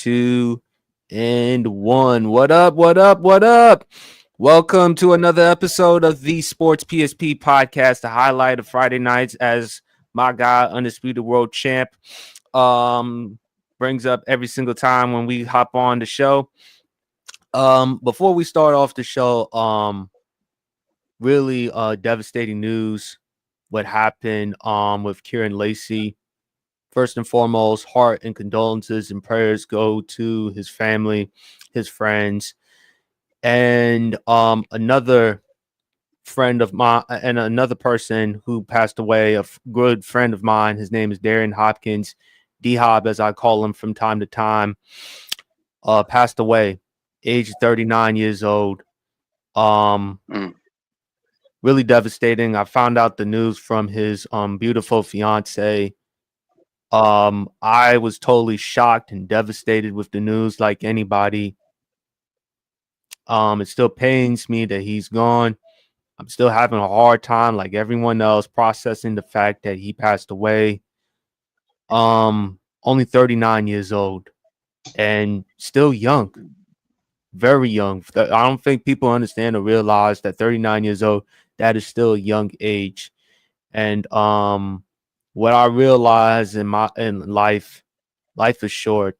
two, and one. What up? What up? What up? Welcome to another episode of the Sports PSP podcast, the highlight of Friday nights as my guy, Undisputed World Champ, um, brings up every single time when we hop on the show. Before we start off the show, really devastating news what happened with Kieran Lacey. First and foremost, heart and condolences and prayers go to his family, his friends, and another friend of mine and another person who passed away, good friend of mine. His name is Darian Hopkins, D-Hop as I call him from time to time, passed away, age 39 years old. Really devastating. I found out the news from his beautiful fiance. I was totally shocked and devastated with the news like anybody. It still pains me that he's gone. I'm still having a hard time, like everyone else, processing the fact that he passed away. Only 39 years old and still young, very young. I don't think people understand or realize that 39 years old, that is still a young age. And what I realize in life is short.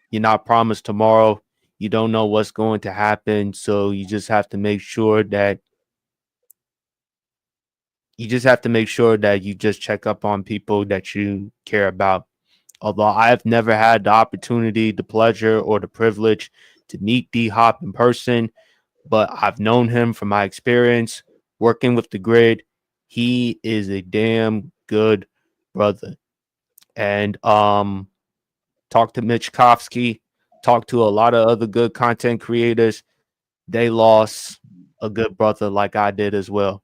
You're not promised tomorrow. You don't know what's going to happen. So you just have to make sure that you just check up on people that you care about. Although I have never had the opportunity, the pleasure, or the privilege to meet D Hop in person, but I've known him from my experience working with the grid. He is a damn good brother. And talk to Mitch Kofsky, talk to a lot of other good content creators. They lost a good brother like I did as well.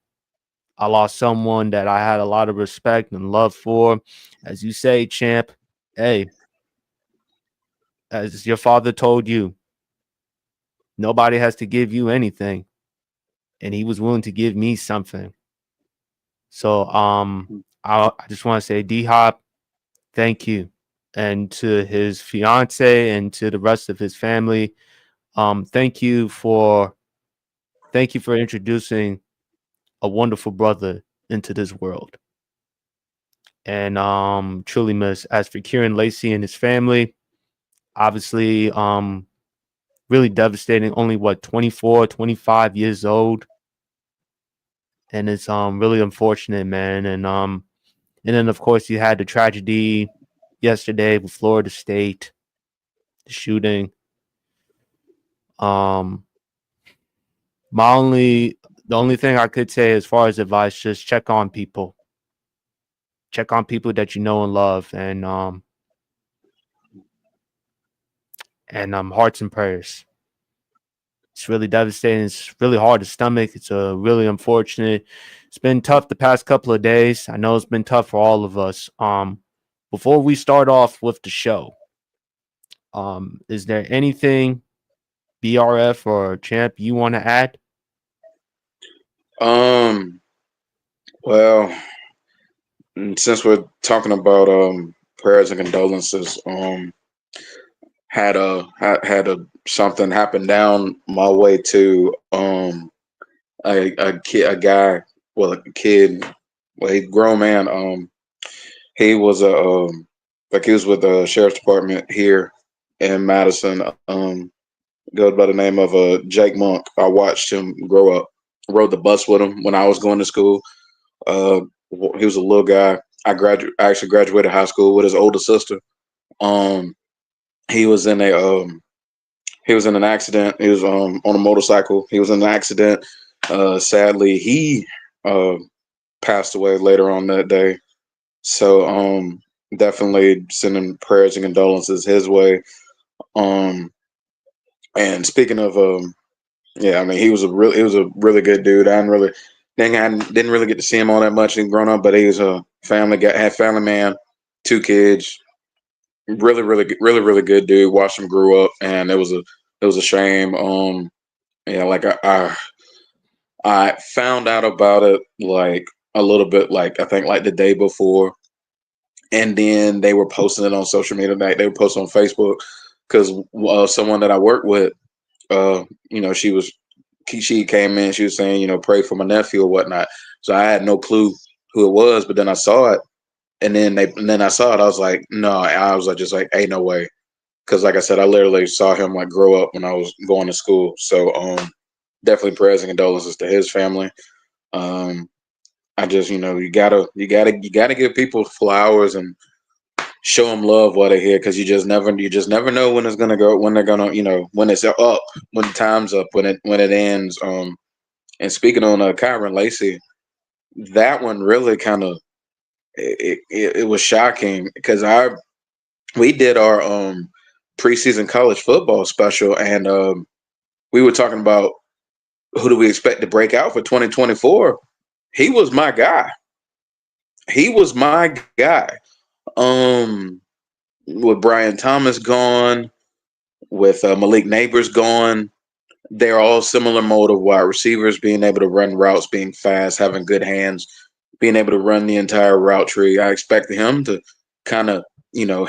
I lost someone that I had a lot of respect and love for. As you say, champ, hey, as your father told you, nobody has to give you anything. And he was willing to give me something. So I just want to say, D Hop, thank you. And to his fiance and to the rest of his family, thank you for introducing a wonderful brother into this world. And truly miss. As for Kieran Lacey and his family, obviously really devastating. Only 24, 25 years old. And it's really unfortunate, man. And then of course you had the tragedy yesterday with Florida State, the shooting. The only thing I could say as far as advice, just check on people. Check on people that you know and love, and hearts and prayers. It's really devastating. It's really hard to stomach. It's really unfortunate. It's been tough the past couple of days. I know it's been tough for all of us. Before we start off with the show, is there anything BRF or Champ you want to add? Well, since we're talking about prayers and condolences, had a something happen down my way to a kid, a guy, well, a kid, well, he grown man. He was like he was with the sheriff's department here in Madison. Goes by the name of Jake Monk. I watched him grow up. Rode the bus with him when I was going to school. Uh, he was a little guy. I actually graduated high school with his older sister. Um, he was in a he was in an accident. He was on a motorcycle. He was in an accident. Sadly, he uh, passed away later on that day. So definitely sending prayers and condolences his way. Um, and speaking of yeah, I mean he was a really good dude. I didn't really get to see him all that much in growing up, but he was a family guy, had family man, two kids, really good dude. Watched him grow up, and it was a shame. Yeah, like I found out about it like a little bit, like I think like the day before, and then they were posting it on social media. They were posting on Facebook. because someone that I work with, she came in, she was saying, pray for my nephew or whatnot. So I had no clue who it was, but then I saw it, and then I saw it. I was like, no, I was like, just like, ain't no way, because like I said, I literally saw him like grow up when I was going to school. So definitely prayers and condolences to his family. Um, I just, you gotta give people flowers and show them love while they're here, because you just never know when it's gonna go, when they're gonna, when it's up, when time's up, when it ends. And speaking on Kyron Lacy, that one really kind of, it was shocking, because we did our preseason college football special, and we were talking about who do we expect to break out for 2024. He was my guy. He was my guy. Um, with Brian Thomas gone, with Malik Neighbors gone, they're all similar mode of wide receivers, being able to run routes, being fast, having good hands, being able to run the entire route tree. I expected him to kind of,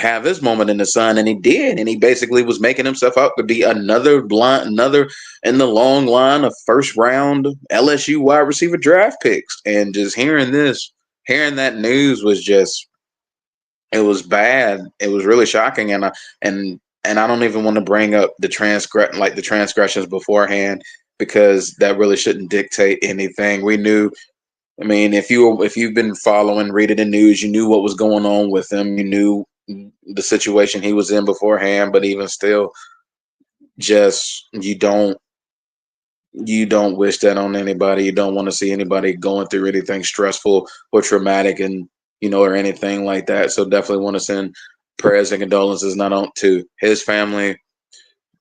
have his moment in the sun, and he did. And he basically was making himself out to be another in the long line of first round LSU wide receiver draft picks. And just hearing that news was just, it was bad. It was really shocking, and I don't even want to bring up the transgressions beforehand, because that really shouldn't dictate anything. We knew. I mean, if you've been following, reading the news, you knew what was going on with him. You knew the situation he was in beforehand. But even still, just you don't wish that on anybody. You don't want to see anybody going through anything stressful or traumatic, and or anything like that. So definitely want to send prayers and condolences not on to his family,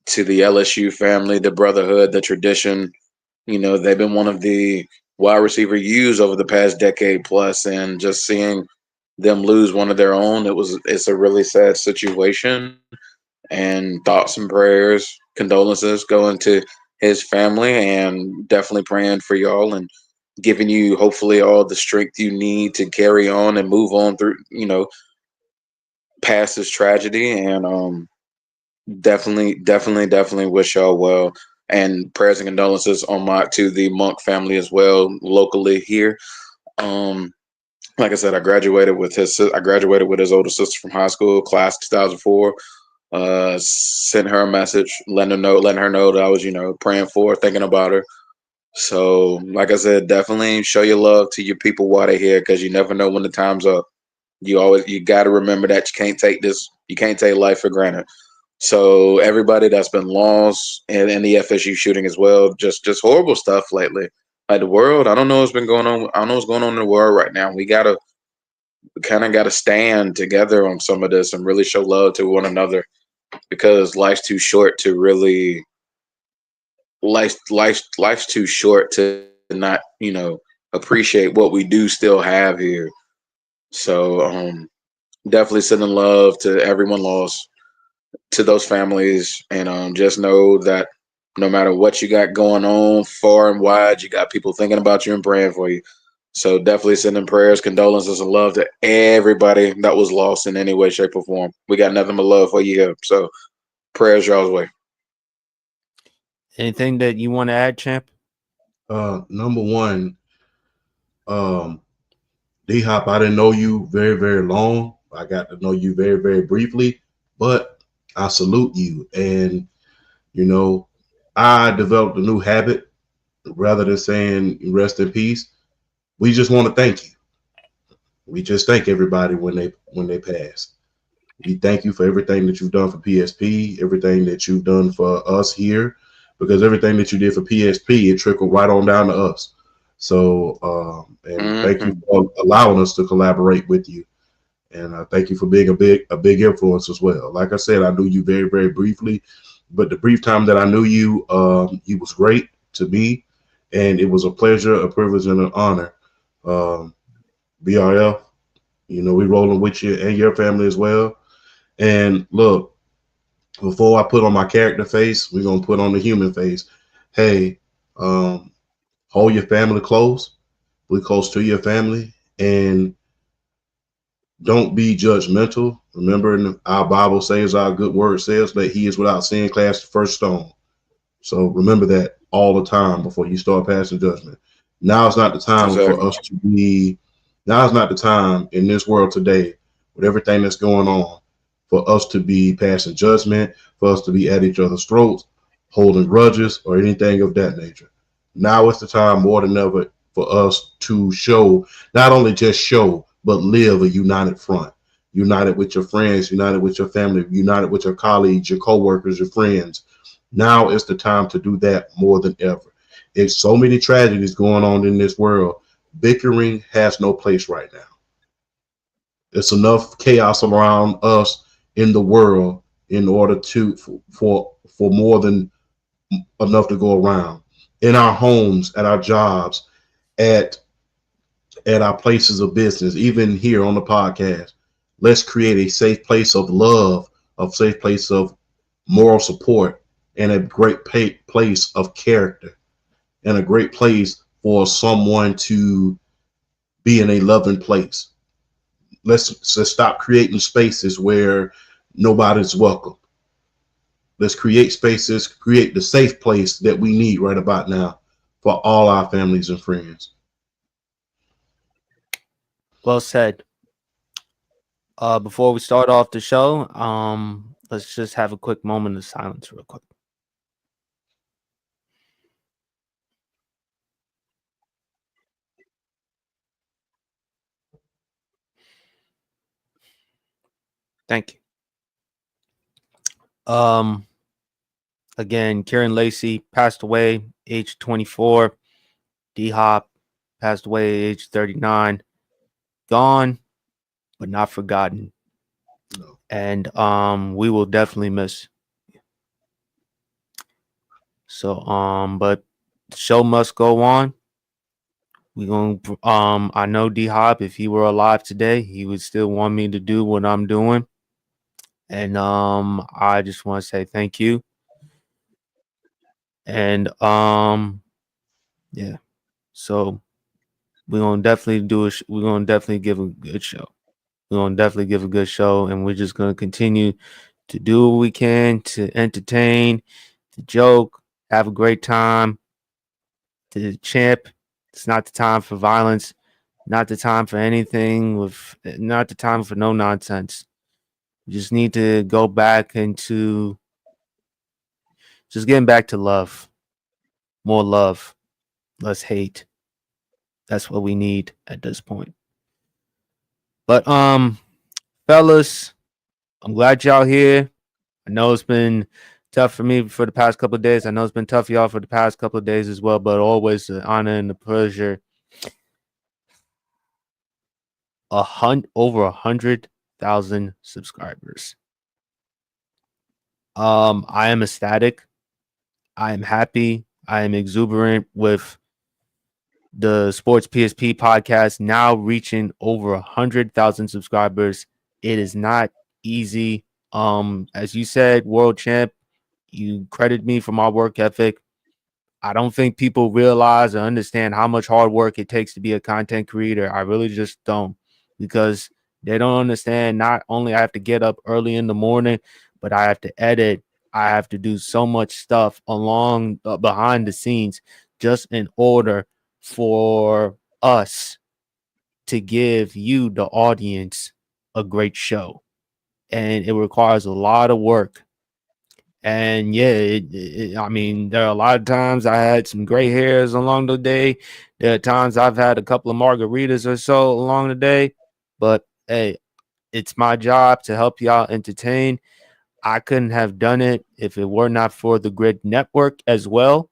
to the LSU family, the brotherhood, the tradition. They've been one of the wide receiver U's over the past decade plus, and just seeing them lose one of their own, it's a really sad situation. And thoughts and prayers, condolences going to his family, and definitely praying for y'all, and giving you hopefully all the strength you need to carry on and move on through, past this tragedy. And definitely wish y'all well, and prayers and condolences on my to the Monk family as well, locally here. Um, like I said, I graduated with his older sister from high school, class 2004. Sent her a message, letting her know that I was, praying for her, thinking about her. So, like I said, definitely show your love to your people while they're here, because you never know when the time's up. You got to remember that you can't take life for granted. So everybody that's been lost, and the FSU shooting as well, just horrible stuff lately. Like the world, I don't know what's been going on. I don't know what's going on in the world right now. We kind of gotta stand together on some of this and really show love to one another, because life's too short to not, appreciate what we do still have here. So definitely sending love to everyone lost, to those families, and just know that no matter what you got going on far and wide, you got people thinking about you and praying for you. So definitely sending prayers, condolences, and love to everybody that was lost in any way, shape, or form. We got nothing but love for you here. So prayers y'all's way. Anything that you want to add, Champ? Number one, D Hop, I didn't know you very, very long. I got to know you very, very briefly, but I salute you. And, I developed a new habit. Rather than saying rest in peace, we just want to thank you. We just thank everybody when they pass. We thank you for everything that you've done for PSP, everything that you've done for us here, because everything that you did for PSP, it trickled right on down to us. So, and thank you for allowing us to collaborate with you, and thank you for being a big influence as well. Like I said, I knew you very, very briefly, but the brief time that I knew you, you was great to me, and it was a pleasure, a privilege, and an honor. Um, BRF, we rolling with you and your family as well. And look, before I put on my character face, we're gonna put on the human face. Hey, hold your family close. Be close to your family, and Don't be judgmental. Remember, our Bible says, our good word says that he is without sin cast the first stone. So remember that all the time before you start passing judgment. Now is not the time for Exactly. us to be, now is not the time in this world today with everything that's going on for us to be passing judgment, for us to be at each other's throats, holding grudges, or anything of that nature. Now is the time more than ever for us to show, not only just show, but live a united front. United with your friends, united with your family, united with your colleagues, your co-workers, your friends. Now is the time to do that more than ever. It's so many tragedies going on in this world. Bickering has no place right now. It's enough chaos around us in the world in order to for more than enough to go around. In our homes, at our jobs, at our places of business, even here on the podcast. Let's create a safe place of love, a safe place of moral support, and a great place of character, and a great place for someone to be in a loving place. Let's stop creating spaces where nobody's welcome. Let's create spaces, create the safe place that we need right about now for all our families and friends. Well said. Before we start off the show, let's just have a quick moment of silence, real quick. Thank you. Again, Kieran Lacey passed away, age 24. D Hop passed away, age 39. Gone, but not forgotten. No. And we will definitely miss. So but the show must go on. We gonna I know D Hop, if he were alive today, he would still want me to do what I'm doing. And I just want to say thank you. And yeah. So we're gonna definitely we're gonna definitely give a good show. We're gonna definitely give a good show, and we're just gonna continue to do what we can to entertain, to joke, have a great time. To the champ, it's not the time for violence, not the time for anything not the time for no nonsense. We just need to go back into just getting back to love, more love, less hate. That's what we need at this point. But fellas, I'm glad y'all here. I know it's been tough for me for the past couple of days. I know it's been tough for y'all for the past couple of days as well, but always the honor and the pleasure. Over 100,000 subscribers. I am ecstatic. I am happy. I am exuberant with the Sports PSP podcast now reaching over 100,000 subscribers. It is not easy. As you said, world champ, you credit me for my work ethic. I don't think people realize or understand how much hard work it takes to be a content creator. I really just don't, because they don't understand. Not only I have to get up early in the morning, but I have to edit. I have to do so much stuff along behind the scenes just in order for us to give you, the audience, a great show. And it requires a lot of work. And yeah, I mean, there are a lot of times I had some gray hairs along the day. There are times I've had a couple of margaritas or so along the day. But hey, it's my job to help y'all entertain. I couldn't have done it if it were not for the Grid Network as well.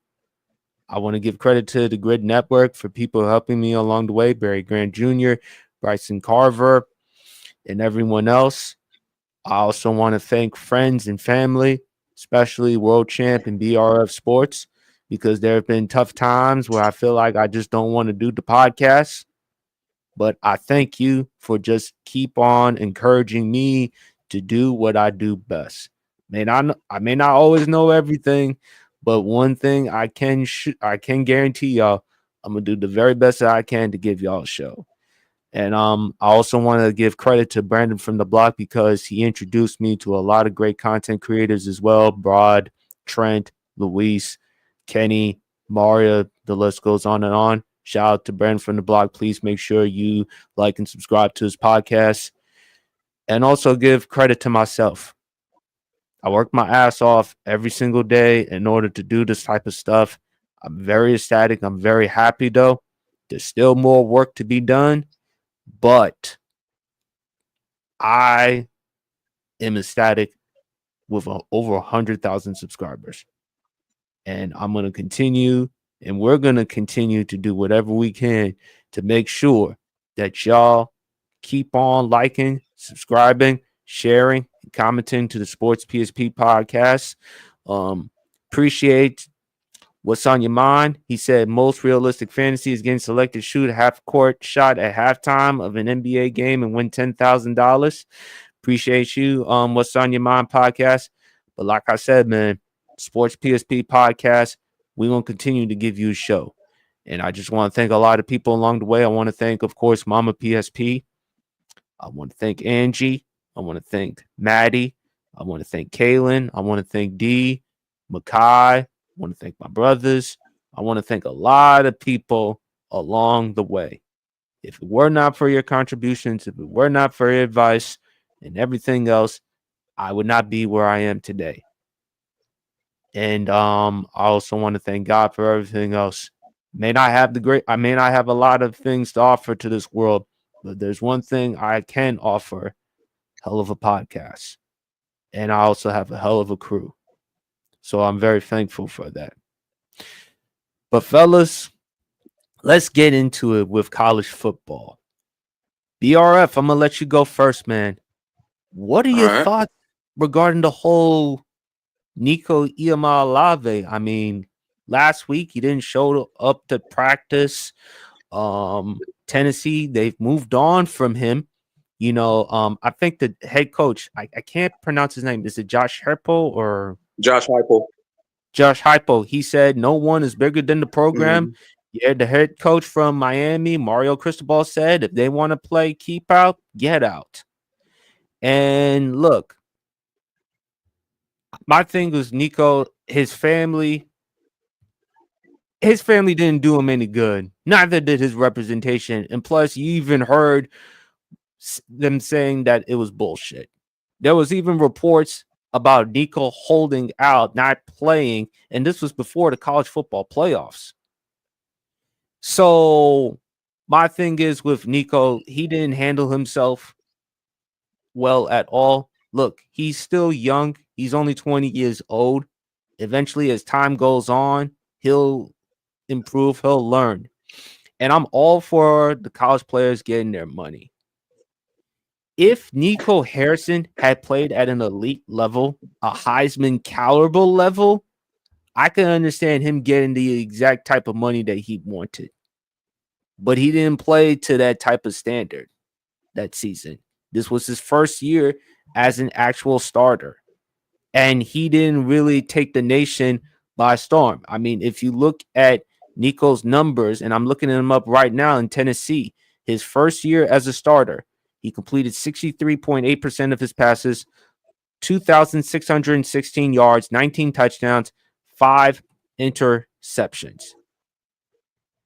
I want to give credit to the Grid Network for people helping me along the way. Barry Grant Jr., Bryson Carver, and everyone else. I also want to thank friends and family, especially World Champ and BRF Sports, because there have been tough times where I feel like I just don't want to do the podcast. But I thank you for just keep on encouraging me to do what I do best. I may not always know everything, but one thing I can guarantee y'all, I'm gonna do the very best that I can to give y'all a show. And I also want to give credit to Brandon from the block because he introduced me to a lot of great content creators as well. Broad, Trent, Luis, Kenny, Maria, the list goes on and on. Shout out to Brandon from the block. Please make sure you like and subscribe to his podcast. And also give credit to myself. I work my ass off every single day in order to do this type of stuff. I'm very ecstatic. I'm very happy though. There's still more work to be done. But I am ecstatic with over 100,000 subscribers. And I'm going to continue, and we're going to continue to do whatever we can to make sure that y'all keep on liking, subscribing, sharing, and commenting to the Sports PSP podcast. Appreciate what's on your mind. He said most realistic fantasy is getting selected to shoot a half-court shot at halftime of an NBA game and win $10,000. Appreciate you. What's on your mind podcast. But like I said, man, Sports PSP podcast, we're going to continue to give you a show. And I just want to thank a lot of people along the way. I want to thank, of course, Mama PSP. I want to thank Angie. I want to thank Maddie. I want to thank Kaylin. I want to thank D, Makai. I want to thank my brothers. I want to thank a lot of people along the way. If it were not for your contributions, if it were not for your advice and everything else, I would not be where I am today. And I also want to thank God for everything else. I may not have a lot of things to offer to this world, but there's one thing I can offer: hell of a podcast. And I also have a hell of a crew. So I'm very thankful for that. But fellas, let's get into it with college football. BRF, I'm going to let you go first, man. What are your thoughts regarding the whole Nico Iamaleava? I mean, last week he didn't show up to practice. Tennessee, they've moved on from him. You know, I think the head coach, I can't pronounce his name. Is it Josh Heupel or Josh Heupel? Josh Heupel. He said no one is bigger than the program. Yeah, the head coach from Miami, Mario Cristobal, said if they want to play keep out, get out. And look, my thing was Nico, his family didn't do him any good. Neither did his representation. And plus, you even heard them saying that it was bullshit. There was even reports about Nico holding out, not playing, and this was before the college football playoffs. So my thing is with Nico, he didn't handle himself well at all. Look, he's still young. He's only 20 years old. Eventually, as time goes on, he'll improve, he'll learn. And I'm all for the college players getting their money. If Nico Harrison had played at an elite level, a Heisman caliber level, I can understand him getting the exact type of money that he wanted. But he didn't play to that type of standard that season. This was his first year as an actual starter. And he didn't really take the nation by storm. I mean, if you look at Nico's numbers, and I'm looking them up right now in Tennessee, his first year as a starter, he completed 63.8% of his passes, 2,616 yards, 19 touchdowns, 5 interceptions.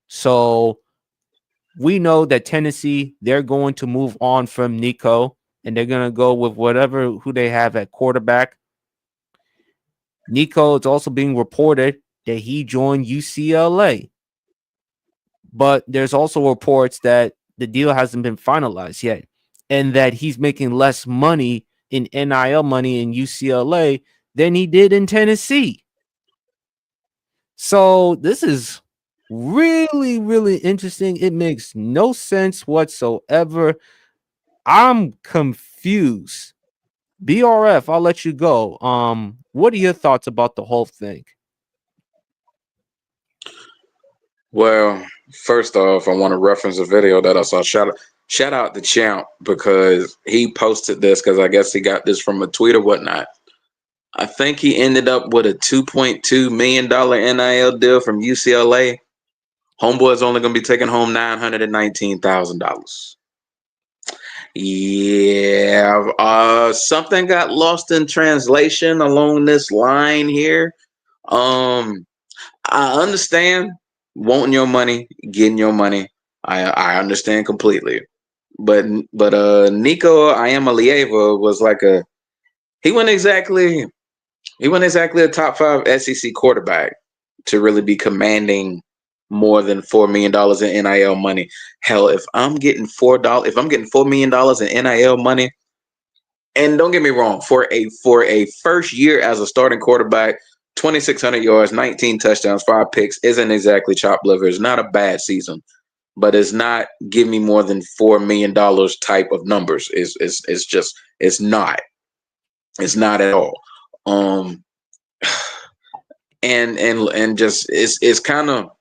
So we know that Tennessee, they're going to move on from Nico, and they're going to go with who they have at quarterback. Nico, it's also being reported that he joined UCLA. But there's also reports that the deal hasn't been finalized yet, and that he's making less money in NIL money in UCLA than he did in Tennessee. So this is really, really interesting. It makes no sense whatsoever. I'm confused. BRF, I'll let you go. What are your thoughts about the whole thing? Well, first off, I want to reference a video that I saw. Shout out to Champ, because he posted this because I guess he got this from a tweet or whatnot. I think he ended up with a $2.2 million NIL deal from UCLA. Homeboy's only going to be taking home $919,000. Yeah, something got lost in translation along this line here. Um, I understand wanting your money, getting your money. I understand completely. But Nico Iamaleava was like he wasn't exactly a top 5 SEC quarterback to really be commanding more than $4 million in NIL money. Hell, if I'm getting $4 million in NIL money, and don't get me wrong, for a first year as a starting quarterback, 2,600 yards, 19 touchdowns, 5 picks isn't exactly chopped liver. It's not a bad season, but it's not give me more than $4 million type of numbers. It's just it's not. It's not at all. Um, and just it's kind of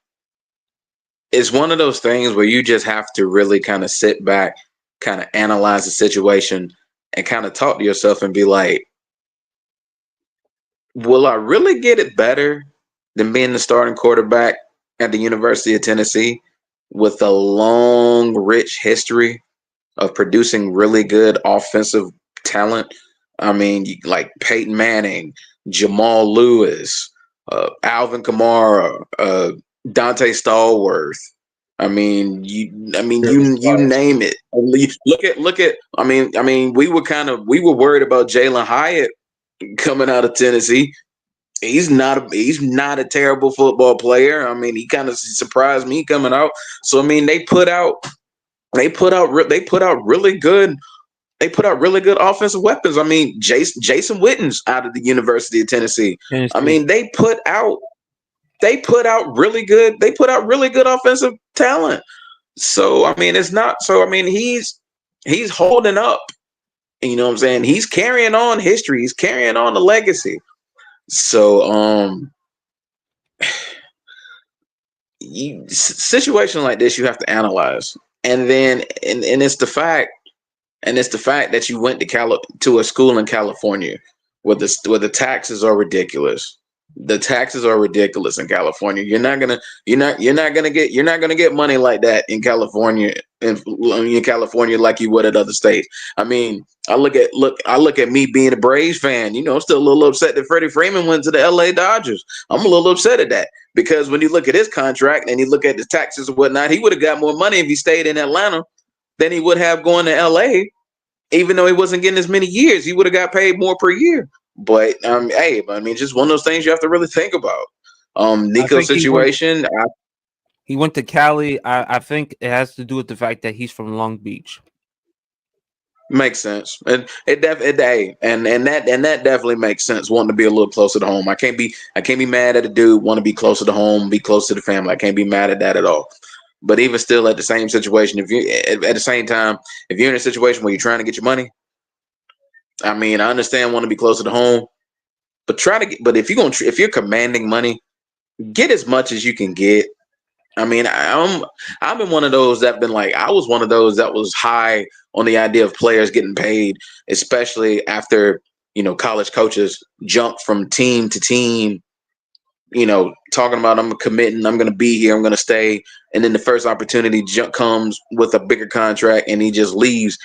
it's one of those things where you just have to really kind of sit back, kind of analyze the situation, and kind of talk to yourself and be like, will I really get it better than being the starting quarterback at the University of Tennessee with a long, rich history of producing really good offensive talent? I mean, like Peyton Manning, Jamal Lewis, Alvin Kamara, Dante Stallworth. You name it. Look at. We were worried about Jalen Hyatt coming out of Tennessee. He's not a terrible football player. I mean, he kind of surprised me coming out. So I mean, they put out really good offensive weapons. I mean, Jason Witten's out of the University of Tennessee. I mean, they put out really good offensive talent. So I mean, it's not. So I mean, he's holding up. You know what I'm saying? He's carrying on history. He's carrying on the legacy. So situation like this you have to analyze, and then and it's the fact that you went to a school in California where the taxes are ridiculous. The taxes are ridiculous in California. You're not gonna get money like that in California like you would at other states. I mean, I look at me being a Braves fan. You know, I'm still a little upset that Freddie Freeman went to the LA Dodgers. I'm a little upset at that because when you look at his contract and you look at the taxes and whatnot, he would have got more money if he stayed in Atlanta than he would have going to LA. Even though he wasn't getting as many years, he would have got paid more per year. But hey, I mean, just one of those things you have to really think about. Nico's situation. He went to Cali. I think it has to do with the fact that he's from Long Beach. Makes sense, and that definitely makes sense. Wanting to be a little closer to home. I can't be mad at a dude want to be closer to home, be close to the family. I can't be mad at that at all. But even still, at the same situation, if you at the same time, if you're in a situation where you're trying to get your money, I mean, I understand want to be closer to home, but But if you're commanding money, get as much as you can get. I mean, I've been one of those that been like, I was one of those that was high on the idea of players getting paid, especially after, college coaches jump from team to team, talking about I'm committing, I'm going to be here, I'm going to stay. And then the first opportunity comes with a bigger contract and he just leaves.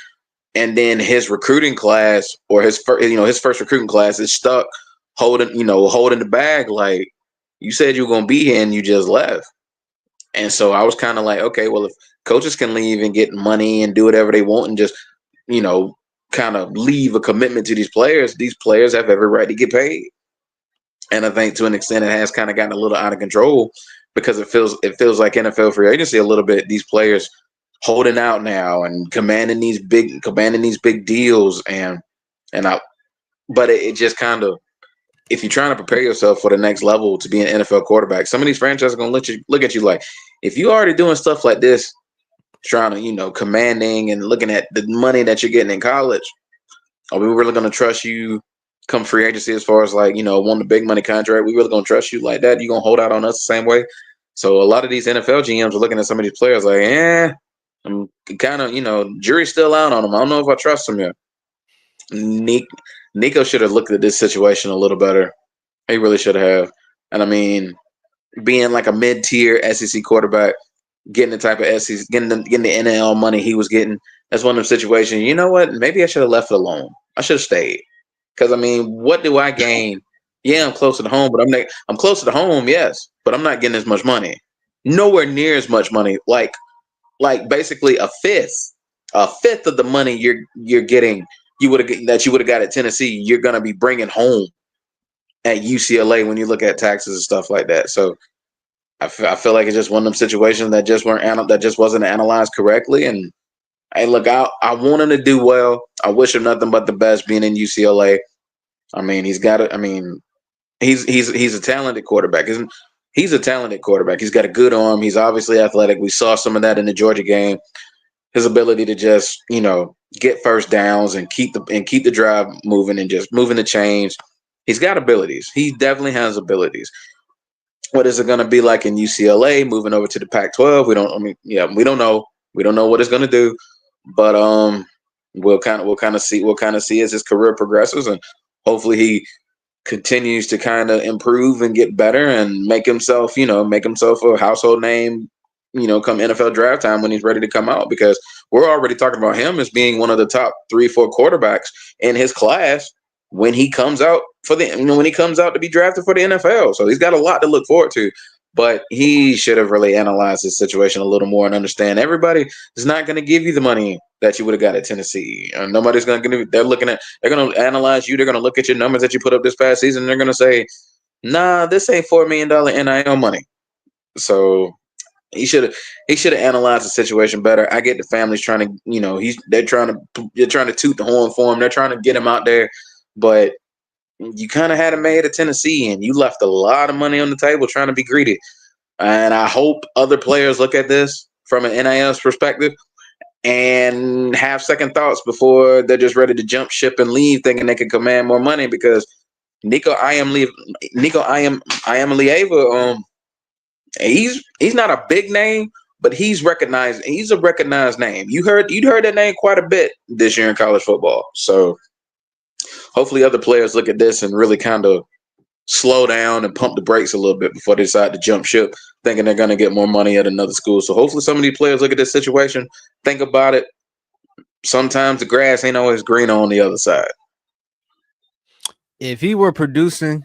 And then his recruiting class or his first recruiting class is stuck holding the bag. Like, you said you were going to be here and you just left. And so I was kind of like, okay, well, if coaches can leave and get money and do whatever they want and just, kind of leave a commitment to these players have every right to get paid. And I think to an extent it has kind of gotten a little out of control because it feels like NFL free agency a little bit. These players holding out now and commanding these big deals but it just kind of, if you're trying to prepare yourself for the next level to be an NFL quarterback, some of these franchises are going to look at you like, if you're already doing stuff like this, trying to, commanding and looking at the money that you're getting in college, are we really going to trust you come free agency as far as like, wanting a big money contract? We really going to trust you like that? You going to hold out on us the same way? So a lot of these NFL GMs are looking at some of these players like, I'm kind of, jury's still out on them. I don't know if I trust them yet. Nico should have looked at this situation a little better. He really should have. And I mean, being like a mid-tier SEC quarterback, getting the type of SEC, getting the NL money he was getting, that's one of them situations. You know what? Maybe I should have left it alone. I should have stayed. Because I mean, what do I gain? Yeah, I'm closer to home, but I'm closer to home, yes, but I'm not getting as much money. Nowhere near as much money. Like basically a fifth of the money you're getting you would have got at Tennessee. You're gonna be bringing home at UCLA when you look at taxes and stuff like that. So I feel like it's just one of them situations that just wasn't analyzed correctly. And hey, look, I want him to do well. I wish him nothing but the best being in UCLA. I mean, he's got it. I mean, he's a talented quarterback. He's a talented quarterback. He's got a good arm. He's obviously athletic. We saw some of that in the Georgia game. His ability to just, get first downs and keep the drive moving and just moving the chains. He's got abilities. He definitely has abilities. What is it going to be like in UCLA moving over to the Pac-12? We don't know. We don't know what it's going to do, but we'll kind of see as his career progresses, and hopefully he continues to kind of improve and get better and make himself a household name, come NFL draft time when he's ready to come out, because we're already talking about him as being one of the top 3-4 quarterbacks in his class when he comes out to be drafted for the NFL. So he's got a lot to look forward to, but he should have really analyzed his situation a little more and understand everybody is not going to give you the money that you would have got at Tennessee. Nobody's going to give you. They're going to analyze you. They're going to look at your numbers that you put up this past season. And they're going to say, nah, this ain't $4 million NIL money. So he should have analyzed the situation better. I get the family's trying to, they're trying to toot the horn for him. They're trying to get him out there, but you kind of had him made at Tennessee, and you left a lot of money on the table trying to be greedy. And I hope other players look at this from an NIL's perspective and have second thoughts before they're just ready to jump ship and leave, thinking they can command more money. Because Nico Iamaleava, he's not a big name, but he's recognized. He's a recognized name. You'd heard that name quite a bit this year in college football. So hopefully other players look at this and really kind of slow down and pump the brakes a little bit before they decide to jump ship, thinking they're going to get more money at another school. So hopefully some of these players look at this situation, think about it. Sometimes the grass ain't always green on the other side. If he were producing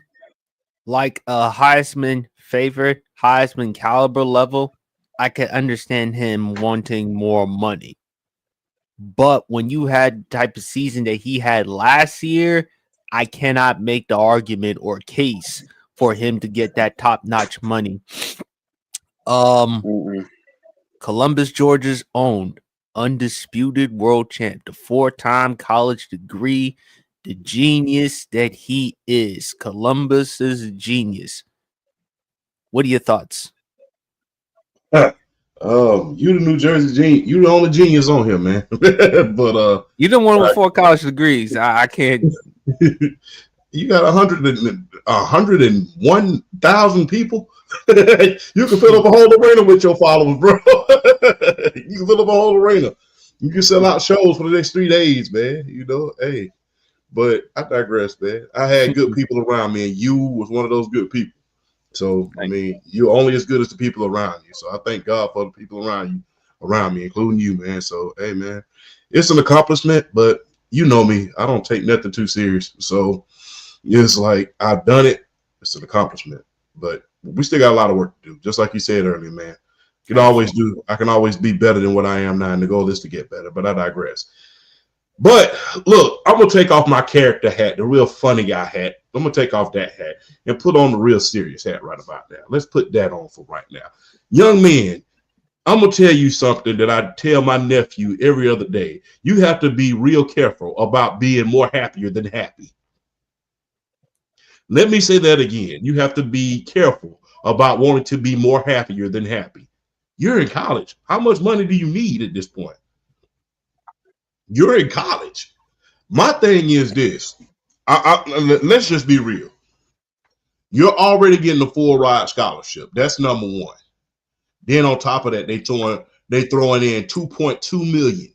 like a Heisman favorite, Heisman caliber level, I could understand him wanting more money. But when you had the type of season that he had last year, I cannot make the argument or case for him to get that top-notch money. Columbus, Georgia's own undisputed world champ, the 4-time college degree, the genius that he is. Columbus is a genius. What are your thoughts? You the New Jersey genius. You the only genius on here, man. But you the one with 4 college degrees. I can't. You got 101,000 people. You can fill up a whole arena with your followers, bro. You can fill up a whole arena. You can sell out shows for the next 3 days, man. Hey. But I digress, man. I had good people around me, and you was one of those good people. So, I mean, you're only as good as the people around you. So I thank God for the people around me, including you, man. So, hey, man, it's an accomplishment, but you know me. I don't take nothing too serious. So it's like I've done it. It's an accomplishment. But we still got a lot of work to do. Just like you said earlier, man. I can always be better than what I am now, and the goal is to get better. But I digress. But look, I'm going to take off my character hat, the real funny guy hat. I'm going to take off that hat and put on the real serious hat right about now. Let's put that on for right now. Young men, I'm going to tell you something that I tell my nephew every other day. You have to be real careful about being more happier than happy. Let me say that again. You have to be careful about wanting to be more happier than happy. You're in college. How much money do you need at this point? You're in college. My thing is this. Let's just be real. You're already getting a full ride scholarship. That's number one. Then on top of that, they throwing in $2.2 million.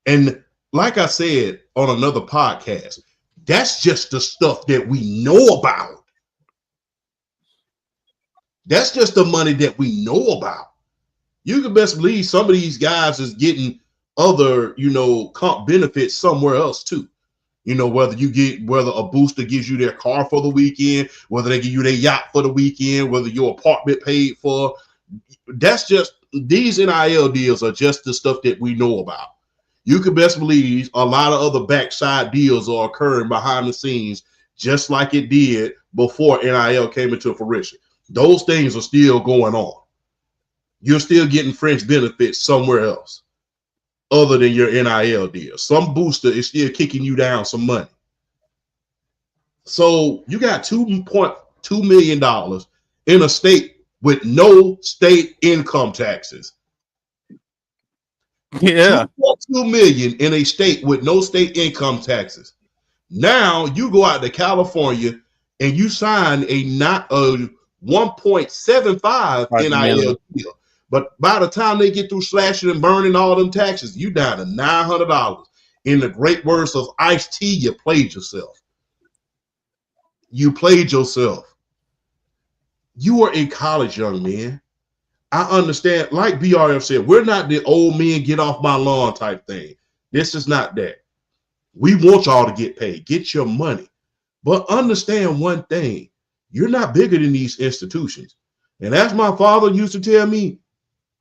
And like I said on another podcast, that's just the stuff that we know about. That's just the money that we know about. You can best believe some of these guys is getting other, comp benefits somewhere else too. Whether a booster gives you their car for the weekend, whether they give you their yacht for the weekend, whether your apartment paid for. That's just, these NIL deals are just the stuff that we know about. You can best believe a lot of other backside deals are occurring behind the scenes, just like it did before NIL came into fruition. Those things are still going on. You're still getting fringe benefits somewhere else other than your NIL deal. Some booster is still kicking you down some money. So you got $2.2 million in a state with no state income taxes. Yeah. $2.2 million in a state with no state income taxes. Now you go out to California and you sign a 1.75 NIL deal. But by the time they get through slashing and burning all them taxes, you down to $900. In the great words of Ice-T, you played yourself. You played yourself. You are in college, young man. I understand, like BRF said, we're not the old men get off my lawn type thing. This is not that. We want y'all to get paid. Get your money. But understand one thing. You're not bigger than these institutions. And as my father used to tell me,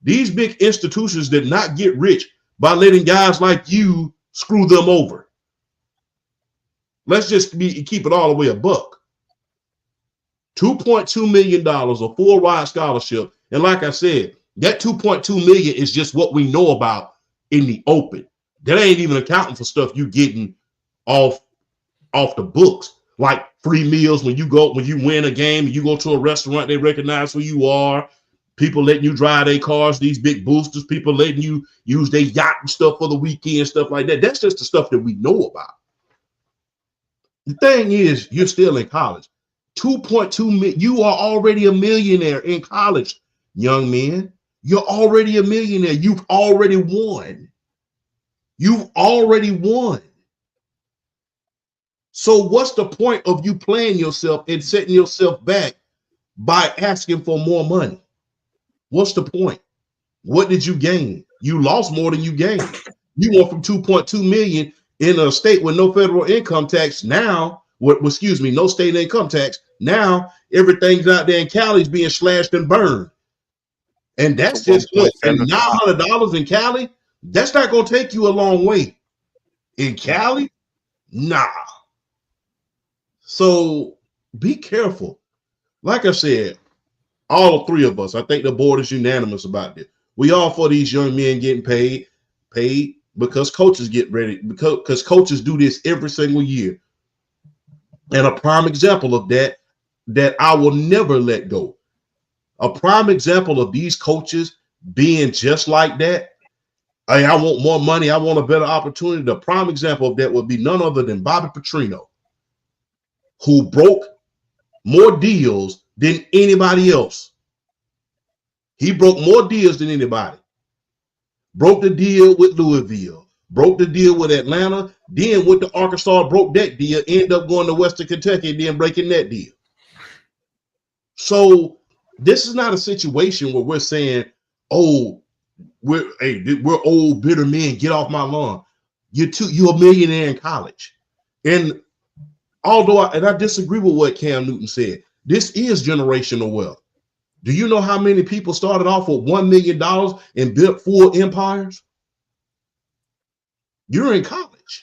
these big institutions did not get rich by letting guys like you screw them over. Let's just keep it all the way a buck. $2.2 million, a full ride scholarship. And like I said, that $2.2 million is just what we know about in the open. That ain't even accounting for stuff you getting off the books, like free meals when you win a game and you go to a restaurant, they recognize who you are. People letting you drive their cars, these big boosters, people letting you use their yacht and stuff for the weekend, stuff like that. That's just the stuff that we know about. The thing is, you're still in college. 2.2 million. You are already a millionaire in college, young man. You're already a millionaire. You've already won. You've already won. So what's the point of you playing yourself and setting yourself back by asking for more money? What's the point? What did you gain? You lost more than you gained. You went from 2.2 million in a state with no federal income tax. Now, no state income tax. Now everything's out there in Cali's being slashed and burned. And that's just look, and $900 in Cali, that's not gonna take you a long way. In Cali, nah. So be careful. Like I said, all three of us, I think the board is unanimous about this. We all for these young men getting paid because coaches get ready, because coaches do this every single year. And a prime example of that I will never let go. A prime example of these coaches being just like that. Hey, I want more money. I want a better opportunity. The prime example of that would be none other than Bobby Petrino, who broke more deals than anybody else. He broke more deals than anybody. Broke the deal with Louisville, broke the deal with Atlanta, then went to Arkansas, broke that deal, ended up going to Western Kentucky and then breaking that deal. So this is not a situation where we're saying, oh, we're old, bitter men, get off my lawn. You're a millionaire in college. And although I disagree with what Cam Newton said, this is generational wealth. Do you know how many people started off with $1 million and built full empires? You're in college.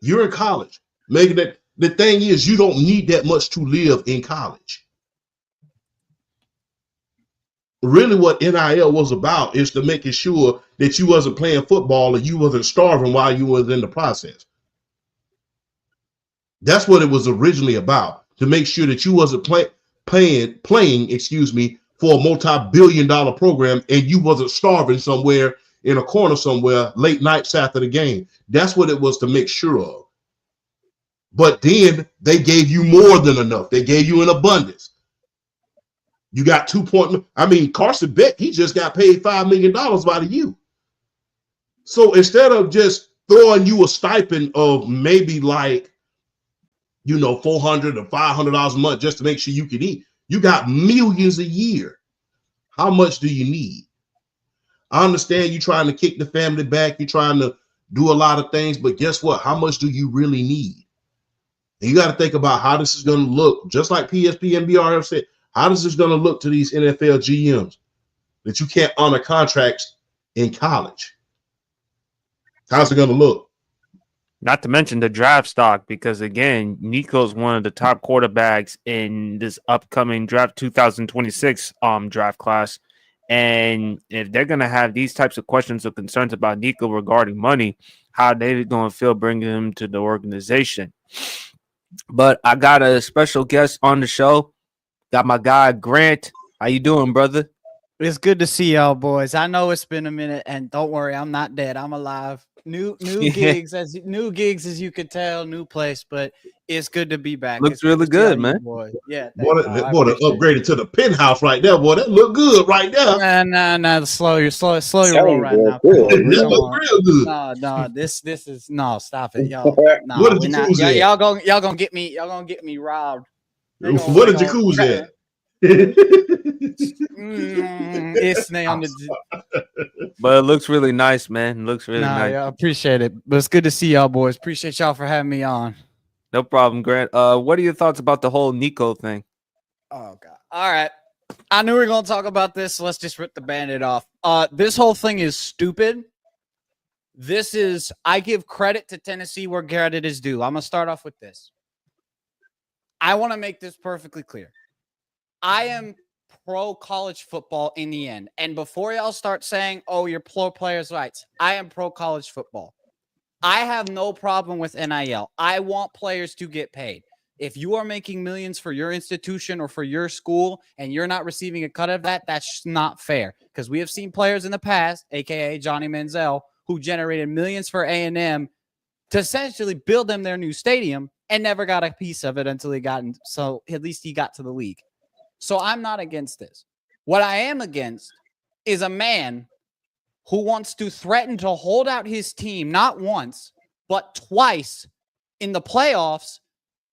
You're in college. Maybe that the thing is, you don't need that much to live in college. Really what NIL was about is to making sure that you wasn't playing football and you wasn't starving while you was in the process. That's what it was originally about, to make sure that you wasn't playing for a multi-billion-dollar program and you wasn't starving somewhere in a corner somewhere late nights after the game. That's what it was to make sure of. But then they gave you more than enough. They gave you in abundance. You got Carson Beck, he just got paid $5 million by the U. So instead of just throwing you a stipend of maybe like, $400 or $500 a month just to make sure you can eat, you got millions a year. How much do you need? I understand you trying to kick the family back. You're trying to do a lot of things, but guess what? How much do you really need? And you got to think about how this is going to look, just like PSP and BRF said. How is this going to look to these NFL GMs that you can't honor contracts in college? How's it going to look? Not to mention the draft stock, because again, Nico's one of the top quarterbacks in this upcoming draft 2026 draft class. And if they're going to have these types of questions or concerns about Nico regarding money, how are they going to feel bringing him to the organization? But I got a special guest on the show. Got my guy Grant. How you doing, brother? It's good to see y'all, boys. I know it's been a minute, and don't worry, I'm not dead. I'm alive. New gigs, as you could tell, new place, but it's good to be back. Looks really good, man. Boy. Yeah, boy, upgraded to the penthouse right there, boy. That look good right there. Nah. Slow your roll right now. That look real good. No. This is no. Stop it, y'all. No, what did jacuzzi y'all gonna get me. Y'all gonna get me robbed. What did jacuzzi at? It's on the. But it looks really nice, man. It looks really nice. Yeah, I appreciate it. But it's good to see y'all, boys. Appreciate y'all for having me on. No problem, Grant. What are your thoughts about the whole Nico thing? Oh God. All right. I knew we were gonna talk about this, so let's just rip the Band-Aid off. This whole thing is stupid. I give credit to Tennessee where credit is due. I'm gonna start off with this. I want to make this perfectly clear. I am pro college football in the end. And before y'all start saying, oh, you're pro players' rights, I am pro college football. I have no problem with NIL. I want players to get paid. If you are making millions for your institution or for your school and you're not receiving a cut of that, that's not fair. Because we have seen players in the past, aka Johnny Manziel, who generated millions for A&M to essentially build them their new stadium and never got a piece of it until so at least he got to the league. So I'm not against this. What I am against is a man who wants to threaten to hold out his team not once, but twice in the playoffs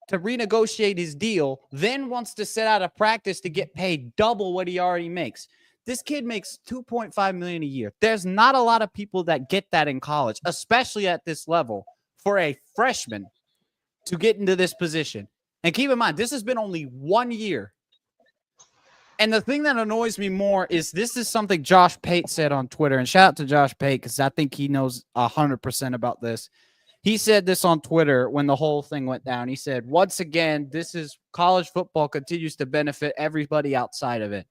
to renegotiate his deal, then wants to sit out of practice to get paid double what he already makes. This kid makes $2.5 million a year. There's not a lot of people that get that in college, especially at this level, for a freshman to get into this position. And keep in mind, this has been only 1 year. And the thing that annoys me more is this is something Josh Pate said on Twitter. And shout out to Josh Pate because I think he knows 100% about this. He said this on Twitter when the whole thing went down. He said, once again, college football continues to benefit everybody outside of it.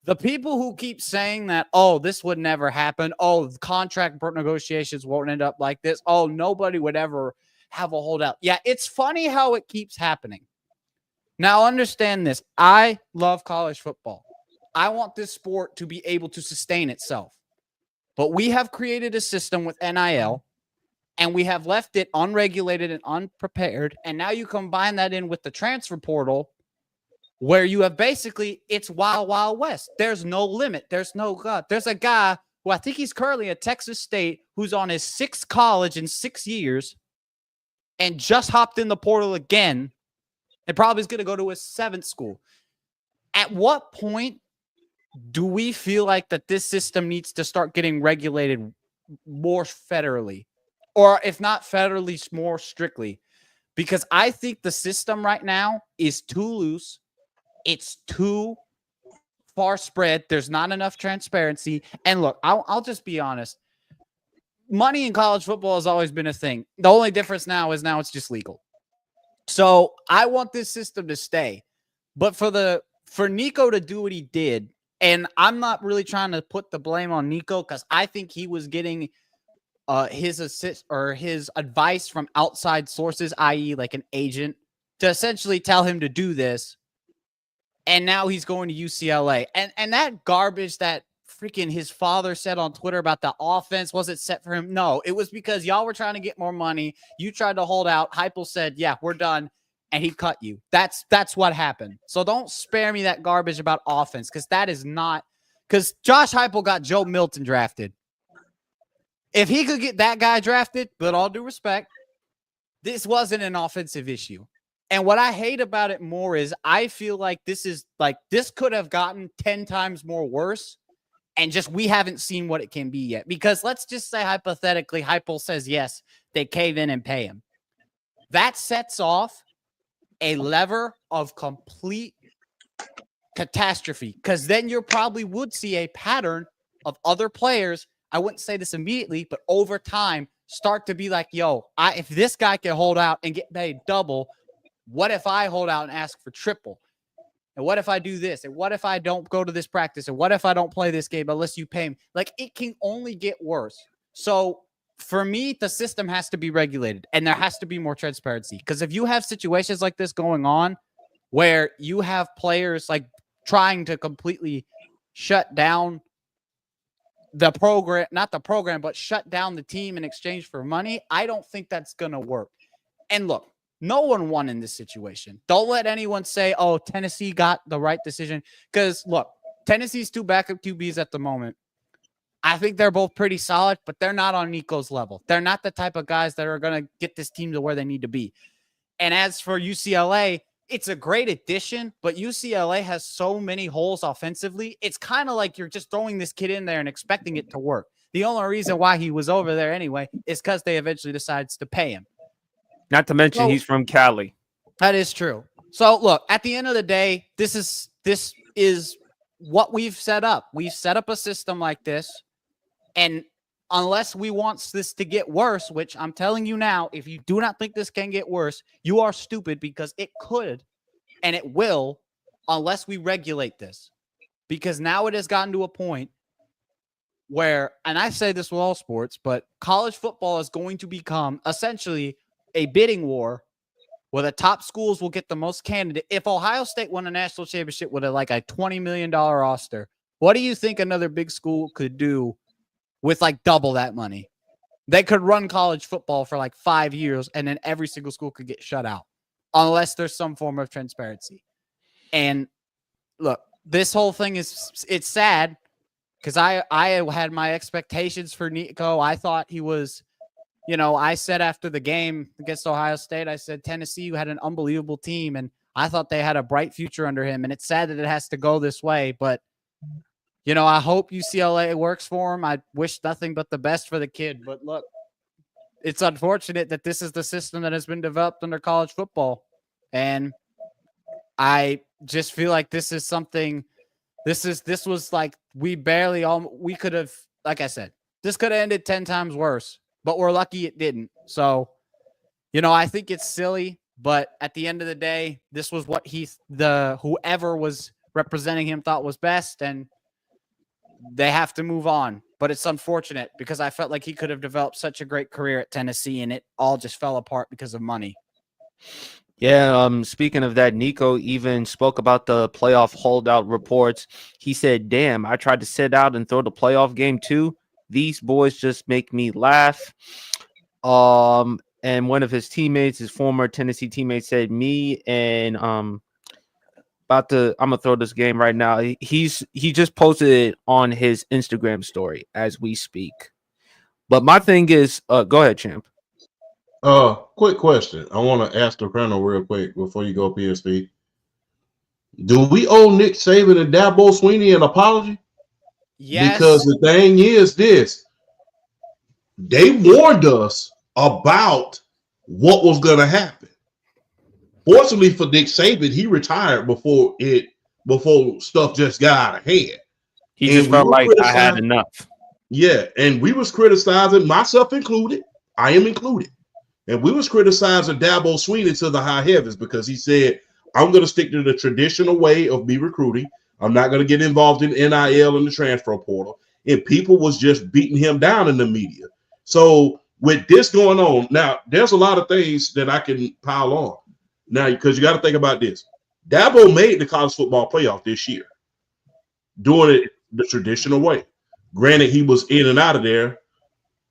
The people who keep saying that, oh, this would never happen. Oh, contract negotiations won't end up like this. Oh, nobody would ever have a holdout. Yeah, it's funny how it keeps happening. Now, understand this. I love college football. I want this sport to be able to sustain itself. But we have created a system with NIL, and we have left it unregulated and unprepared. And now you combine that in with the transfer portal, where you have basically, it's wild, wild west. There's no limit. There's no God. There's a guy who I think he's currently at Texas State who's on his 6th college in 6 years and just hopped in the portal again. And probably is going to go to a 7th school. At what point do we feel like that this system needs to start getting regulated more federally? Or if not federally, more strictly? Because I think the system right now is too loose. It's too far spread. There's not enough transparency. And look, I'll just be honest. Money in college football has always been a thing. The only difference now is it's just legal. So I want this system to stay, but for Nico to do what he did, and I'm not really trying to put the blame on Nico because I think he was getting his assist or his advice from outside sources, i.e., like an agent, to essentially tell him to do this. And now he's going to UCLA, and that garbage that freaking his father said on Twitter about the offense wasn't set for him. No, it was because y'all were trying to get more money. You tried to hold out. Heupel said, yeah, we're done. And he cut you. That's what happened. So don't spare me that garbage about offense because that is not – because Josh Heupel got Joe Milton drafted. If he could get that guy drafted, with all due respect, this wasn't an offensive issue. And what I hate about it more is I feel like this could have gotten 10 times more worse. And just we haven't seen what it can be yet. Because let's just say hypothetically, Heupel says yes, they cave in and pay him. That sets off a lever of complete catastrophe. Because then you probably would see a pattern of other players. I wouldn't say this immediately, but over time, start to be like, yo, if this guy can hold out and get paid double, what if I hold out and ask for triple? And what if I do this? And what if I don't go to this practice? And what if I don't play this game unless you pay me? Like, it can only get worse. So for me, the system has to be regulated and there has to be more transparency. Because if you have situations like this going on where you have players like trying to completely shut down the program, not the program, but shut down the team in exchange for money, I don't think that's going to work. And look, no one won in this situation. Don't let anyone say, oh, Tennessee got the right decision. Because, look, Tennessee's 2 backup QBs at the moment. I think they're both pretty solid, but they're not on Nico's level. They're not the type of guys that are going to get this team to where they need to be. And as for UCLA, it's a great addition, but UCLA has so many holes offensively. It's kind of like you're just throwing this kid in there and expecting it to work. The only reason why he was over there anyway is because they eventually decided to pay him. Not to mention he's from Cali. That is true. So look, at the end of the day, this is what we've set up. We've set up a system like this. And unless we want this to get worse, which I'm telling you now, if you do not think this can get worse, you are stupid, because it could and it will unless we regulate this. Because now it has gotten to a point where, and I say this with all sports, but college football is going to become essentially a bidding war where the top schools will get the most candidate. If Ohio State won a national championship with like a $20 million roster, what do you think another big school could do with like double that money? They could run college football for like 5 years and then every single school could get shut out unless there's some form of transparency. And look, this whole thing it's sad because I had my expectations for Nico. I thought he was, I said after the game against Ohio State, I said Tennessee had an unbelievable team, and I thought they had a bright future under him. And it's sad that it has to go this way, but I hope UCLA works for him. I wish nothing but the best for the kid. But look, it's unfortunate that this is the system that has been developed under college football. And I just feel like this is something, this was like, we could have, like I said, this could have ended 10 times worse, but we're lucky it didn't. So, I think it's silly, but at the end of the day, this was what whoever was representing him thought was best, and they have to move on. But it's unfortunate because I felt like he could have developed such a great career at Tennessee, and it all just fell apart because of money. Yeah, speaking of that, Nico even spoke about the playoff holdout reports. He said, damn, I tried to sit out and throw the playoff game too. These boys just make me laugh. And one of his teammates, his former Tennessee teammate, said, me and I'm gonna throw this game right now. He just posted it on his Instagram story as we speak. But my thing is, go ahead, champ. Quick question. I want to ask the Colonel real quick before you go, PSP. Do we owe Nick Saban and Dabo Swinney an apology? Yes. Because the thing is this. They warned us about what was going to happen. Fortunately for Nick Saban, he retired before stuff just got out of hand. He just felt like I had enough. Yeah, and we was criticizing, myself included. I am included. And we was criticizing Dabo Swinney to the high heavens because he said, I'm going to stick to the traditional way of me recruiting. I'm not going to get involved in NIL and the transfer portal. And people was just beating him down in the media. So with this going on, now there's a lot of things that I can pile on. Now, because you got to think about this. Dabo made the college football playoff this year, doing it the traditional way. Granted, he was in and out of there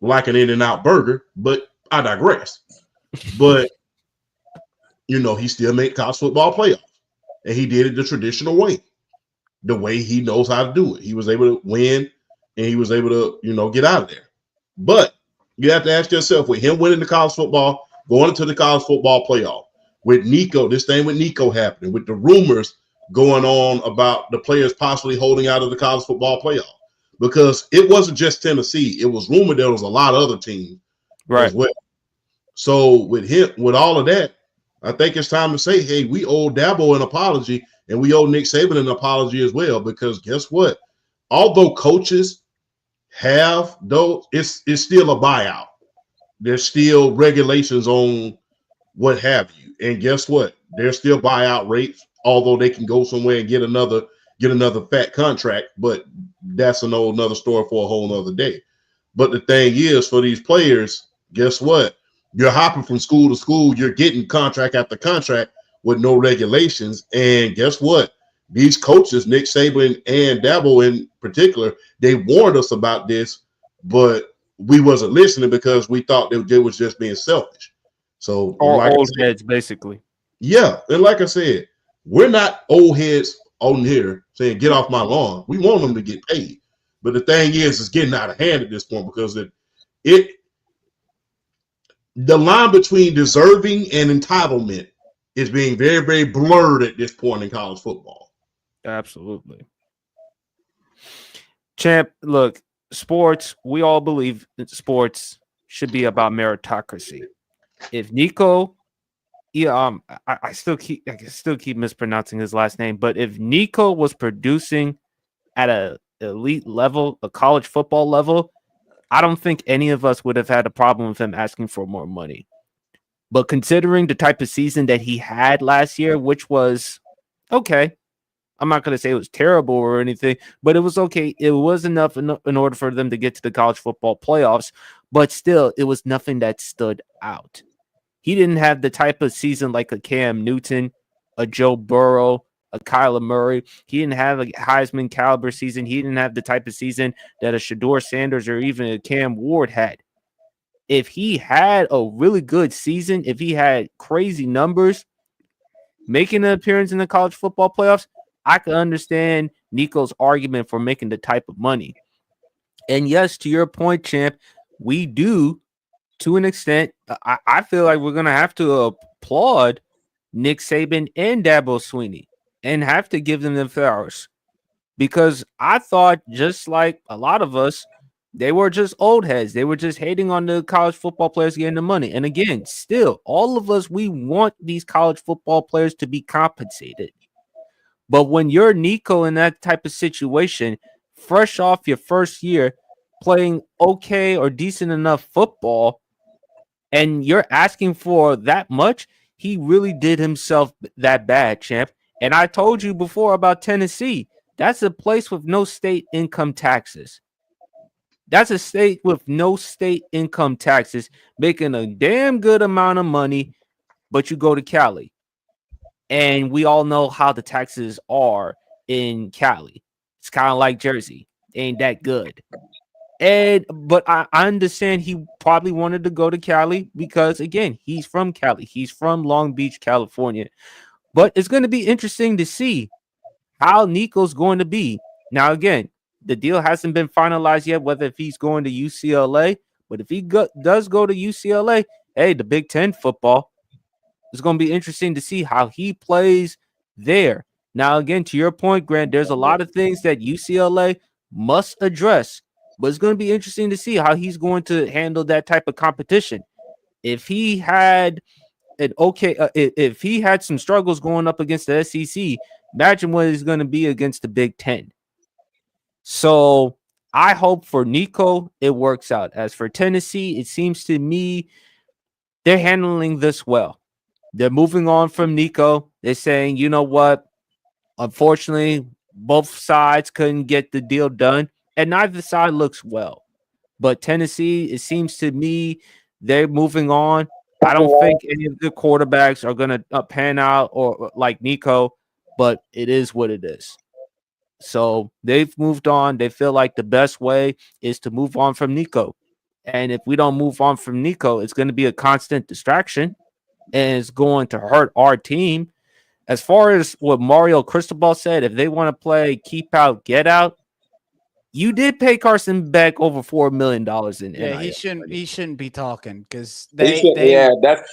like an In-N-Out burger, but I digress. But, he still made college football playoffs. And he did it the traditional way, the way he knows how to do it. He was able to win, and he was able to, get out of there. But you have to ask yourself, with him winning the college football, going into the college football playoff, with Nico, this thing with Nico happening, with the rumors going on about the players possibly holding out of the college football playoff, because it wasn't just Tennessee. It was rumored there was a lot of other teams Right. as well. So with him, with all of that, I think it's time to say, hey, we owe Dabo an apology, and we owe Nick Saban an apology as well, because guess what? Although coaches have those, it's still a buyout. There's still regulations on what have you. And guess what? There's still buyout rates, although they can go somewhere and get another fat contract, but that's another story for a whole nother day. But the thing is, for these players, guess what? You're hopping from school to school. You're getting contract after contract with no regulations. And guess what? These coaches, Nick Saban and Dabo in particular, they warned us about this, but we wasn't listening because we thought they was just being selfish. So, Or like old I said, heads, basically. yeah, and like I said, we're not old heads on here saying get off my lawn. We want them to get paid, but the thing is, it's getting out of hand at this point because the line between deserving and entitlement is being very, very blurred at this point in college football. Absolutely. Champ, look, sports, we all believe that sports should be about meritocracy. If Nico, yeah, I still keep mispronouncing his last name, but if Nico was producing at a elite level, a college football level, I don't think any of us would have had a problem with him asking for more money. But considering the type of season that he had last year, which was okay, I'm not going to say it was terrible or anything, but it was okay. It was enough in order for them to get to the college football playoffs, but still, it was nothing that stood out. He didn't have the type of season like a Cam Newton, a Joe Burrow, a Kyler Murray. He didn't have a Heisman caliber season. He didn't have the type of season that a Shedeur Sanders or even a Cam Ward had. If he had a really good season, if he had crazy numbers, making an appearance in the college football playoffs, I can understand Nico's argument for making the type of money. And yes, to your point, Champ, we do, to an extent, I feel like we're going to have to applaud Nick Saban and Dabo Swinney and have to give them their flowers, because I thought, just like a lot of us, they were just old heads. They were just hating on the college football players getting the money. And again, still, all of us, we want these college football players to be compensated. But when you're Nico in that type of situation, fresh off your first year, playing okay or decent enough football, and you're asking for that much, he really did himself that bad, Champ. And I told you before about Tennessee. That's a place with no state income taxes. That's a state with no state income taxes, making a damn good amount of money, but you go to Cali. And we all know how the taxes are in Cali. It's kind of like Jersey. Ain't that good. But I understand he probably wanted to go to Cali because, again, he's from Cali. He's from Long Beach, California. But it's going to be interesting to see how Nico's going to be. Now, again, the deal hasn't been finalized yet, whether if he's going to UCLA. But if he does go to UCLA, hey, the Big Ten football, it's going to be interesting to see how he plays there. Now, again, to your point, Grant, there's a lot of things that UCLA must address, but it's going to be interesting to see how he's going to handle that type of competition. If he had if he had some struggles going up against the SEC, imagine what he's going to be against the Big Ten. So I hope for Nico it works out. As for Tennessee, it seems to me they're handling this well. They're moving on from Nico. They're saying, you know what? Unfortunately, both sides couldn't get the deal done, and neither side looks well. But Tennessee, it seems to me, they're moving on. I don't think any of the quarterbacks are going to pan out or like Nico, but it is what it is. So they've moved on. They feel like the best way is to move on from Nico. And if we don't move on from Nico, it's going to be a constant distraction, and it's going to hurt our team. As far as what Mario Cristobal said, if they want to play keep out, get out, you did pay Carson Beck over $4 million in Yeah, NIL. he shouldn't be talking because Yeah, that's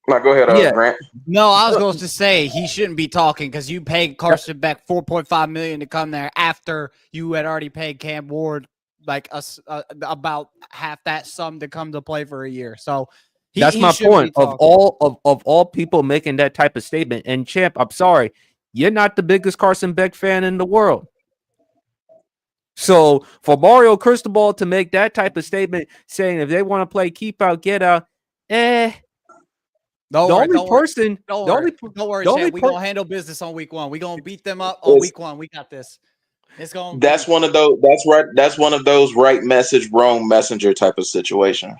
Now go ahead, Yeah. Grant. No, I was going to say he shouldn't be talking because you paid Carson Beck $4.5 million to come there after you had already paid Cam Ward like about half that sum to come to play for a year. So that's my shouldn't point. be Of all people making that type of statement, and Champ, I'm sorry, you're not the biggest Carson Beck fan in the world. So for Mario Cristobal to make that type of statement, saying if they want to play keep out, get out, Don't worry, Chad. We're going to handle business on week 1. We're going to beat them up on week 1. We got this. It's going. That's one of those. That's right. That's one of those right message, wrong messenger type of situation.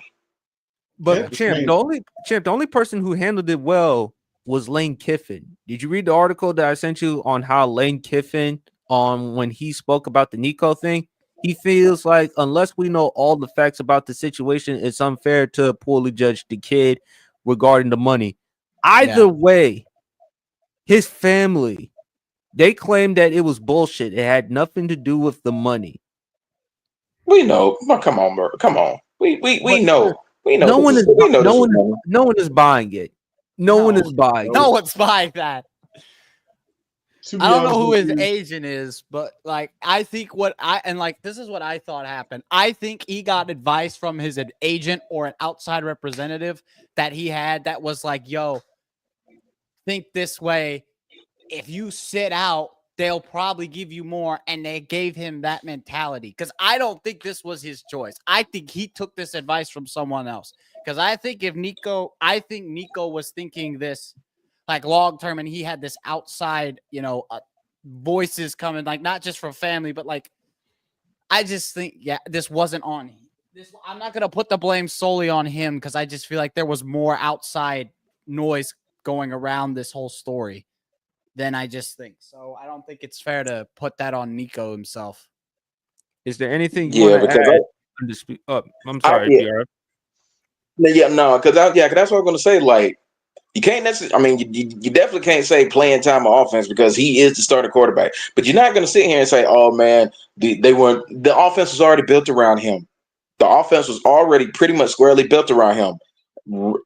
But Champ, the only person who handled it well was Lane Kiffin. Did you read the article that I sent you on how Lane Kiffin, when he spoke about the Nico thing, he feels like unless we know all the facts about the situation, it's unfair to poorly judge the kid regarding the money. Either way, his family, they claimed that it was bullshit. It had nothing to do with the money. We know. Come on, bro. Come on. We know. We know. No one is buying it. No one is buying it. No one's buying that. I don't know who his agent is, but like I think this is what I thought happened. I think he got advice from his agent or an outside representative that he had that was like, yo, think this way. If you sit out, they'll probably give you more. And they gave him that mentality. Because I don't think this was his choice. I think he took this advice from someone else. Because I think Nico was thinking this like long term, and he had this outside, voices coming, like not just from family, but like I just think, this wasn't on him. I'm not gonna put the blame solely on him because I just feel like there was more outside noise going around this whole story than I just think. So I don't think it's fair to put that on Nico himself. Is there anything you want to add? I'm sorry, PR. Because that's what I'm going to say. Like, you can't necessarily. I mean, you definitely can't say playing time of offense because he is the starting quarterback. But you're not going to sit here and say, "Oh man, the offense was already built around him." The offense was already pretty much squarely built around him.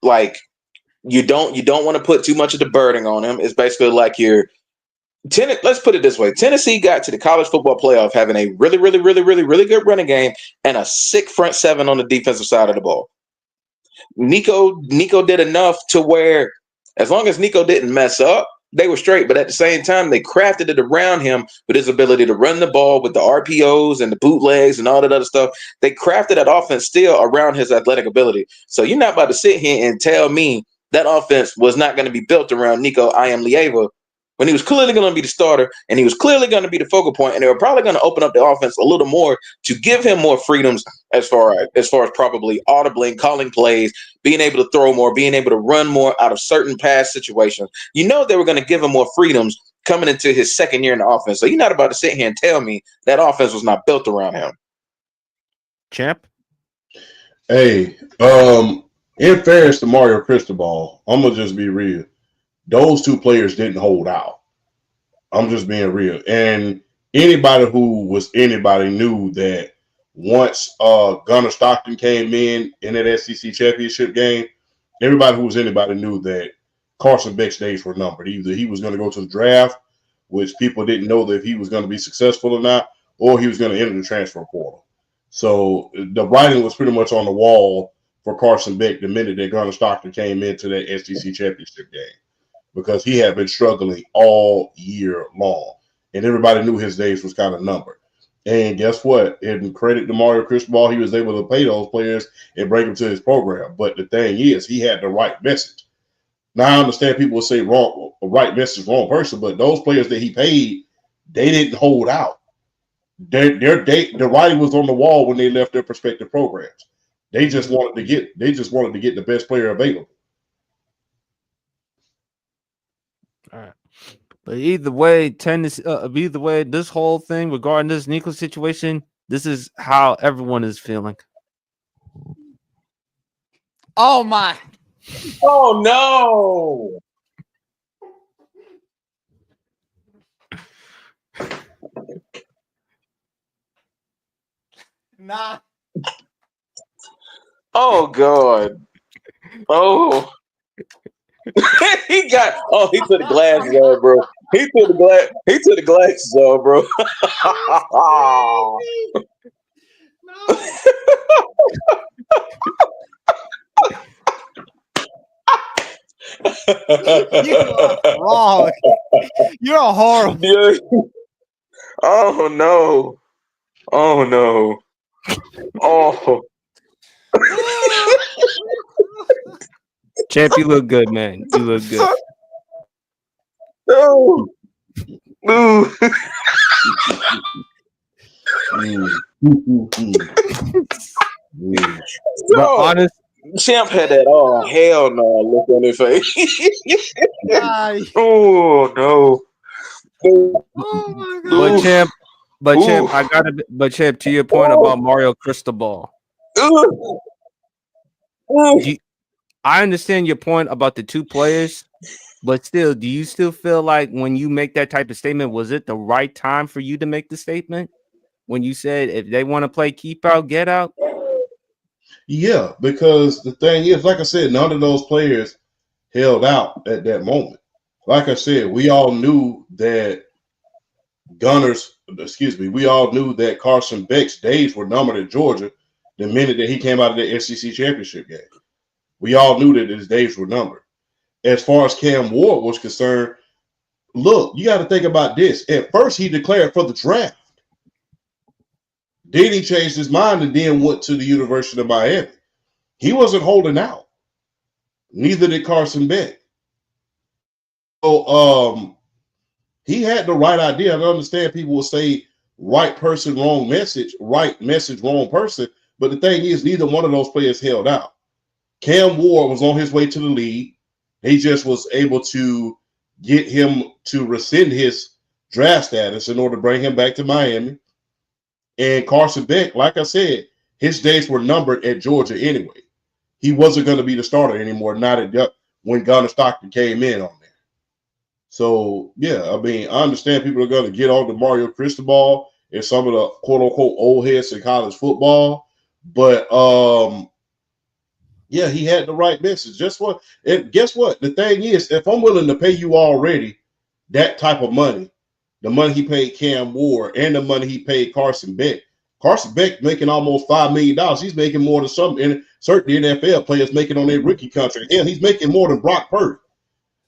Like, you don't want to put too much of the burden on him. It's basically like let's put it this way. Tennessee got to the college football playoff having a really, really, really, really, really good running game and a sick front seven on the defensive side of the ball. Nico did enough to where as long as Nico didn't mess up, they were straight. But at the same time, they crafted it around him with his ability to run the ball with the RPOs and the bootlegs and all that other stuff. They crafted that offense still around his athletic ability. So you're not about to sit here and tell me that offense was not going to be built around Nico Iamaleava when he was clearly going to be the starter and he was clearly going to be the focal point, and they were probably going to open up the offense a little more to give him more freedoms as far as probably audibly calling plays, being able to throw more, being able to run more out of certain pass situations. You know they were going to give him more freedoms coming into his second year in the offense. So you're not about to sit here and tell me that offense was not built around him. Champ? Hey, in fairness to Mario Cristobal, I'm going to just be real. Those two players didn't hold out. I'm just being real. And anybody who was anybody knew that once Gunnar Stockton came in that SEC championship game, everybody who was anybody knew that Carson Beck's days were numbered. Either he was going to go to the draft, which people didn't know that he was going to be successful or not, or he was going to enter the transfer portal. So the writing was pretty much on the wall for Carson Beck the minute that Gunnar Stockton came into that SEC championship game, because he had been struggling all year long. And everybody knew his days was kind of numbered. And guess what? In credit to Mario Cristobal, he was able to pay those players and bring them to his program. But the thing is, he had the right message. Now, I understand people will say right message, wrong person, but those players that he paid, they didn't hold out. The writing was on the wall when they left their respective programs. They just wanted to get the best player available. All right. But either way, this whole thing regarding this Nico situation, this is how everyone is feeling. Oh my! Oh no! Nah. Oh God! Oh. He took the glasses off, bro. He took the glasses off, bro. You are wrong. You're horrible. Yeah. Oh no. Oh no. Oh. Champ, you look good, man. You look good. No. No. But honest, Champ had that hell no look on his face. Oh no. Oh my but god. champ, but champ, to your point about Mario Cristobal, I understand your point about the two players, but still, do you still feel like when you make that type of statement, was it the right time for you to make the statement? When you said if they want to play keep out, get out? Yeah, because the thing is, like I said, none of those players held out at that moment. Like I said, we all knew that we all knew that Carson Beck's days were numbered at Georgia the minute that he came out of the SEC championship game. We all knew that his days were numbered. As far as Cam Ward was concerned, look, you got to think about this. At first, he declared for the draft. Then he changed his mind and then went to the University of Miami. He wasn't holding out. Neither did Carson Beck. So he had the right idea. I understand people will say right person, wrong message, right message, wrong person. But the thing is, neither one of those players held out. Cam Ward was on his way to the league. He just was able to get him to rescind his draft status in order to bring him back to Miami. And Carson Beck, like I said, his days were numbered at Georgia anyway. He wasn't going to be the starter anymore, when Gunnar Stockton came in on there. So, yeah, I mean, I understand people are going to get on to Mario Cristobal and some of the quote-unquote old heads in college football. But, yeah, he had the right message. Guess what? The thing is, if I'm willing to pay you already that type of money, the money he paid Cam Ward and the money he paid Carson Beck making almost $5 million. He's making more than some, and certain NFL players making on their rookie contract. And he's making more than Brock Purdy.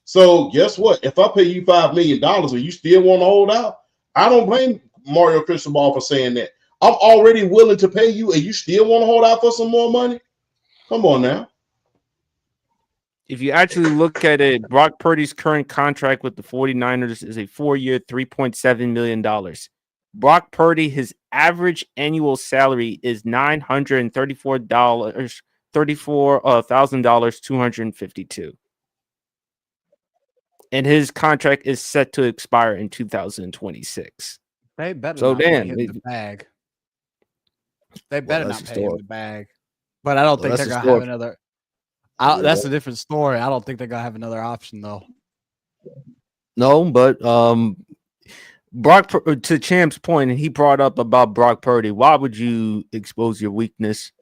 So guess what? If I pay you $5 million and you still want to hold out, I don't blame Mario Cristobal for saying that. I'm already willing to pay you and you still want to hold out for some more money? Come on now. If you actually look at it, Brock Purdy's current contract with the 49ers is a 4-year, $3.7 million. Brock Purdy, his average annual salary is $934,252. And his contract is set to expire in 2026. They better So not pay damn, him the bag. They better that's not the pay him story. the bag. But I don't think that's they're the gonna have story. another. Yeah. That's a different story. I don't think they're gonna have another option though. No, but Brock, to Champ's point, and he brought up about Brock Purdy. Why would you expose your weakness?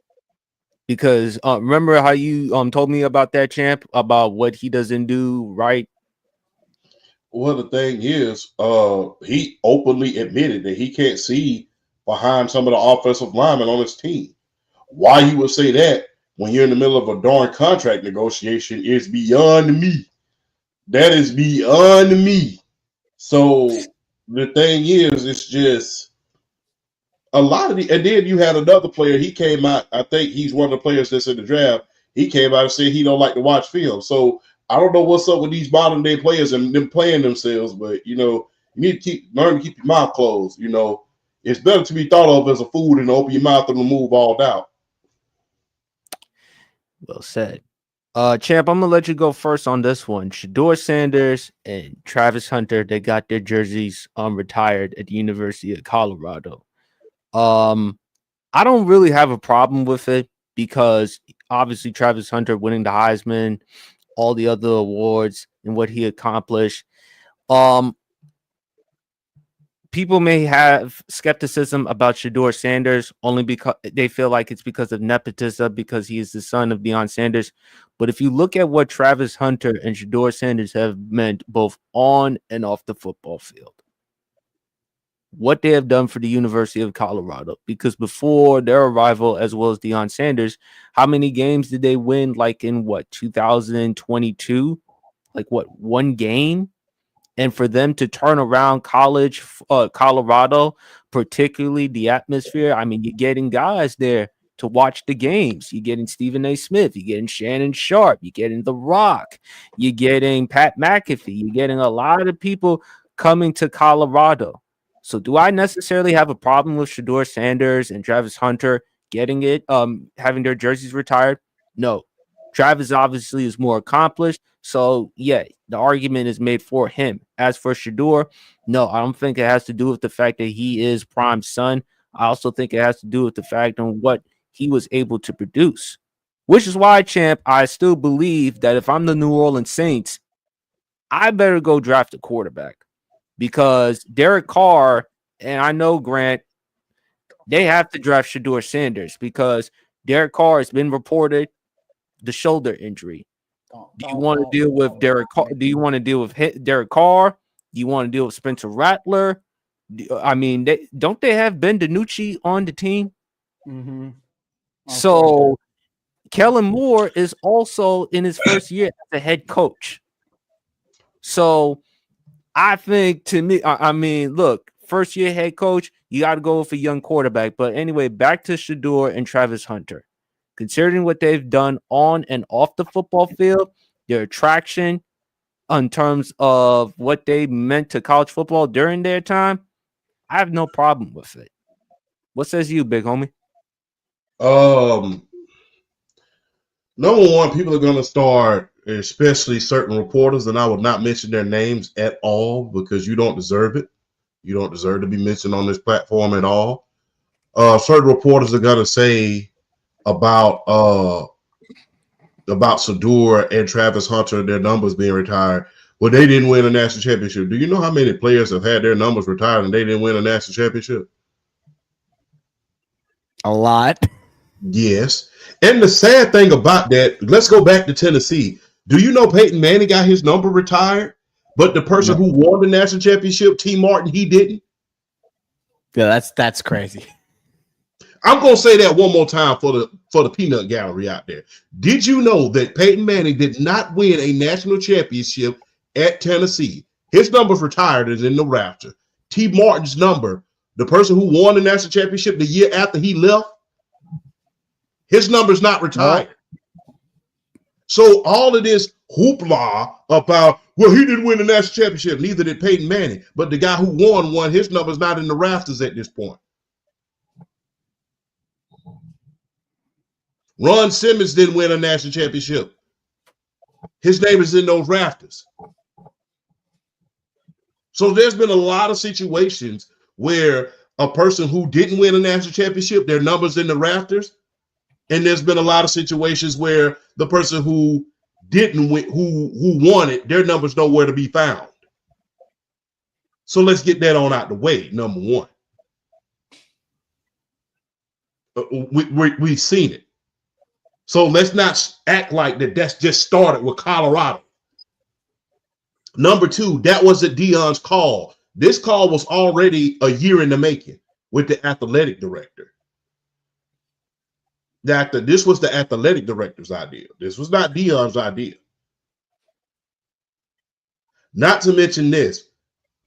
Because remember how you told me about that, Champ, about what he doesn't do right. Well, the thing is, he openly admitted that he can't see behind some of the offensive linemen on his team. Why you would say that when you're in the middle of a darn contract negotiation is beyond me. That is beyond me. So the thing is, it's just a lot of the. And then you had another player. He came out. I think he's one of the players that's in the draft. He came out and said he don't like to watch film. So I don't know what's up with these modern day players and them playing themselves. But you need to learn to keep your mouth closed. It's better to be thought of as a fool than to open your mouth and remove all doubt. Well said. Champ, I'm gonna let you go first on this one. Shedeur Sanders and Travis Hunter, they got their jerseys retired at the University of Colorado. I don't really have a problem with it because obviously Travis Hunter winning the Heisman, all the other awards and what he accomplished. people may have skepticism about Shedeur Sanders only because they feel like it's because of nepotism, because he is the son of Deion Sanders. But if you look at what Travis Hunter and Shedeur Sanders have meant both on and off the football field, what they have done for the University of Colorado, because before their arrival, as well as Deion Sanders, how many games did they win? Like in what, 2022? Like what, one game? And for them to turn around Colorado, particularly the atmosphere, I mean, you're getting guys there to watch the games. You're getting Stephen A. Smith. You're getting Shannon Sharp. You're getting The Rock. You're getting Pat McAfee. You're getting a lot of people coming to Colorado. So do I necessarily have a problem with Shedeur Sanders and Travis Hunter getting it, having their jerseys retired? No. Travis obviously is more accomplished. So, yeah, the argument is made for him. As for Shedeur, no, I don't think it has to do with the fact that he is Prime's son. I also think it has to do with the fact on what he was able to produce, which is why, champ, I still believe that if I'm the New Orleans Saints, I better go draft a quarterback, because Derek Carr, and I know, Grant, they have to draft Shedeur Sanders because Derek Carr has been reported the shoulder injury. Do you want to deal with Derek Carr? Do you want to deal with Derek Carr? Do you want to deal with Spencer Rattler? I mean, they have Ben DiNucci on the team? Mm-hmm. So Kellen Moore is also in his first year as a head coach. So I think, to me, I mean, look, first year head coach, you got to go with a young quarterback. But anyway, back to Shedeur and Travis Hunter. Considering what they've done on and off the football field, their attraction in terms of what they meant to college football during their time, I have no problem with it. What says you, big homie? Number one, people are going to start, especially certain reporters, and I will not mention their names at all because you don't deserve it. You don't deserve to be mentioned on this platform at all. Certain reporters are going to say about Shedeur and Travis Hunter and their numbers being retired. Well, they didn't win a national championship. Do you know how many players have had their numbers retired and they didn't win a national championship? A lot. Yes. And the sad thing about that, let's go back to Tennessee. Do you know Peyton Manning got his number retired, but the person who won the national championship, T. Martin, he didn't? Yeah, that's crazy. I'm gonna say that one more time for the peanut gallery out there. Did you know that Peyton Manning did not win a national championship at Tennessee? His number's retired, is in the rafter. T. Martin's number, the person who won the national championship the year after he left, his number's not retired. So all of this hoopla about, well, he didn't win the national championship, neither did Peyton Manning, but the guy who won, his number's not in the rafters at this point. Ron Simmons didn't win a national championship. His name is in those rafters. So there's been a lot of situations where a person who didn't win a national championship, their number's in the rafters. And there's been a lot of situations where the person who didn't win, who won it, their number's nowhere to be found. So let's get that on out the way, number one. We've seen it. So let's not act like that's just started with Colorado. Number two, that wasn't Deion's call. This call was already a year in the making with the athletic director. This was the athletic director's idea. This was not Deion's idea. Not to mention this,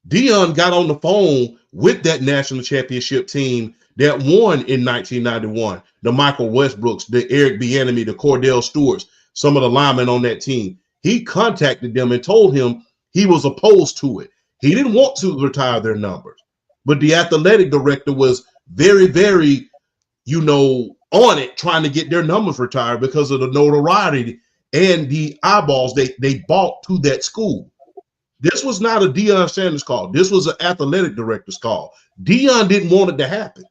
Deion got on the phone with that national championship team that won in 1991. The Michael Westbrooks, the Eric Bieniemy, the Cordell Stewarts, some of the linemen on that team. He contacted them and told him he was opposed to it. He didn't want to retire their numbers, but the athletic director was very, very, on it, trying to get their numbers retired because of the notoriety and the eyeballs they bought to that school. This was not a Deion Sanders call. This was an athletic director's call. Deion didn't want it to happen.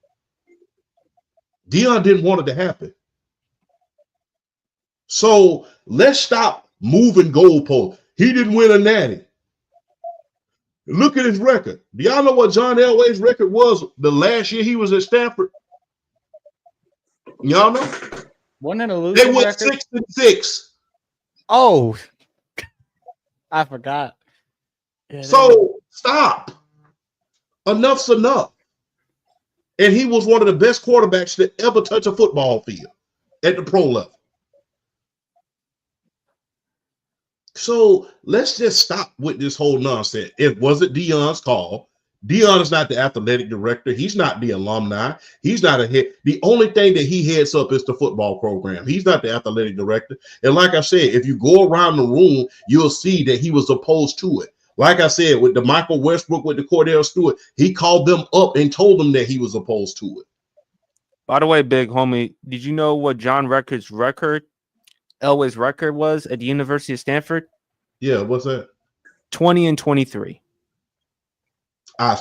So let's stop moving goalposts. He didn't win a natty. Look at his record. Do y'all know what John Elway's record was the last year he was at Stanford? Y'all know? Wasn't it a losing They went record? 6-6. Oh, I forgot. Yeah, So stop. Enough's enough. And he was one of the best quarterbacks to ever touch a football field at the pro level. So let's just stop with this whole nonsense. It wasn't Deion's call. Deion is not the athletic director. He's not the alumni. He's not a head. The only thing that he heads up is the football program. He's not the athletic director. And like I said, if you go around the room, you'll see that he was opposed to it. Like I said, with the Michael Westbrook, with the Cordell Stewart, he called them up and told them that he was opposed to it. By the way, big homie, did you know what Elway's record was at the University of Stanford? Yeah, what's that? 20-23. I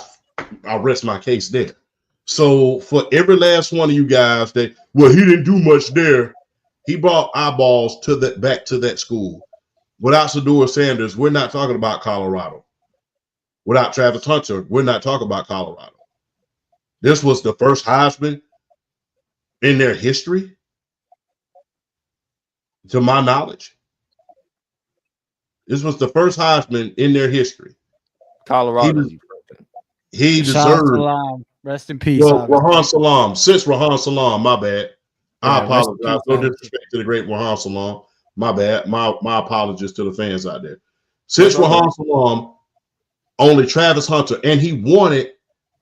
rest my case there. So for every last one of you guys that, well, he didn't do much there. He brought eyeballs to that back to that school. Without Shedeur Sanders, we're not talking about Colorado. Without Travis Hunter, we're not talking about Colorado. This was the first Heisman in their history, to my knowledge. This was the first Heisman in their history. Colorado. He deserved. Rest in peace. Well, Rahan Salam. Since Rahan Salam, my bad. I apologize. No disrespect to the great Rahan Salam. My bad. My apologies to the fans out there. Since Rahan Salam, only Travis Hunter, and he won it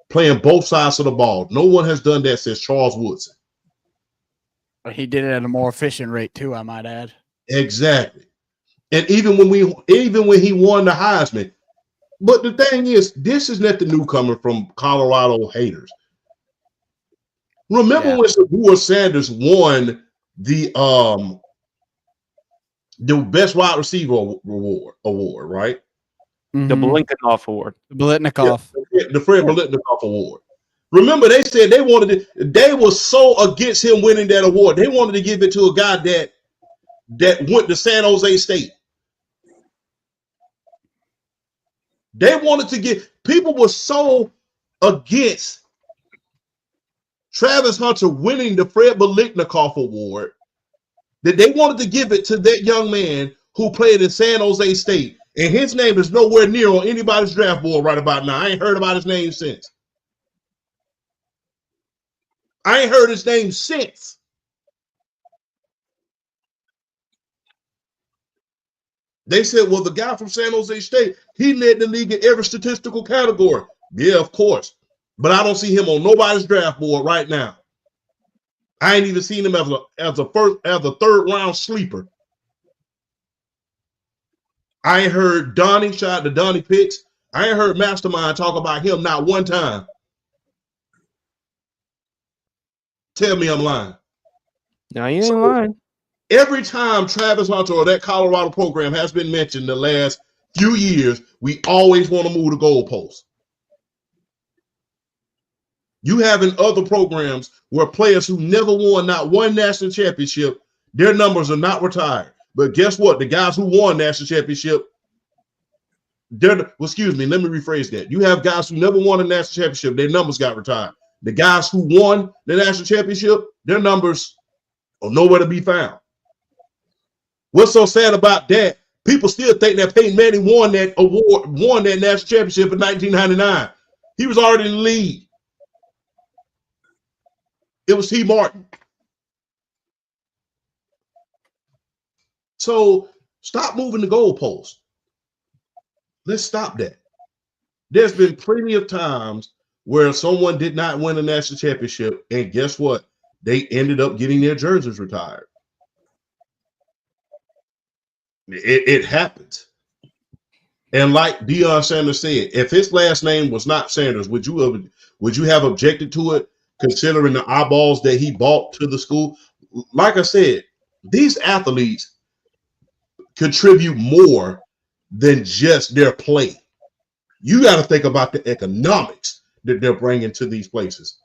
playing both sides of the ball. No one has done that since Charles Woodson. He did it at a more efficient rate too, I might add. Exactly. And even when he won the Heisman, but the thing is, this is not the newcomer from Colorado haters. Remember when Shedeur Sanders won the best wide receiver award, right? The Biletnikoff Award. Biletnikoff. Yeah, the Fred Biletnikoff Award. Remember, they said they were so against him winning that award. They wanted to give it to a guy that went to San Jose State. They wanted to get, people were so against Travis Hunter winning the Fred Biletnikoff Award that they wanted to give it to that young man who played in San Jose State. And his name is nowhere near on anybody's draft board right about now. I ain't heard about his name since. I ain't heard his name since. They said, well, the guy from San Jose State, he led the league in every statistical category. Yeah, of course. But I don't see him on nobody's draft board right now. I ain't even seen him as a third round sleeper. I ain't heard Donnie, shout out to Donnie Pitts. I ain't heard Mastermind talk about him not one time. Tell me I'm lying. No, you ain't lying. Every time Travis Hunter or that Colorado program has been mentioned the last few years, we always want to move the goalposts. You have in other programs where players who never won not one national championship, their numbers are not retired. But guess what? The guys who won national championship, let me rephrase that. You have guys who never won a national championship, their numbers got retired. The guys who won the national championship, their numbers are nowhere to be found. What's so sad about that? People still think that Peyton Manning won that award, won that national championship in 1999. He was already in the league. It was T. Martin. So stop moving the goalposts. Let's stop that. There's been plenty of times where someone did not win a national championship, and guess what? They ended up getting their jerseys retired. It happens. And like Deion Sanders said, if his last name was not Sanders, would you have objected to it, considering the eyeballs that he bought to the school? Like I said, these athletes contribute more than just their play. You got to think about the economics that they're bringing to these places.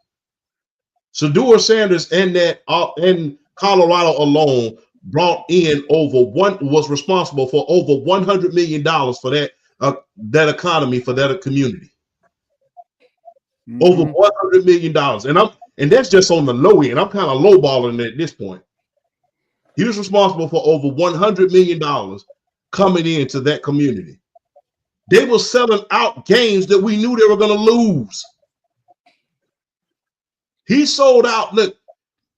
Shedeur Sanders and Colorado alone was responsible for over $100 million for that economy for that community. Mhm. Over $100 million. And that's just on the low end. I'm kind of lowballing at this point. He was responsible for over $100 million coming into that community. They were selling out games that we knew they were going to lose. He sold out. Look,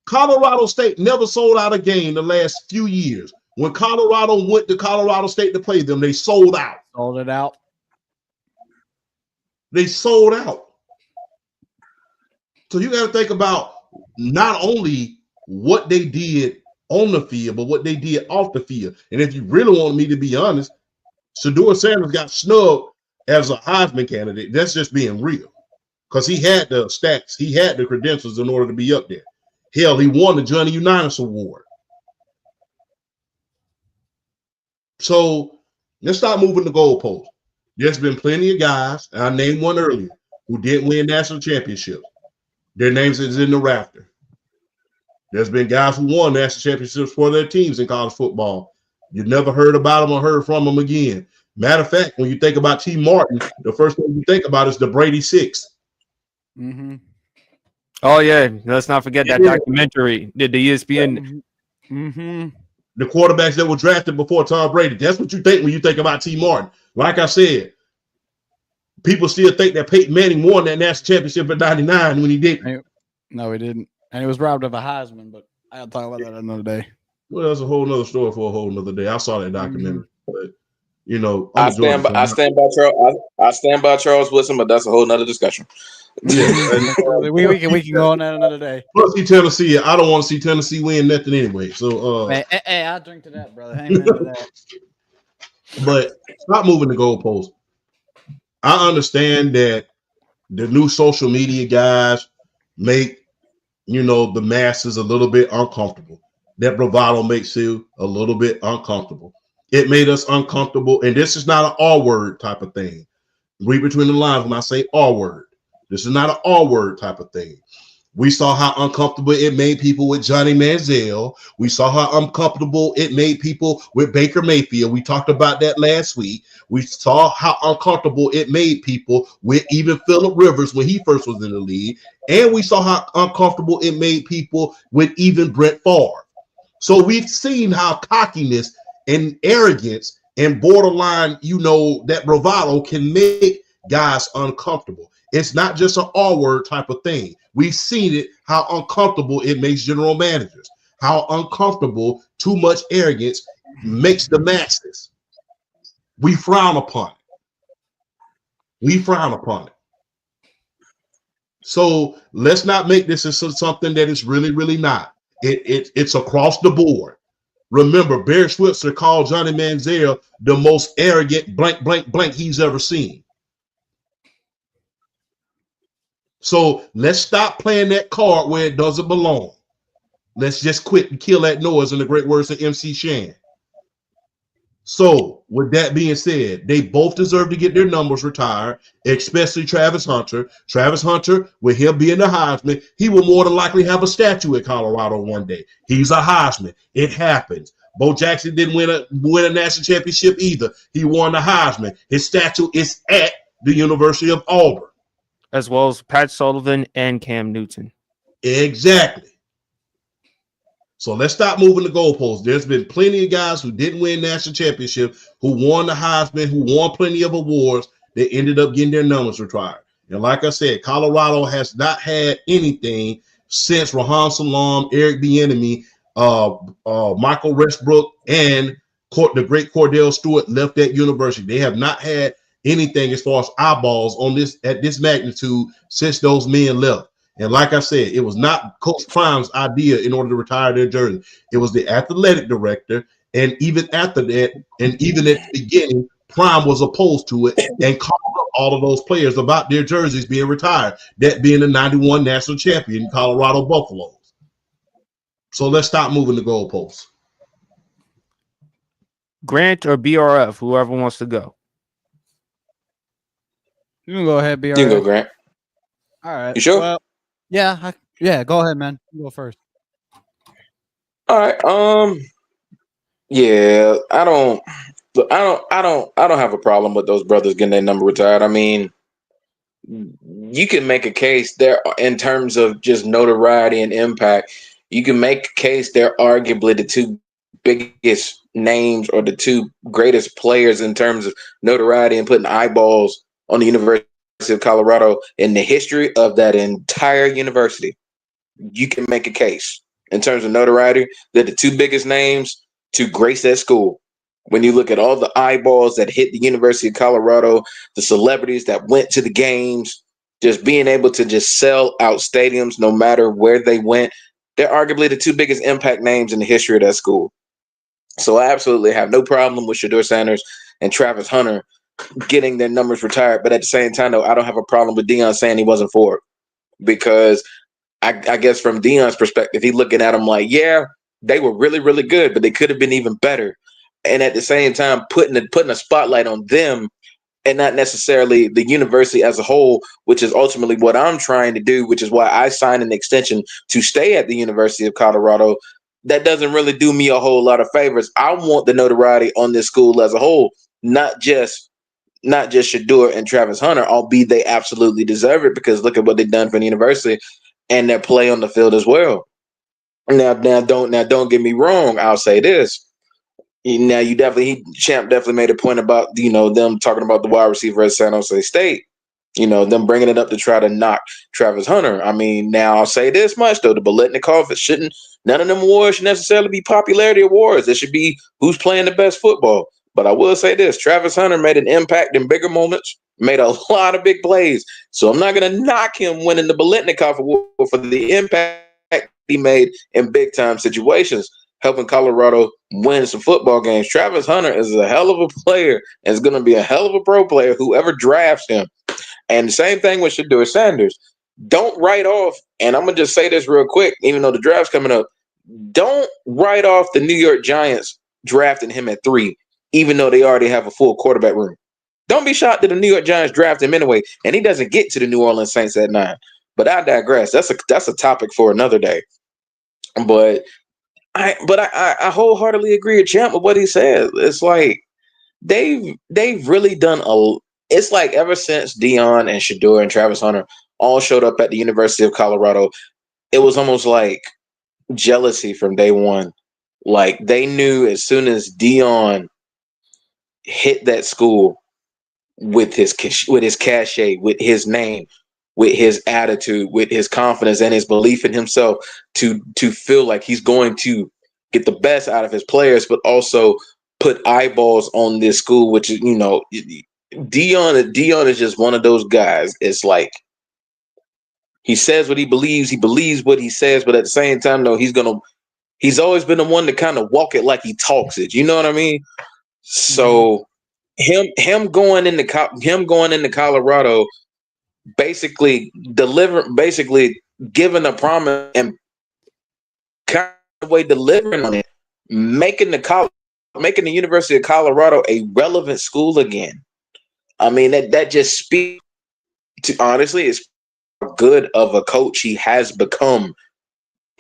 Colorado State never sold out a game the last few years. When Colorado went to Colorado State to play them, they sold out. Sold it out. They sold out. So you got to think about not only what they did on the field, but what they did off the field. And if you really want me to be honest, Shedeur Sanders got snubbed as a Heisman candidate. That's just being real. Because he had the stats, he had the credentials in order to be up there. Hell, he won the Johnny Unitas Award. So let's start moving the goalposts. There's been plenty of guys, and I named one earlier, who didn't win national championships. Their names is in the rafter. There's been guys who won national championships for their teams in college football. You never heard about them or heard from them again. Matter of fact, when you think about T. Martin, the first thing you think about is the Brady Six. Mm-hmm. Oh yeah, let's not forget that documentary. Did the ESPN? Mm-hmm. The quarterbacks that were drafted before Tom Brady. That's what you think when you think about T. Martin. Like I said, people still think that Peyton Manning won that national championship in '99 when he didn't. No, he didn't. And he was robbed of a Heisman, but I'll talk about that another day. Well, that's a whole nother story for a whole nother day. I saw that documentary, but you know, I stand by Charles Woodson, but that's a whole nother discussion. Yeah, we can go on that another day. Plus, see Tennessee. I don't want to see Tennessee win nothing anyway. So, hey, I'll drink to that, brother. Amen to that. But stop moving the goalposts. I understand that the new social media guys make the masses a little bit uncomfortable. That bravado makes you a little bit uncomfortable. It made us uncomfortable, and this is not an all word type of thing. Read between the lines when I say all word. This is not an all word type of thing. We saw how uncomfortable it made people with Johnny Manziel. We saw how uncomfortable it made people with Baker Mayfield. We talked about that last week. We saw how uncomfortable it made people with even Phillip Rivers when he first was in the league. And we saw how uncomfortable it made people with even Brett Favre. So we've seen how cockiness and arrogance and borderline, that bravado can make guys uncomfortable. It's not just an all-word type of thing. We've seen it, how uncomfortable it makes general managers, how uncomfortable too much arrogance makes the masses. We frown upon it. So let's not make this as something that it's really, really not. It's across the board. Remember, Barry Switzer called Johnny Manziel the most arrogant blank, blank, blank he's ever seen. So let's stop playing that card where it doesn't belong. Let's just quit and kill that noise in the great words of MC Shan. So with that being said, they both deserve to get their numbers retired, especially Travis Hunter. Travis Hunter, with him being the Heisman, he will more than likely have a statue at Colorado one day. He's a Heisman. It happens. Bo Jackson didn't win a national championship either. He won the Heisman. His statue is at the University of Auburn. As well as Pat Sullivan and Cam Newton. Exactly. So let's stop moving the goalposts. There's been plenty of guys who didn't win national championship, who won the Heisman, who won plenty of awards, that ended up getting their numbers retired. And like I said, Colorado has not had anything since Rahan Salam, Eric Bieniemy, Michael Westbrook, and the great Cordell Stewart left that university. They have not had anything as far as eyeballs on this at this magnitude since those men left. And like I said, it was not Coach Prime's idea in order to retire their jersey. It was the athletic director. And even after that, and even at the beginning, Prime was opposed to it and called up all of those players about their jerseys being retired, that being the 91 national champion Colorado Buffaloes. So let's stop moving the goalposts. Grant or BRF, whoever wants to go. You can go ahead, BRF. You can go, Grant. All right. You sure? Well, yeah, go ahead, man. You go first. All right. Yeah, I don't Look, I don't have a problem with those brothers getting their number retired. I mean, you can make a case there in terms of just notoriety and impact. You can make a case they're arguably the two biggest names or the two greatest players in terms of notoriety and putting eyeballs on the University of Colorado in the history of that entire university. You can make a case in terms of notoriety. They're the two biggest names to grace that school. When you look at all the eyeballs that hit the University of Colorado, the celebrities that went to the games, just being able to just sell out stadiums no matter where they went, they're arguably the two biggest impact names in the history of that school. So I absolutely have no problem with Shedeur Sanders and Travis Hunter getting their numbers retired. But at the same time, though, I don't have a problem with Deion saying he wasn't for it, because I guess from Deion's perspective, he's looking at them like, yeah, they were really, really good, but they could have been even better. And at the same time, putting a spotlight on them and not necessarily the university as a whole, which is ultimately what I'm trying to do, which is why I signed an extension to stay at the University of Colorado. That doesn't really do me a whole lot of favors. I want the notoriety on this school as a whole, not just Shedeur and Travis Hunter, albeit they absolutely deserve it, because look at what they've done for the university and their play on the field as well. Now don't get me wrong. I'll say this. Now Champ definitely made a point about them talking about the wide receiver at San Jose State. Them bringing it up to try to knock Travis Hunter. I mean, now I'll say this much though: the Biletnikoff, none of them awards should necessarily be popularity awards. It should be who's playing the best football. But I will say this: Travis Hunter made an impact in bigger moments, made a lot of big plays. So I'm not going to knock him winning the Biletnikoff award for the impact he made in big time situations, helping Colorado win some football games. Travis Hunter is a hell of a player and is going to be a hell of a pro player, whoever drafts him. And the same thing with Shedeur Sanders. Don't write off, and I'm going to just say this real quick, even though the draft's coming up, don't write off the New York Giants drafting him at 3, even though they already have a full quarterback room. Don't be shocked that the New York Giants draft him anyway, and he doesn't get to the New Orleans Saints at 9. But I digress. That's a topic for another day. But I wholeheartedly agree with Champ with what he said. It's like they've really done it's like ever since Deion and Shedeur and Travis Hunter all showed up at the University of Colorado, it was almost like jealousy from day one. Like they knew as soon as Deion hit that school with his cachet, with his name, with his attitude, with his confidence and his belief in himself, to feel like he's going to get the best out of his players, but also put eyeballs on this school, which is, Deion is just one of those guys. It's like he says what he believes what he says, but at the same time, though, he's always been the one to kind of walk it like he talks it. You know what I mean? So him going into Colorado, basically giving a promise and kind of way delivering on it, making the University of Colorado a relevant school again. I mean, that just speaks to, honestly, it's how good of a coach he has become.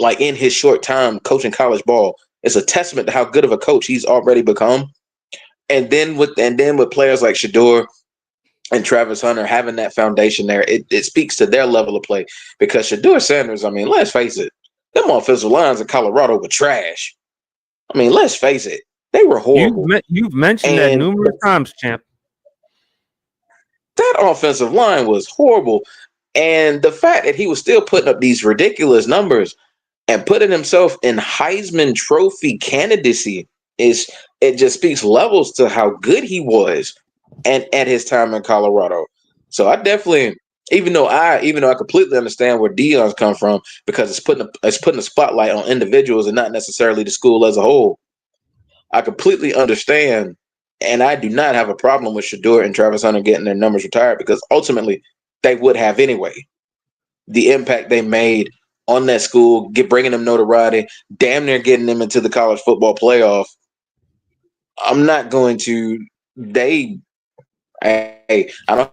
Like in his short time coaching college ball, it's a testament to how good of a coach he's already become. And then with players like Shedeur and Travis Hunter having that foundation there, it speaks to their level of play. Because Shedeur Sanders, I mean, let's face it, them offensive lines in Colorado were trash. I mean, let's face it, they were horrible. You've mentioned that numerous times, Champ. That offensive line was horrible. And the fact that he was still putting up these ridiculous numbers and putting himself in Heisman Trophy candidacy, it just speaks levels to how good he was and at his time in Colorado. So I definitely, even though I completely understand where Deion's come from, because it's putting a spotlight on individuals and not necessarily the school as a whole, I completely understand. And I do not have a problem with Shedeur and Travis Hunter getting their numbers retired, because ultimately they would have anyway. The impact they made on that school, bringing them notoriety, damn near getting them into the college football playoff. I'm not going to. I don't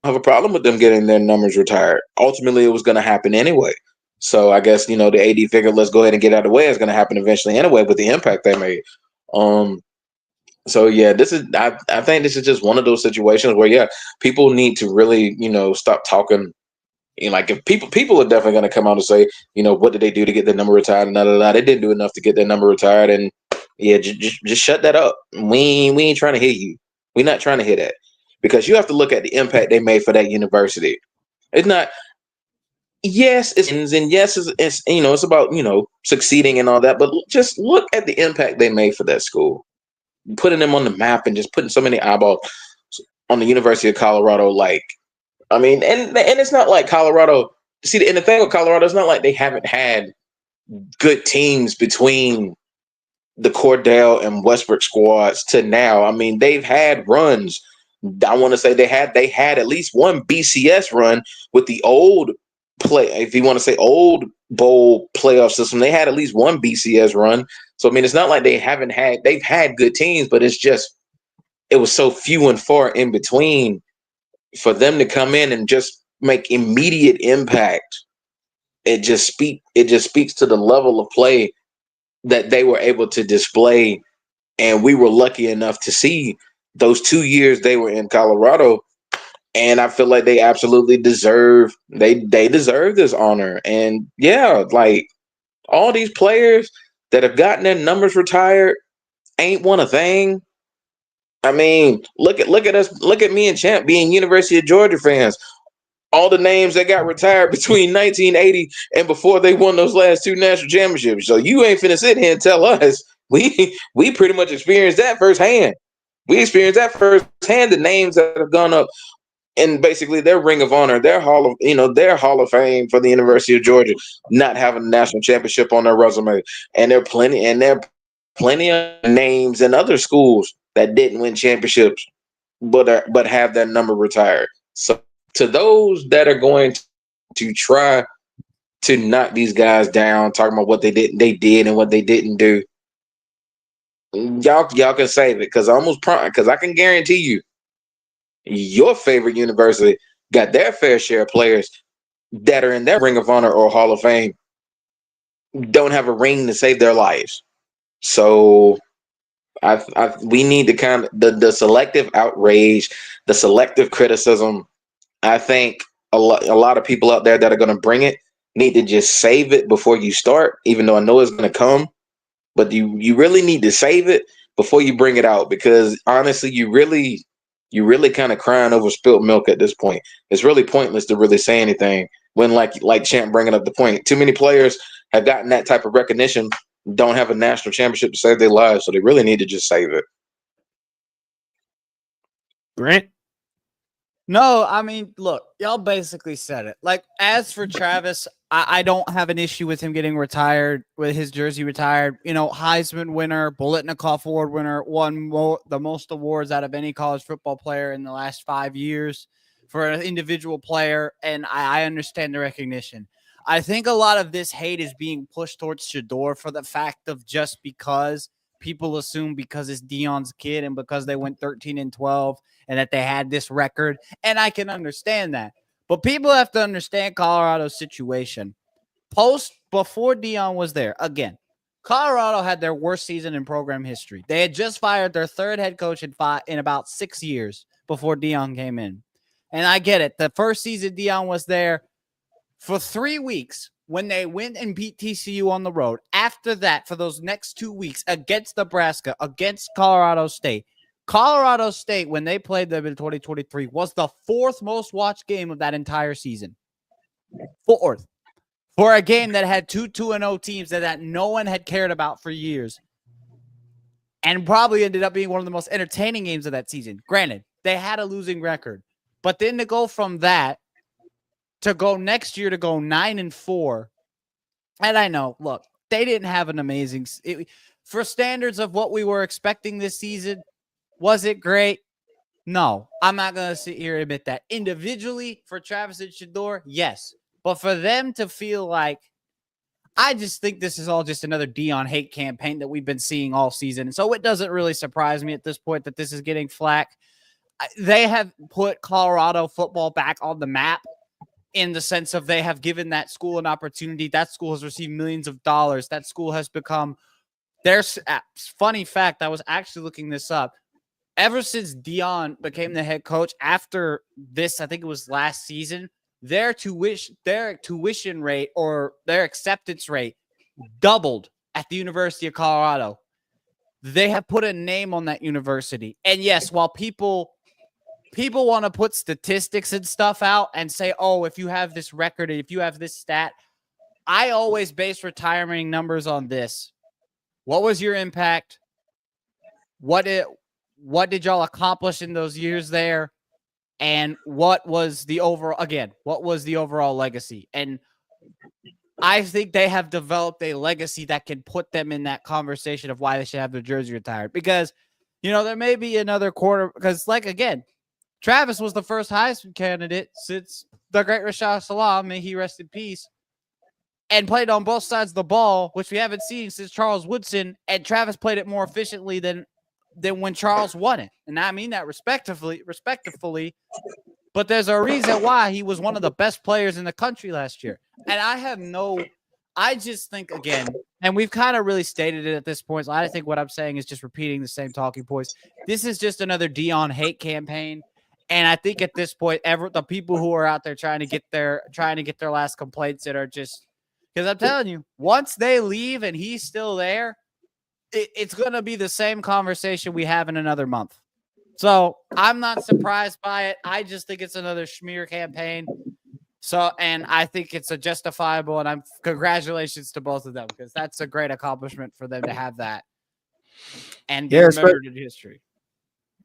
have a problem with them getting their numbers retired. Ultimately, it was going to happen anyway. So I guess the AD figured, let's go ahead and get out of the way. It's going to happen eventually anyway with the impact they made. So yeah, this is I think this is just one of those situations where yeah, people need to really, stop talking. Like if people are definitely gonna come out and say, what did they do to get their number retired and They didn't do enough to get their number retired, and yeah, just shut that up. We ain't trying to hear you. We're not trying to hear that. Because you have to look at the impact they made for that university. It's not yes, it's about, succeeding and all that, but just look at the impact they made for that school. Putting them on the map and just putting so many eyeballs on the University of Colorado. Like, I mean, and it's not like Colorado. See, and the thing with Colorado, it's not like they haven't had good teams between the Cordell and Westbrook squads to now. I mean, they've had runs. I want to say they had at least one BCS run with the old play. If you want to say old bowl playoff system, they had at least one BCS run. So I mean, it's not like they've had good teams, but it's just it was so few and far in between for them to come in and just make immediate impact. It just speaks to the level of play that they were able to display, and we were lucky enough to see those 2 years they were in Colorado. And I feel like they absolutely deserve this honor. And yeah, like all these players that have gotten their numbers retired ain't won a thing. I mean, look at us, look at me and Champ being University of Georgia fans. All the names that got retired between 1980 and before they won those last two national championships. So you ain't finna sit here and tell us we pretty much experienced that firsthand. We experienced that firsthand. The names that have gone up in basically their ring of honor, their hall of fame for the University of Georgia, not having a national championship on their resume, and there are plenty of names in other schools that didn't win championships, but have that number retired. So to those that are going to try to knock these guys down, talking about what they did and what they didn't do, y'all can save it because I can guarantee you your favorite university got their fair share of players that are in their ring of honor or hall of fame don't have a ring to save their lives. So we need to kind of the selective outrage, the selective criticism. I think a lot of people out there that are going to bring it need to just save it before you start, even though I know it's going to come. But you really need to save it before you bring it out, because honestly, you really kind of crying over spilt milk at this point. It's really pointless to really say anything when, like Champ bringing up the point, too many players have gotten that type of recognition, don't have a national championship to save their lives, so they really need to just save it. Grant? No, I mean, look, y'all basically said it. Like, as for Travis, I don't have an issue with him getting retired, with his jersey retired. You know, Heisman winner, Biletnikoff Award winner, won the most awards out of any college football player in the last 5 years for an individual player, and I understand the recognition. I think a lot of this hate is being pushed towards Shedeur for the fact of just because people assume because it's Deion's kid and because they went 13-12 and that they had this record. And I can understand that. But people have to understand Colorado's situation. Before Deion was there, again, Colorado had their worst season in program history. They had just fired their third head coach in about 6 years before Deion came in. And I get it. The first season Deion was there for 3 weeks when they went and beat TCU on the road. After that, for those next 2 weeks against Nebraska, against Colorado State, when they played them in 2023, was the fourth most watched game of that entire season. Fourth. For a game that had 2-2-0 teams that no one had cared about for years. And probably ended up being one of the most entertaining games of that season. Granted, they had a losing record. But then to go from that to go next year to go 9-4. And I know, look, they didn't have an amazing for standards of what we were expecting this season. Was it great? No, I'm not going to sit here and admit that. Individually, for Travis and Shedeur, yes. But for them to feel like, I just think this is all just another Deion hate campaign that we've been seeing all season. So it doesn't really surprise me at this point that this is getting flack. They have put Colorado football back on the map in the sense of they have given that school an opportunity. That school has received millions of dollars. That school has become there's a funny fact. I was actually looking this up. Ever since Dion became the head coach after this, I think it was last season, their tuition rate or their acceptance rate doubled at the University of Colorado. They have put a name on that university. And yes, while people want to put statistics and stuff out and say, oh, if you have this record, if you have this stat, I always base retirement numbers on this. What was your impact? What did y'all accomplish in those years there? And what was the overall legacy? And I think they have developed a legacy that can put them in that conversation of why they should have their jersey retired. Because, there may be another quarter. Because, again, Travis was the first Heisman candidate since the great Rashad Salam, may he rest in peace, and played on both sides of the ball, which we haven't seen since Charles Woodson. And Travis played it more efficiently than when Charles won it. And I mean that respectfully, but there's a reason why he was one of the best players in the country last year. And I just think, again, and we've kind of really stated it at this point, so I think what I'm saying is just repeating the same talking points. This is just another Dion hate campaign. And I think at this point, the people who are out there trying to get their last complaints that are just, because I'm telling you, once they leave and he's still there, it's going to be the same conversation we have in another month. So I'm not surprised by it. I just think it's another schmear campaign. So, and I think it's a justifiable, and congratulations to both of them, because that's a great accomplishment for them to have that and be remembered in history.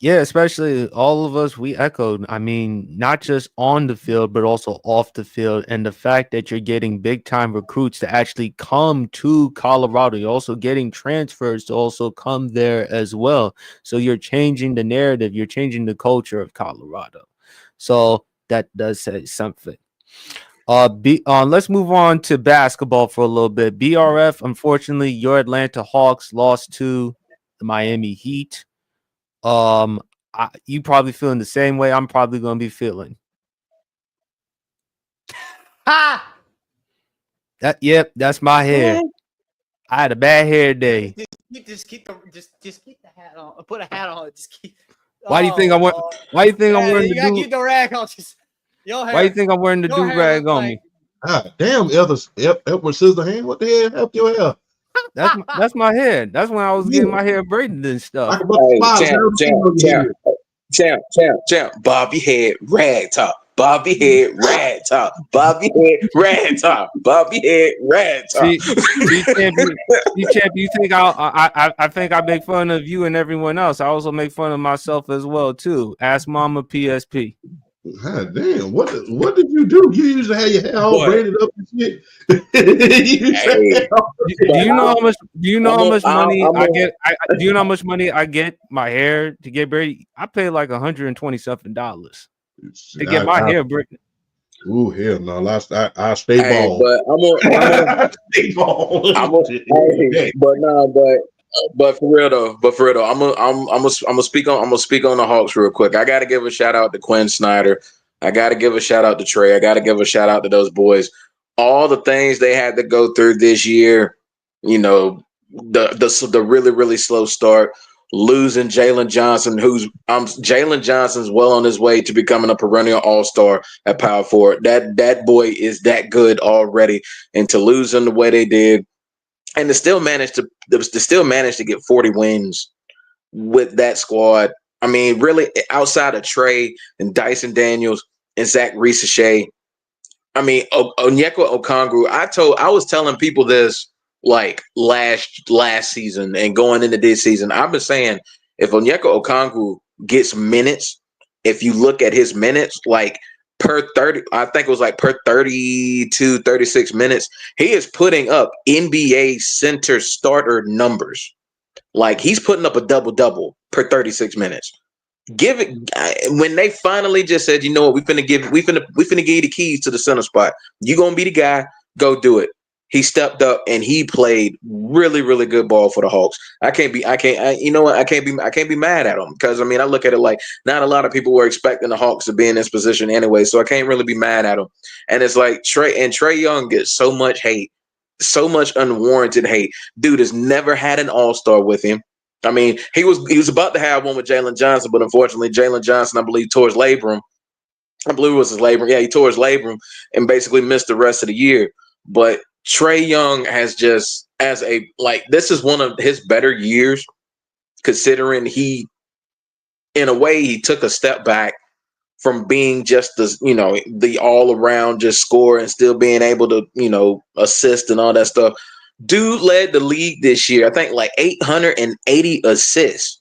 Yeah, especially all of us, we echoed. I mean, not just on the field, but also off the field. And the fact that you're getting big time recruits to actually come to Colorado. You're also getting transfers to also come there as well. So you're changing the narrative. You're changing the culture of Colorado. So that does say something. Let's move on to basketball for a little bit. BRF, unfortunately, your Atlanta Hawks lost to the Miami Heat. You probably feeling the same way I'm probably gonna be feeling. That's my hair. I had a bad hair day. Just keep the hat on. Put a hat on. Why do you think I'm wearing the do? Keep the rag on. Your hair. Why do you think I'm wearing the do rag on me? Ah, damn, Edward Scissorhands, what the hell help your hair? That's my hair. That's when I was getting my hair braided and stuff. Champ. Bobby head rag top. Bobby head rag top. Bobby head rag top. Bobby head rag top. See, champ, you think I think I make fun of you and everyone else. I also make fun of myself as well too. Ask Mama PSP. God damn, what did you do? You usually have your hair all braided up and shit. Do you know how much money I get? Do you know how much money I get my hair to get braided? I pay like $120 something to get my hair braided. Ooh, hell no! I stay bald. But stay bald. But for real though, I'm gonna speak on the Hawks real quick. I gotta give a shout out to Quinn Snyder. I gotta give a shout out to Trey. I gotta give a shout out to those boys. All the things they had to go through this year, the really, really slow start, losing Jalen Johnson, Jalen Johnson's well on his way to becoming a perennial all-star at power forward. That boy is that good already, and to lose him the way they did. And to still manage to get 40 wins with that squad. I mean, really, outside of Trey and Dyson Daniels and Zach Reese-Shea, I mean, Onyeka Okongwu. I was telling people this like last season and going into this season. I've been saying if Onyeka Okongwu gets minutes, if you look at his minutes, like per 30, I think it was like per 32, 36 minutes, he is putting up NBA center starter numbers. Like he's putting up a double-double per 36 minutes. Give it when they finally just said, you know what, we finna give you the keys to the center spot. You gonna be the guy, go do it. He stepped up and he played really, really good ball for the Hawks. I can't be mad at him because I mean I look at it like not a lot of people were expecting the Hawks to be in this position anyway, so I can't really be mad at him. And it's like Trey Young gets so much hate so much unwarranted hate. Dude has never had an all-star with him. I mean, he was about to have one with Jalen Johnson, but unfortunately, Jalen Johnson, I believe, tore his labrum. I believe it was his labrum. Yeah, he tore his labrum and basically missed the rest of the year. But Trae Young has just, this is one of his better years, considering in a way, he took a step back from being just the all around just score and still being able to, assist and all that stuff. Dude led the league this year, I think like 880 assists.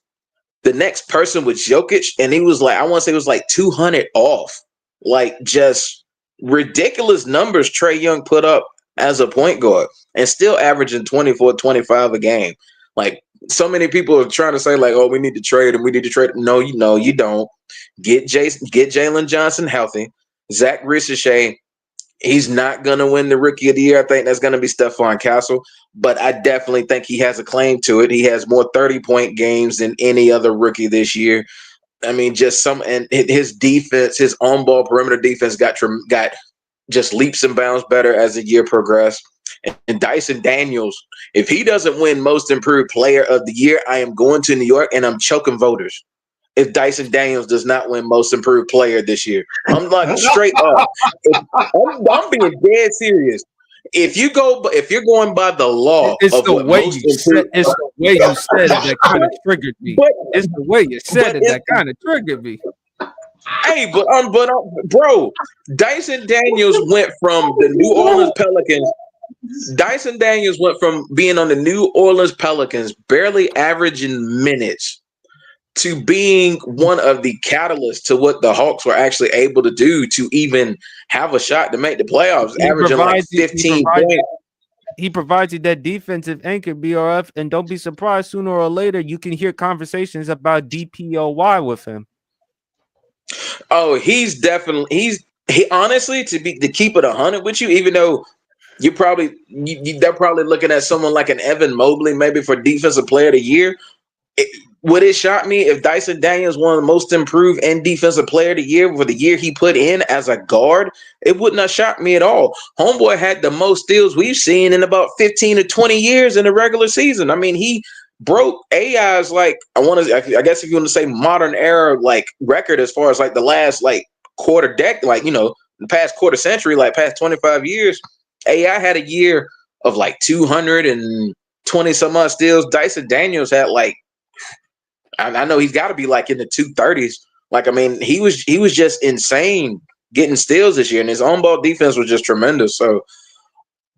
The next person was Jokic, and he was like, I want to say it was like 200 off. Like, just ridiculous numbers Trae Young put up as a point guard and still averaging 24, 25 a game. Like, so many people are trying to say, like, oh, we need to trade him. We need to trade him. No, you don't. Get Jalen Johnson healthy. Zach Ricochet, he's not going to win the Rookie of the Year. I think that's going to be Stephon Castle. But I definitely think he has a claim to it. He has more 30-point games than any other rookie this year. I mean, and his defense, his on-ball perimeter defense got just leaps and bounds better as the year progressed. And Dyson Daniels, if he doesn't win Most Improved Player of the Year, I am going to New York and I'm choking voters. If Dyson Daniels does not win Most Improved Player this year, I'm like straight up. I'm being dead serious. If you're going by the law, it's the way you said it that kind of triggered me. It's the way you said it that kind of triggered me. Hey, bro, Dyson Daniels went from the New Orleans Pelicans. Dyson Daniels went from being on the New Orleans Pelicans, barely averaging minutes, to being one of the catalysts to what the Hawks were actually able to do to even have a shot to make the playoffs, averaging like 15 points. He provides you that defensive anchor, BRF, and don't be surprised, sooner or later you can hear conversations about DPOY with him. Oh, he honestly, to keep it 100 with you, even though they're probably looking at someone like an Evan Mobley maybe for Defensive Player of the Year. Would it shock me if Dyson Daniels won the Most Improved and Defensive Player of the Year for the year he put in as a guard? It would not shock me at all. Homeboy had the most steals we've seen in about 15 to 20 years in the regular season. I mean, he broke AI's I guess if you want to say modern era record as far as the last quarter deck, the past quarter century, past 25 years. AI had a year of 220 some odd steals. Dyson Daniels had I know he's got to be in the 230s. I mean, he was just insane getting steals this year, and his on-ball defense was just tremendous. So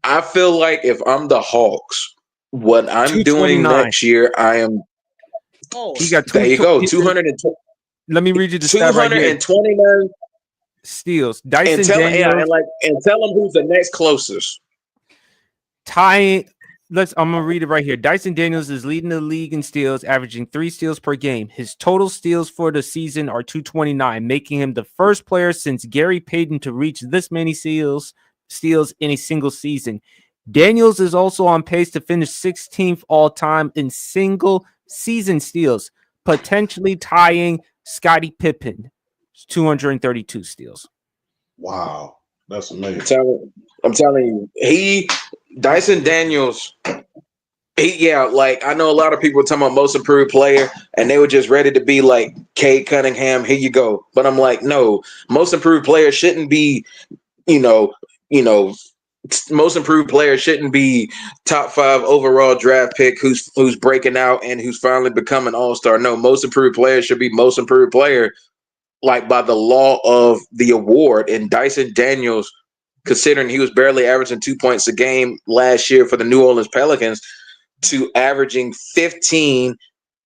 I feel like if I'm the Hawks, what I'm doing next year, I am. Oh, he got there you go, 220. Let me read you the stat right here. 229 steals. Dyson Daniels, and tell him who's the next closest. I'm gonna read it right here. Dyson Daniels is leading the league in steals, averaging 3 steals per game. His total steals for the season are 229, making him the first player since Gary Payton to reach this many steals in a single season. Daniels is also on pace to finish 16th all time in single season steals, potentially tying Scottie Pippen, 232 steals. Wow, that's amazing. I'm telling you, Dyson Daniels, I know a lot of people talking about Most Improved Player, and they were just ready to be like Cade Cunningham. Here you go, but I'm like, no, Most Improved Player shouldn't be, Most Improved Player shouldn't be top 5 overall draft pick who's breaking out and who's finally becoming All-Star. No, Most Improved Player should be Most Improved Player, by the law of the award. And Dyson Daniels, considering he was barely averaging 2 points a game last year for the New Orleans Pelicans, to averaging 15,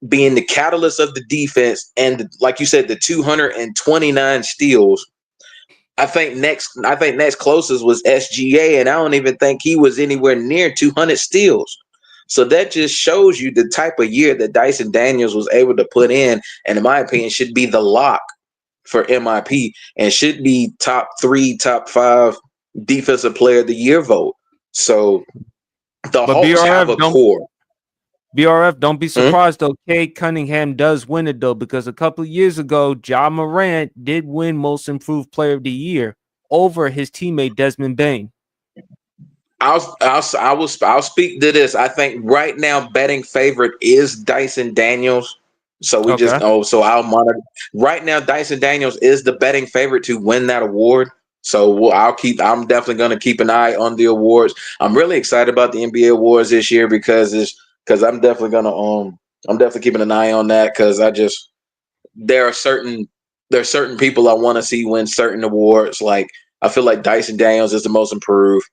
being the catalyst of the defense, and like you said, the 229 steals. I think next closest was SGA, and I don't even think he was anywhere near 200 steals. So that just shows you the type of year that Dyson Daniels was able to put in, and in my opinion, should be the lock for MIP and should be top 3, top 5 Defensive Player of the Year vote. So the Hawks have a core. BRF, don't be surprised though. Cade Cunningham does win it though, because a couple of years ago, Ja Morant did win Most Improved Player of the Year over his teammate Desmond Bane. I'll speak to this. I think right now betting favorite is Dyson Daniels. So Okay. so I'll monitor. Right now, Dyson Daniels is the betting favorite to win that award. So I'm definitely going to keep an eye on the awards. I'm really excited about the NBA awards this year because I'm definitely I'm definitely keeping an eye on that because there's certain people I want to see win certain awards. Like I feel like Dyson Daniels is the most improved.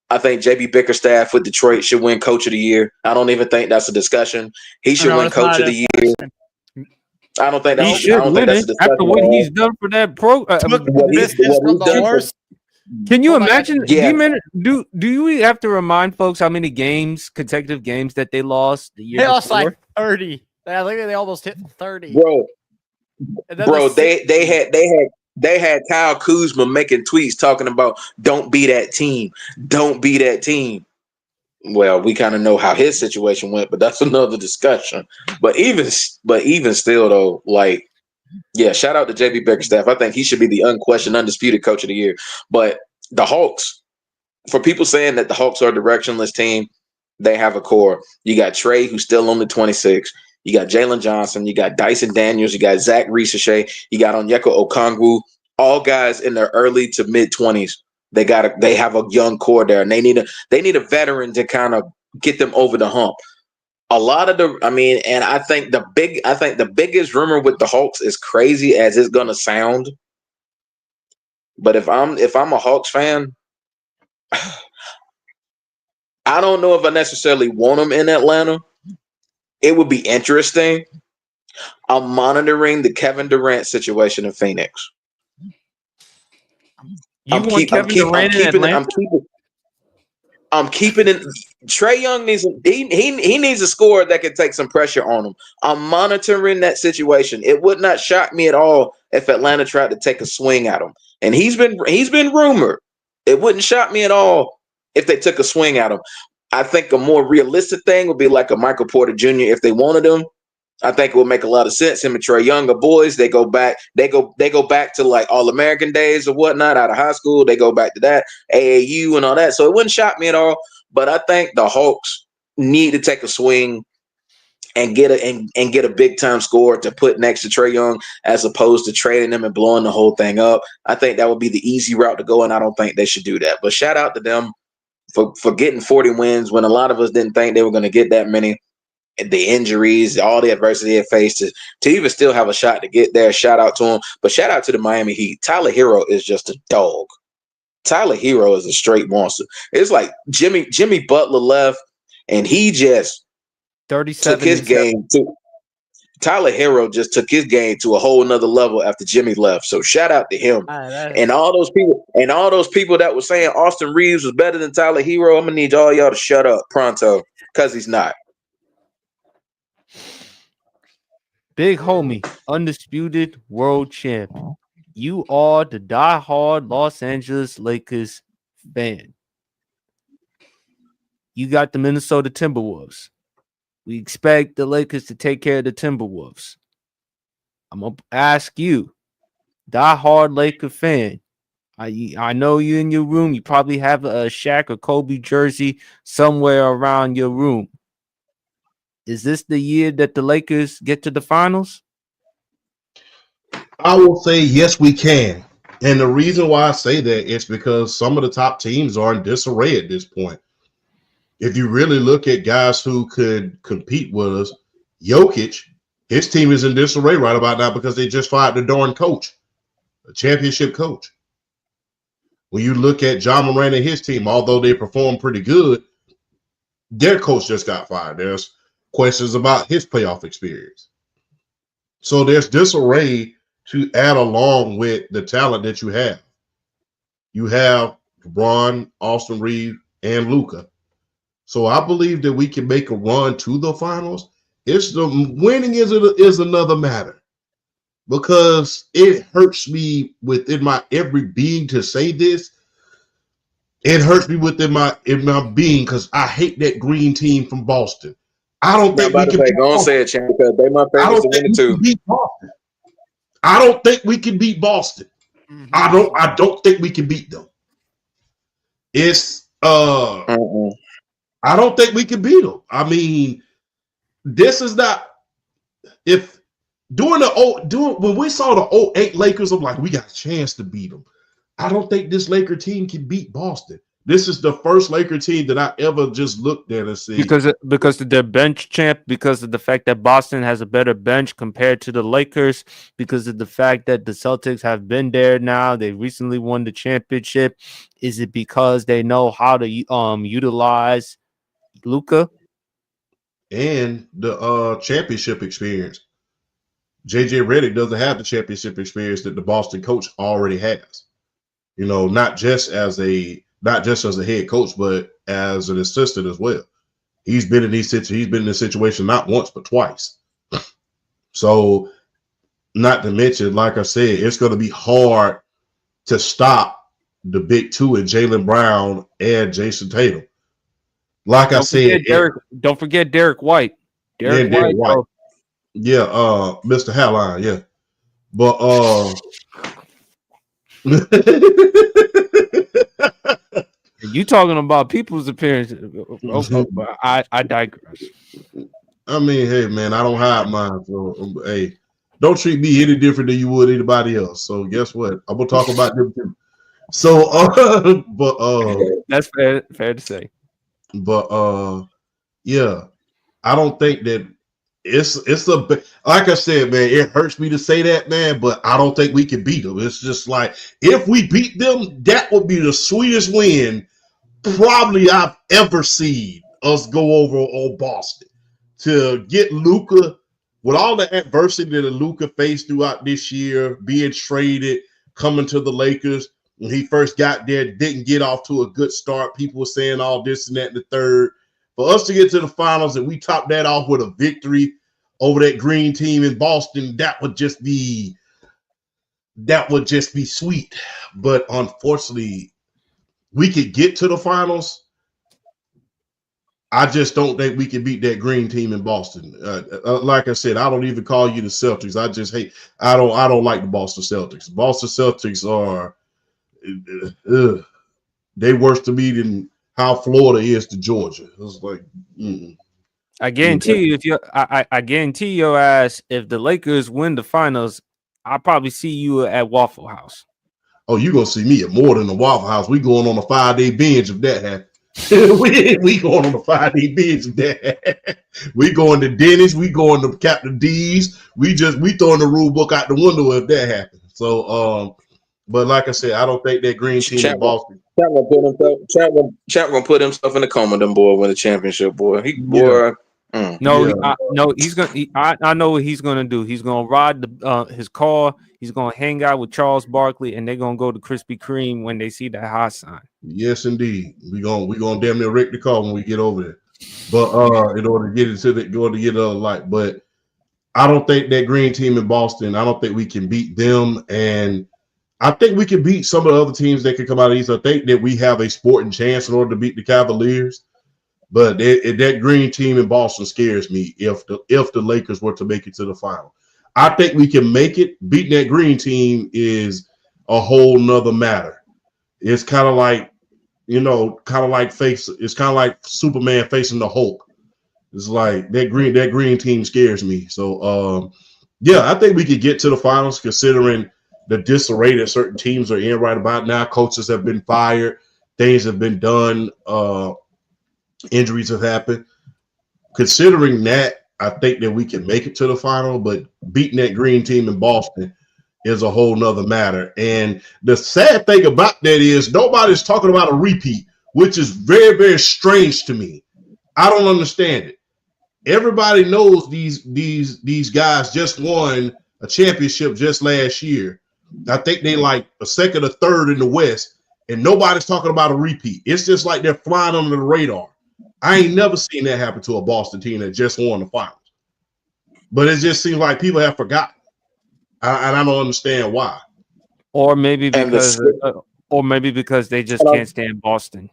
I think JB Bickerstaff with Detroit should win Coach of the Year. I don't even think that's a discussion. He should win Coach of the Year. I don't think He that's. I should don't win think that's a it discussion. after what he's done for that What he's done for- Can you Oh my God. imagine? Yeah. Do you have to remind folks how many consecutive games that they lost the year They lost before? like 30. I think they almost hit 30. bro. And then Bro, the they had Kyle Kuzma making tweets talking about don't be that team, don't be that team. Well, we kind of know how his situation went, but that's another discussion. But even still, though, like, yeah, shout out to JB Bickerstaff. I think he should be the unquestioned, undisputed Coach of the Year. But the Hawks, for people saying that the Hawks are a directionless team, they have a core. You got Trey, who's still only 26. You got Jalen Johnson. You got Dyson Daniels. You got Zach Risache. You got Onyeka Okongwu. All guys in their early to mid 20s. They have a young core there, and they need a veteran to kind of get them over the hump. A lot of and I think the biggest rumor with the Hawks, is crazy as it's gonna sound, but if I'm a Hawks fan, I don't know if I necessarily want them in Atlanta. It would be interesting. I'm monitoring the Kevin Durant situation in Phoenix. You want Kevin Durant in Atlanta? I'm keeping it. Trae Young needs he needs a scorer that can take some pressure on him. I'm monitoring that situation. It would not shock me at all if Atlanta tried to take a swing at him. And he's been rumored. It wouldn't shock me at all if they took a swing at him. I think a more realistic thing would be like a Michael Porter Jr. if they wanted him. I think it would make a lot of sense. Him and Trae Young are boys. They go back to like All-American days or whatnot out of high school. They go back to that AAU and all that. So it wouldn't shock me at all. But I think the Hawks need to take a swing and get a big time score to put next to Trae Young as opposed to trading him and blowing the whole thing up. I think that would be the easy route to go, and I don't think they should do that. But shout out to them for getting 40 wins when a lot of us didn't think they were going to get that many. The injuries, all the adversity they faced to even still have a shot to get there. Shout out to him. But shout out to the Miami Heat. Tyler Hero is just a dog. Tyler Hero is a straight monster. It's like Jimmy Butler left, and he just 37 took his game to Tyler Hero just took his game to a whole nother level after Jimmy left. So shout out to him. And all those people that were saying Austin Reeves was better than Tyler Hero, I'm gonna need all y'all to shut up pronto, because he's not. Big homie, undisputed world champion. You are the diehard Los Angeles Lakers fan. You got the Minnesota Timberwolves. We expect the Lakers to take care of the Timberwolves. I'm going to ask you, diehard Laker fan. I know you in your room. You probably have a Shaq or Kobe jersey somewhere around your room. Is this the year that the Lakers get to the finals? I will say yes, we can. And the reason why I say that is because some of the top teams are in disarray at this point. If you really look at guys who could compete with us, Jokic, his team is in disarray right about now because they just fired the darn coach, a championship coach. When you look at John Moran and his team, although they performed pretty good, their coach just got fired. There's questions about his playoff experience. So there's disarray to add along with the talent that you have. You have LeBron, Austin Reeves, and Luka. So I believe that we can make a run to the finals. It's the winning is another matter, because it hurts me within my every being to say this. It hurts me within my being because I hate that green team from Boston. I don't think we can beat Boston. Say it, champ, because they my favorites to win it too. I don't think we can beat Boston. I don't think we can beat them. It's Mm-mm. I don't think we can beat them. I mean, this is not if when we saw the 08 Lakers, I'm like, we got a chance to beat them. I don't think this Laker team can beat Boston. This is the first Laker team that I ever just looked at and said, because of their bench champ, because of the fact that Boston has a better bench compared to the Lakers, because of the fact that the Celtics have been there now, they recently won the championship. Is it because they know how to utilize Luka? and the championship experience. JJ Redick doesn't have the championship experience that the Boston coach already has. You know, not just as a head coach, but as an assistant as well. He's been in this situation not once but twice. So, not to mention, like I said, it's going to be hard to stop the big two and Jaylen Brown and Jason Tatum. Like I said, don't forget Derek White. Derek White. Yeah, Mr. Halline, yeah. But you talking about people's appearance. I digress. I mean, hey man, I don't hide mine. So hey, don't treat me any different than you would anybody else. So guess what? I'm gonna talk about them too. So that's fair to say. But yeah, I don't think that it's like I said, man, it hurts me to say that, man, but I don't think we can beat them. It's just like if we beat them, that would be the sweetest win probably I've ever seen us go over on Boston. To get Luka with all the adversity that Luka faced throughout this year, being traded, coming to the Lakers. When he first got there, didn't get off to a good start. People were saying all this and that and the third. For us to get to the finals and we top that off with a victory over that green team in Boston, that would just be sweet. But unfortunately, we could get to the finals. I just don't think we can beat that green team in Boston. Like I said, I don't even call you the Celtics. I don't like the Boston Celtics. Boston Celtics are they worse to me than how Florida is to Georgia. It's like, I guarantee you, I guarantee your ass, if the Lakers win the finals, I'll probably see you at Waffle House. Oh, you're gonna see me at more than the Waffle House. We going on a 5-day binge if that happens. we going on a 5-day binge if that. We going to Denny's. We going to Captain D's. We throwing the rule book out the window if that happens. So, but like I said, I don't think that green team in Boston. Chap gonna put himself in the coma. Them boy win the championship, boy. No, he's gonna. I know what he's gonna do. He's gonna ride his car. He's gonna hang out with Charles Barkley, and they're gonna go to Krispy Kreme when they see that hot sign. Yes, indeed. We gonna damn near wreck the car when we get over there. But in order to get into the other light, but I don't think that green team in Boston. I don't think we can beat them, and I think we can beat some of the other teams that could come out of these. I think that we have a sporting chance in order to beat the Cavaliers. But that green team in Boston scares me if the Lakers were to make it to the final. I think we can make it. Beating that green team is a whole nother matter. It's kind of like, it's kind of like Superman facing the Hulk. It's like that green team scares me. So yeah, I think we could get to the finals considering the disarray that certain teams are in right about now. Coaches have been fired, things have been done. Injuries have happened. Considering that, I think that we can make it to the final, but beating that green team in Boston is a whole nother matter. And the sad thing about that is nobody's talking about a repeat, which is very, very strange to me. I don't understand it. Everybody knows these guys just won a championship just last year. I think they like a second or third in the West, and nobody's talking about a repeat. It's just like they're flying under the radar. I ain't never seen that happen to a Boston team that just won the finals. But it just seems like people have forgotten. And I don't understand why. Or maybe because they just can't stand Boston.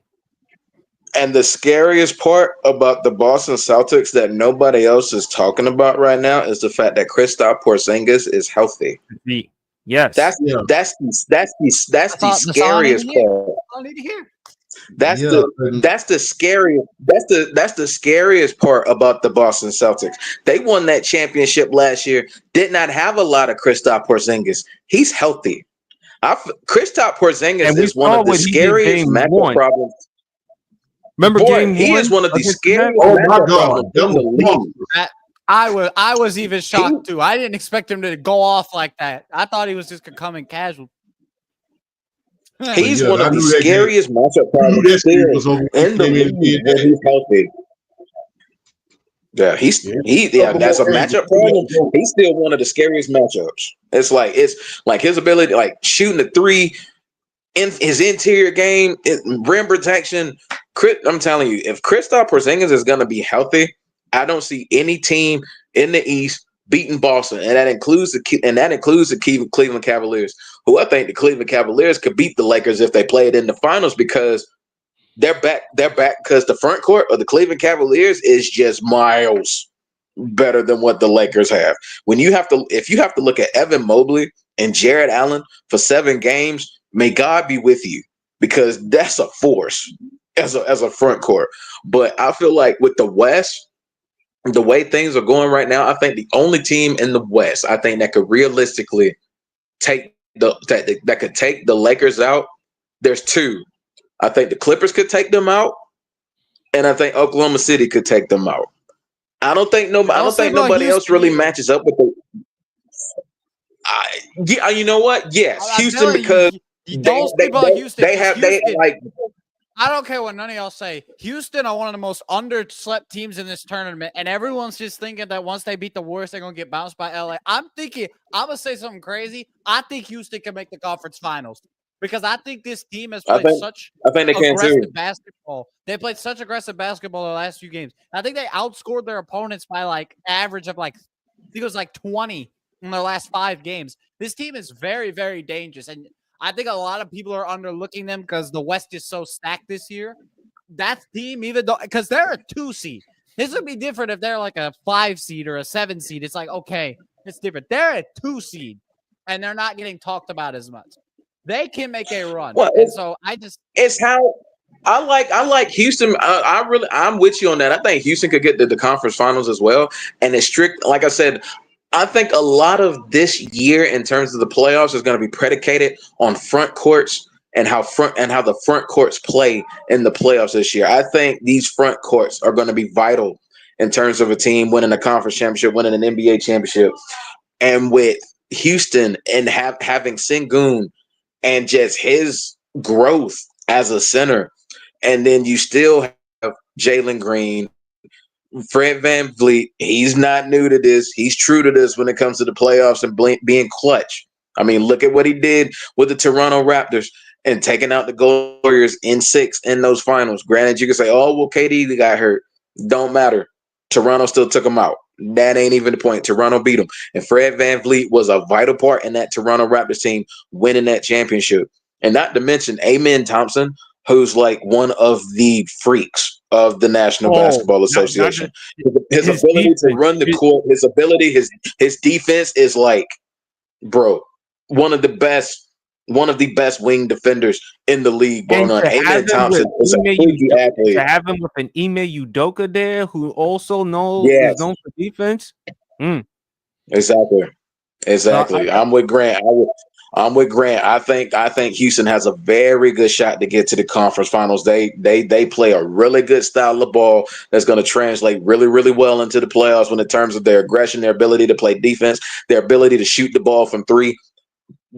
And the scariest part about the Boston Celtics that nobody else is talking about right now is the fact that Kristaps Porzingis is healthy. Yes, that's the scariest part. I need to hear. That's Yeah, the scariest. That's the scariest part about the Boston Celtics. They won that championship last year. Did not have a lot of Kristaps Porzingis. He's healthy. Kristaps Porzingis And we is one saw of the what he did scariest game matchup one. problems. Remember Boy, game he one is one of the against scariest oh my matchup God, problems that in the was league. monstrous. I was even shocked too. I didn't expect him to go off like that. I thought he was just gonna come in casual. He's yeah, one I of the knew that game. scariest matchup I knew problems that series was still over when in he the came in and league did when that. he's healthy. Yeah, that's a matchup problem. He's still one of the scariest matchups. It's like his ability, like shooting the three in his interior game, rim protection. I'm telling you, if Kristaps Porzingis is going to be healthy, I don't see any team in the East beating Boston, and that includes the Cleveland Cavaliers, who I think the Cleveland Cavaliers could beat the Lakers if they played in the finals because they're back because the front court of the Cleveland Cavaliers is just miles better than what the Lakers have. If you have to look at Evan Mobley and Jared Allen for 7 games, may God be with you, because that's a force as a front court. But I feel like with the West, the way things are going right now, I think the only team in the West I think that could realistically take that could take the Lakers out, there's 2. I think the Clippers could take them out, and I think Oklahoma City could take them out. I don't think nobody else really matches up with the. You know what? Yes, Houston, because they like. I don't care what none of y'all say. Houston are one of the most underslept teams in this tournament, and everyone's just thinking that once they beat the Warriors, they're gonna get bounced by LA. I'm gonna say something crazy. I think Houston can make the conference finals because I think this team has played such aggressive basketball. They played such aggressive basketball the last few games. I think they outscored their opponents by like average of like, I think it was like 20 in their last 5 games. This team is very, very dangerous, and I think a lot of people are underlooking them because the West is so stacked this year. That team, even though because they're a 2 seed, this would be different if they're like a 5 seed or a 7 seed. It's like, okay, it's different. They're a 2 seed, and they're not getting talked about as much. They can make a run, and so it's how I like Houston. I'm with you on that. I think Houston could get to the conference finals as well, and it's strict. Like I said, I think a lot of this year in terms of the playoffs is going to be predicated on front courts and how the front courts play in the playoffs this year. I think these front courts are going to be vital in terms of a team winning a conference championship, winning an NBA championship. And with Houston and having Sengun and just his growth as a center, and then you still have Jalen Green, Fred VanVleet, he's not new to this. He's true to this when it comes to the playoffs and being clutch. I mean, look at what he did with the Toronto Raptors and taking out the Golden Warriors in 6 in those finals. Granted, you can say, oh, well, KD got hurt. Don't matter. Toronto still took him out. That ain't even the point. Toronto beat him. And Fred VanVleet was a vital part in that Toronto Raptors team winning that championship. And not to mention Amen Thompson, who's like one of the freaks of the National Basketball Association. His ability defense, to run the court, his defense is like, bro, one of the best wing defenders in the league. Amen Thompson is a freaky athlete. To have him with an Ime Udoka there, who also is known for defense. Exactly. No, I'm with Grant. I'm with Grant. I think Houston has a very good shot to get to the conference finals. They play a really good style of ball that's going to translate really, really well into the playoffs in terms of their aggression, their ability to play defense, their ability to shoot the ball from 3.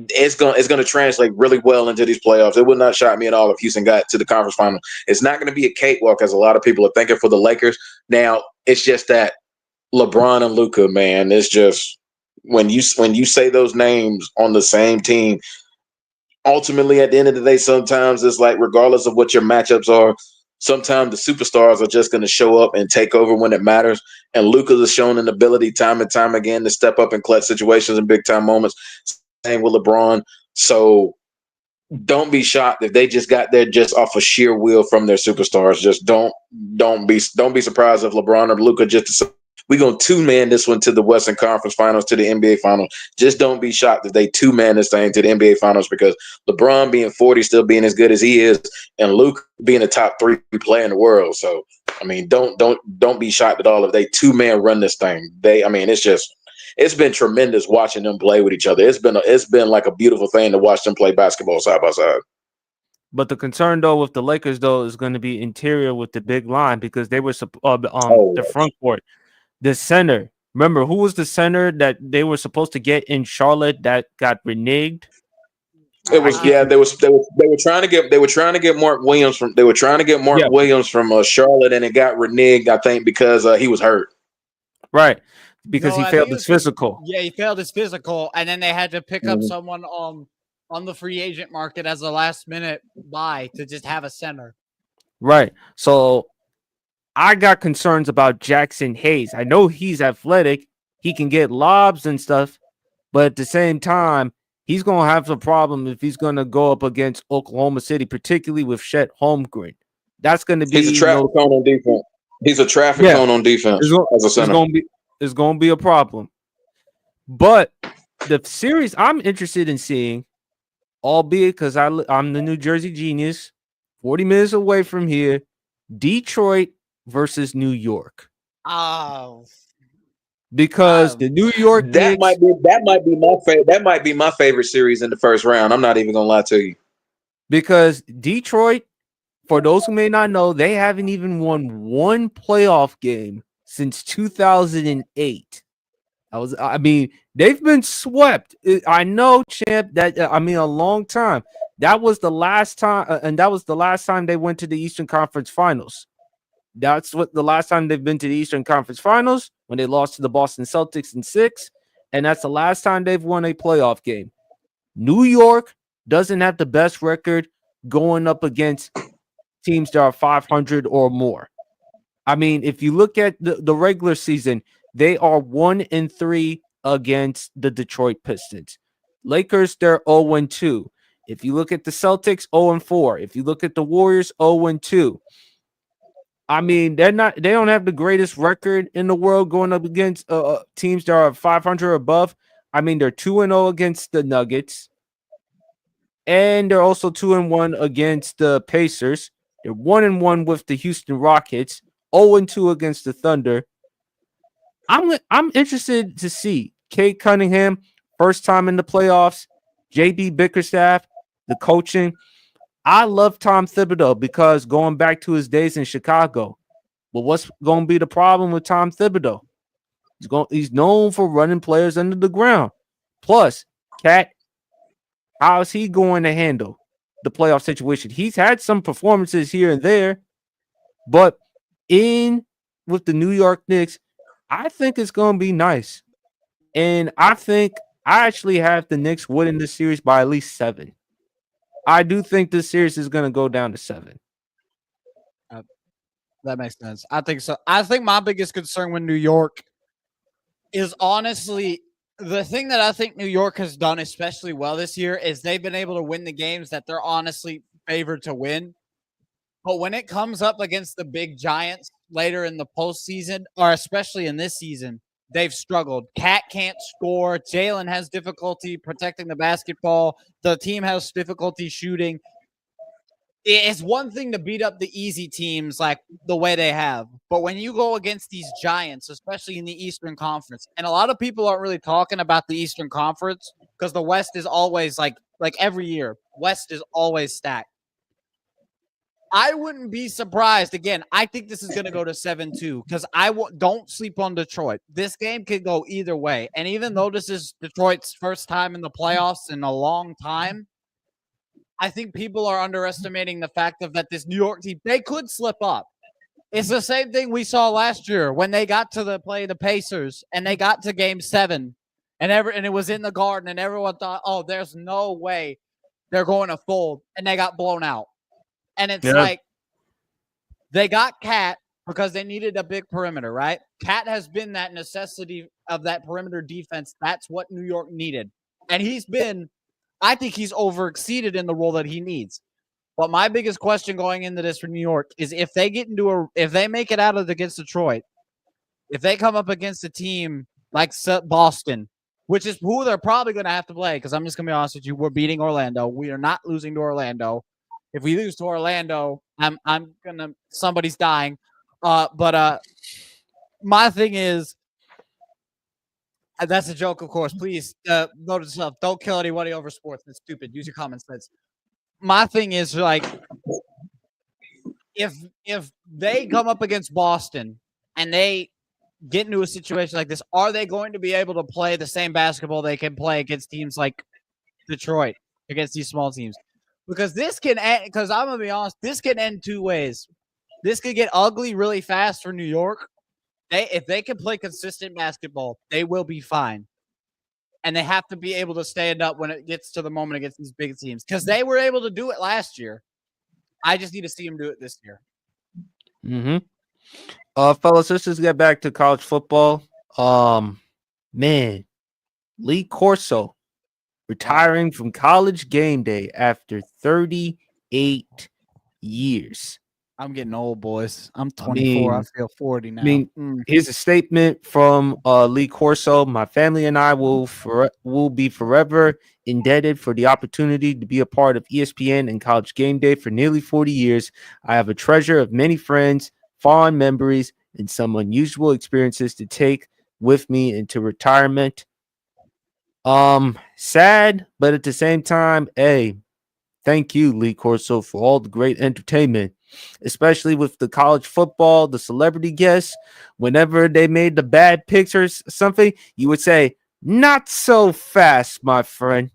It's going to translate really well into these playoffs. It would not shock me at all if Houston got to the conference final. It's not going to be a cakewalk, as a lot of people are thinking for the Lakers. Now, it's just that LeBron and Luka, man, it's just when you say those names on the same team, ultimately at the end of the day, sometimes it's like, regardless of what your matchups are, sometimes the superstars are just going to show up and take over when it matters. And Luka has shown an ability time and time again to step up in clutch situations and big time moments. Same with LeBron. So don't be shocked if they just got there just off of sheer will from their superstars. Just don't be surprised if LeBron or Luka just we're gonna 2-man this one to the Western Conference Finals, to the NBA Finals. Just don't be shocked if they 2-man this thing to the NBA Finals, because LeBron being 40, still being as good as he is, and Luke being a top 3 player in the world. So I mean, don't be shocked at all if they 2-man run this thing. It's been tremendous watching them play with each other. It's been like a beautiful thing to watch them play basketball side by side. But the concern though with the Lakers though is going to be interior with the big line, because they were the front court, the center. Remember who was the center that they were supposed to get in Charlotte that got reneged? It was they were trying to get Mark Williams from Williams from Charlotte, and it got reneged, I think, because he was hurt. Right. Because he failed his physical. Yeah, he failed his physical, and then they had to pick up someone on the free agent market as a last minute buy to just have a center. Right. So I got concerns about Jackson Hayes. I know he's athletic, he can get lobs and stuff, but at the same time, he's gonna have a problem if he's gonna go up against Oklahoma City, particularly with Chet Holmgren. That's gonna be he's a traffic cone on defense. He's a traffic cone on defense as a center. It's going to be a problem. But the series I'm interested in seeing, albeit because I'm the New Jersey Genius, 40 minutes away from here, Detroit versus New York. Oh, because the New York Knicks, that might be my favorite series in the first round. I'm not even gonna lie to you. Because Detroit, for those who may not know, they haven't even won one playoff game since 2008. They've been swept. I know, champ, that a long time. That was the last time, and that was the last time they went to the Eastern Conference Finals. That's what the last time they've been to the Eastern Conference Finals, when they lost to the Boston Celtics in 6, and that's the last time they've won a playoff game. New York doesn't have the best record going up against teams that are 500 or more. If you look at the regular season, they are 1-3 against the Detroit Pistons. Lakers, they're 0-2. If you look at the Celtics, 0-4. If you look at the Warriors, 0-2. They don't have the greatest record in the world going up against teams that are 500 or above. They're 2-0 against the Nuggets. And they're also 2-1 against the Pacers. They're 1-1 with the Houston Rockets. 0-2 against the Thunder. I'm interested to see Cade Cunningham, first time in the playoffs, JB Bickerstaff, the coaching. I love Tom Thibodeau because going back to his days in Chicago. But what's going to be the problem with Tom Thibodeau? He's known for running players under the ground. Plus, Cat, how is he going to handle the playoff situation? He's had some performances here and there, but with the New York Knicks, I think it's going to be nice. And I think I actually have the Knicks winning this series by at least 7. I do think this series is going to go down to 7. That makes sense. I think so. I think my biggest concern with New York is honestly the thing that I think New York has done especially well this year is they've been able to win the games that they're honestly favored to win. But when it comes up against the big giants later in the postseason, or especially in this season, they've struggled. Cat can't score. Jalen has difficulty protecting the basketball. The team has difficulty shooting. It's one thing to beat up the easy teams like the way they have. But when you go against these giants, especially in the Eastern Conference, and a lot of people aren't really talking about the Eastern Conference because the West is always like every year, West is always stacked. I wouldn't be surprised. Again, I think this is going to go to 7-2 because don't sleep on Detroit. This game could go either way. And even though this is Detroit's first time in the playoffs in a long time, I think people are underestimating the fact that this New York team, they could slip up. It's the same thing we saw last year when they got to play the Pacers and they got to Game 7 and it was in the Garden and everyone thought, oh, there's no way they're going to fold, and they got blown out. And it's like they got Cat because they needed a big perimeter, right? Cat has been that necessity of that perimeter defense. That's what New York needed. And I think he's overexceeded in the role that he needs. But my biggest question going into this for New York is if they make it out of against Detroit, if they come up against a team like Boston, which is who they're probably going to have to play, because I'm just going to be honest with you, we're beating Orlando. We are not losing to Orlando. If we lose to Orlando, somebody's dying. But my thing is, that's a joke, of course. Please note yourself. Don't kill anybody over sports. That's stupid. Use your common sense. My thing is, like, if they come up against Boston and they get into a situation like this, are they going to be able to play the same basketball they can play against teams like Detroit, against these small teams? Because this can end, because I'm going to be honest, this can end two ways. This could get ugly really fast for New York. If they can play consistent basketball, they will be fine. And they have to be able to stand up when it gets to the moment against these big teams, because they were able to do it last year. I just need to see them do it this year. Fellas, let's just get back to college football. Man, Lee Corso retiring from College Game Day after 38 years. I'm getting old, boys. I'm 24. I feel 40 now. Here's a statement from Lee Corso. My family and I will be forever indebted for the opportunity to be a part of ESPN and College Game Day for nearly 40 years. I have a treasure of many friends, fond memories, and some unusual experiences to take with me into retirement. Sad, but at the same time, hey, thank you, Lee Corso, for all the great entertainment, especially with the college football, the celebrity guests. Whenever they made the bad picks or something, you would say, not so fast, my friend.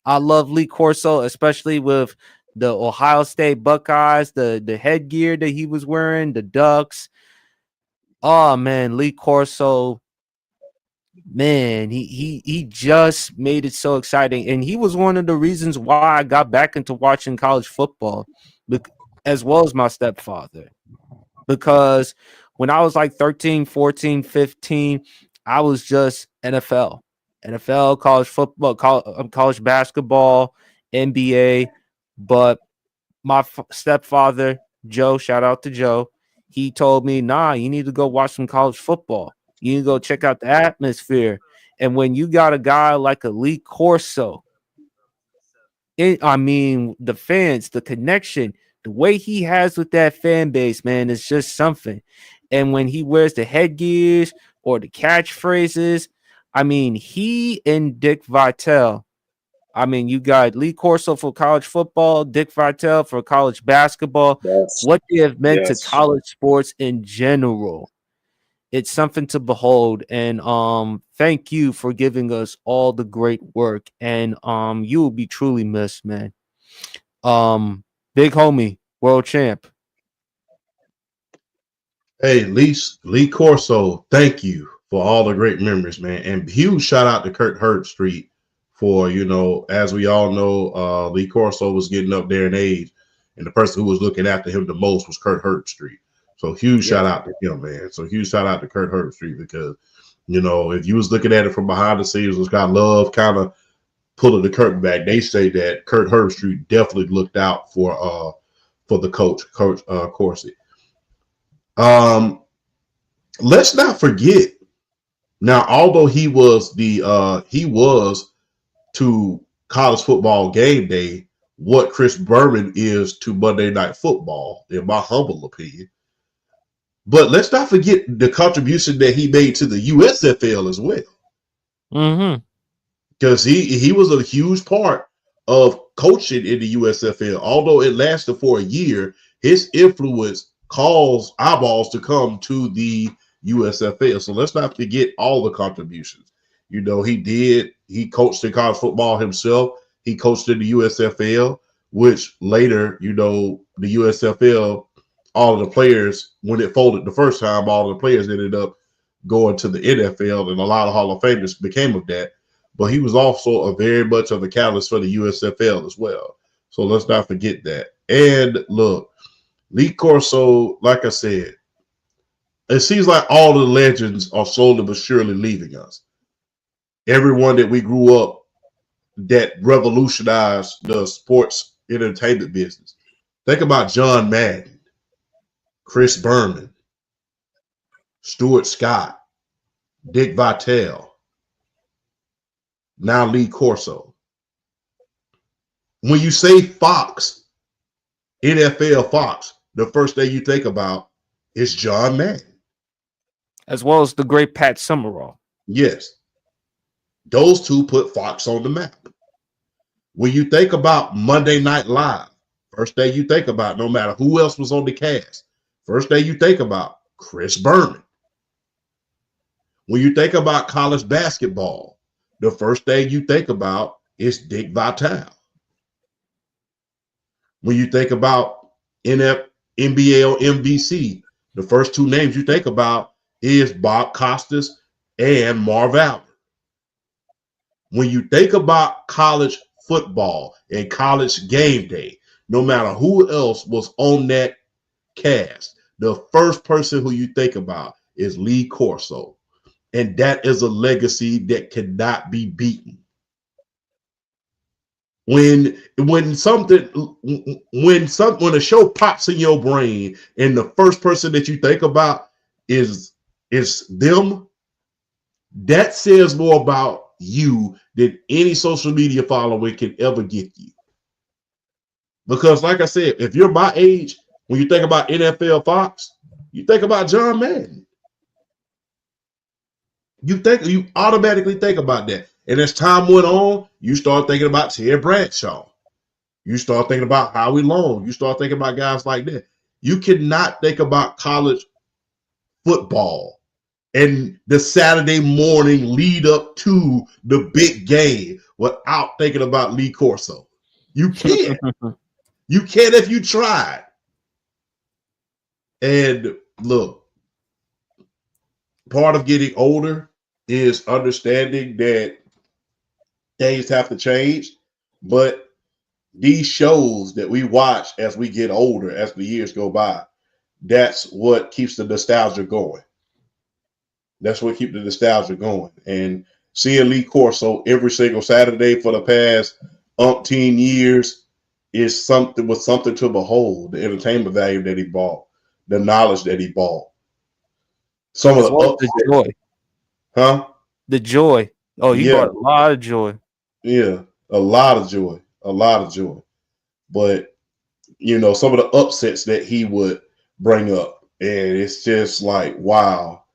I love Lee Corso, especially with the Ohio State Buckeyes, the headgear that he was wearing, the Ducks. Oh, man, Lee Corso, man, he just made it so exciting. And he was one of the reasons why I got back into watching college football, as well as my stepfather. Because when I was like 13, 14, 15, I was just NFL, college football, college basketball, NBA. But my stepfather, Joe, shout out to Joe, he told me, nah, you need to go watch some college football. You need to go check out the atmosphere. And when you got a guy like a Lee Corso, the fans, the connection, the way he has with that fan base, man, is just something. And when he wears the headgears or the catchphrases, he and Dick Vitale, you got Lee Corso for college football, Dick Vitale for college basketball. Yes. What they have meant to college sports in general. It's something to behold. And thank you for giving us all the great work. And you will be truly missed, man. Big homie, world champ. Hey, Lee Corso, thank you for all the great memories, man. And huge shout out to Kurt Herbstreit for, as we all know, Lee Corso was getting up there in age, and the person who was looking after him the most was Kurt Herbstreit. So huge shout out to him, man. So huge shout out to Kurt Herbstreit, because, if you was looking at it from behind the scenes, was got love kind of pulling the curtain back. They say that Kurt Herbstreit definitely looked out for the coach Corsi. Let's not forget. Now, although he was to college football game day what Chris Berman is to Monday Night Football, in my humble opinion. But let's not forget the contribution that he made to the USFL as well. Mm-hmm. Because he was a huge part of coaching in the USFL. Although it lasted for a year, his influence caused eyeballs to come to the USFL. So let's not forget all the contributions. He coached in college football himself. He coached in the USFL, which later, the USFL, all of the players, when it folded the first time, all of the players ended up going to the NFL, and a lot of Hall of Famers became of that. But he was also a very much of a catalyst for the USFL as well. So let's not forget that. And look, Lee Corso, like I said, it seems like all the legends are slowly but surely leaving us. Everyone that we grew up that revolutionized the sports entertainment business. Think about John Madden, Chris Berman, Stuart Scott, Dick Vitale, now Lee Corso. When you say Fox, NFL Fox, the first thing you think about is John Madden. As well as the great Pat Summerall. Yes. Those two put Fox on the map. When you think about Monday Night Live, first thing you think about, no matter who else was on the cast, first thing you think about, Chris Berman. When you think about college basketball, the first thing you think about is Dick Vitale. When you think about NBA or NBC, the first two names you think about is Bob Costas and Marv Albert. When you think about college football and college game day, no matter who else was on that cast, the first person who you think about is Lee Corso. And that is a legacy that cannot be beaten. When a show pops in your brain and the first person that you think about is them, that says more about you than any social media following can ever get you. Because like I said, if you're my age, when you think about NFL Fox, you think about John Madden. You automatically think about that. And as time went on, you start thinking about Ted Bradshaw. You start thinking about Howie Long. You start thinking about guys like that. You cannot think about college football and the Saturday morning lead up to the big game without thinking about Lee Corso. You can't. You can't if you tried. And look, part of getting older is understanding that things have to change, but these shows that we watch as we get older, as the years go by, that's what keeps the nostalgia going. That's what keeps the nostalgia going. And seeing Lee Corso every single Saturday for the past umpteen years was something to behold. The entertainment value that he brought, the knowledge that he brought, some of the joy. Huh? The joy. Oh, he brought a lot of joy. Yeah, a lot of joy. But, some of the upsets that he would bring up, and it's just like, wow.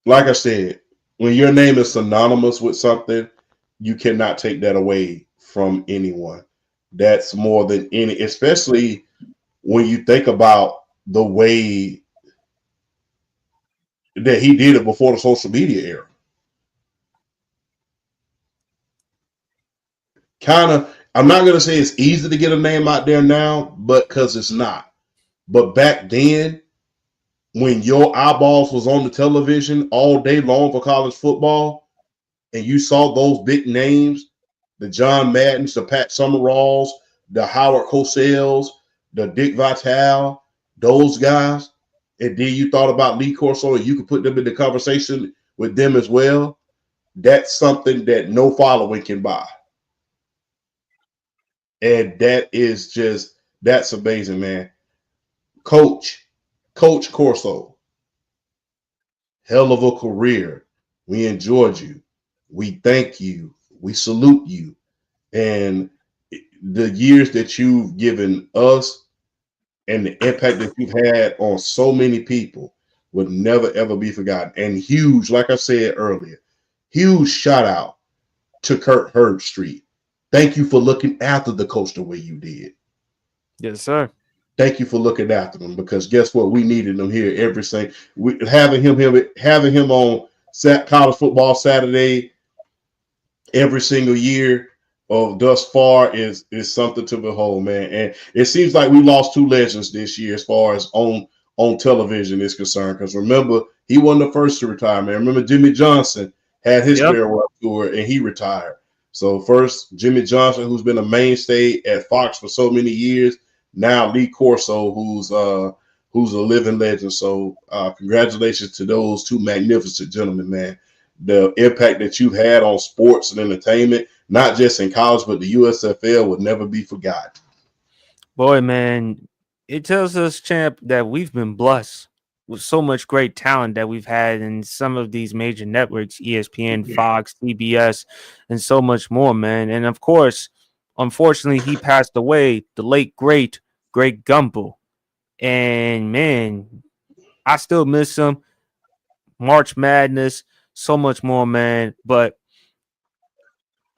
Like I said, when your name is synonymous with something, you cannot take that away from anyone. That's more than any, especially when you think about the way that he did it before the social media era. I'm not going to say it's easy to get a name out there now, but because it's not. But back then, when your eyeballs was on the television all day long for college football, and you saw those big names, the John Maddens, the Pat Summeralls, the Howard Cosell, the Dick Vitale, those guys, and then you thought about Lee Corso and you could put them in the conversation with them as well, that's something that no following can buy. And that's amazing, man. Coach Corso, hell of a career. We enjoyed you. We thank you. We salute you. And the years that you've given us and the impact that you've had on so many people would never, ever be forgotten. And huge, like I said earlier, huge shout out to Kirk Herbstreit. Thank you for looking after the coach the way you did. Yes, sir. Thank you for looking after them, because guess what? We needed them here every single. Having him on college football Saturday every single year thus far is something to behold, man. And it seems like we lost two legends this year as far as on television is concerned. Because remember, he wasn't the first to retire, man. Remember, Jimmy Johnson had his farewell tour and he retired. So first, Jimmy Johnson, who's been a mainstay at Fox for so many years. Now Lee Corso, who's a living legend. So congratulations to those two magnificent gentlemen, man. The impact that you've had on sports and entertainment, not just in college, but the USFL, would never be forgotten. Boy, man, it tells us, champ, that we've been blessed. with so much great talent that we've had in some of these major networks, ESPN, Fox, CBS, and so much more, man. And of course, unfortunately, he passed away, the late great Greg Gumbel. And man, I still miss him. March Madness, so much more, man. But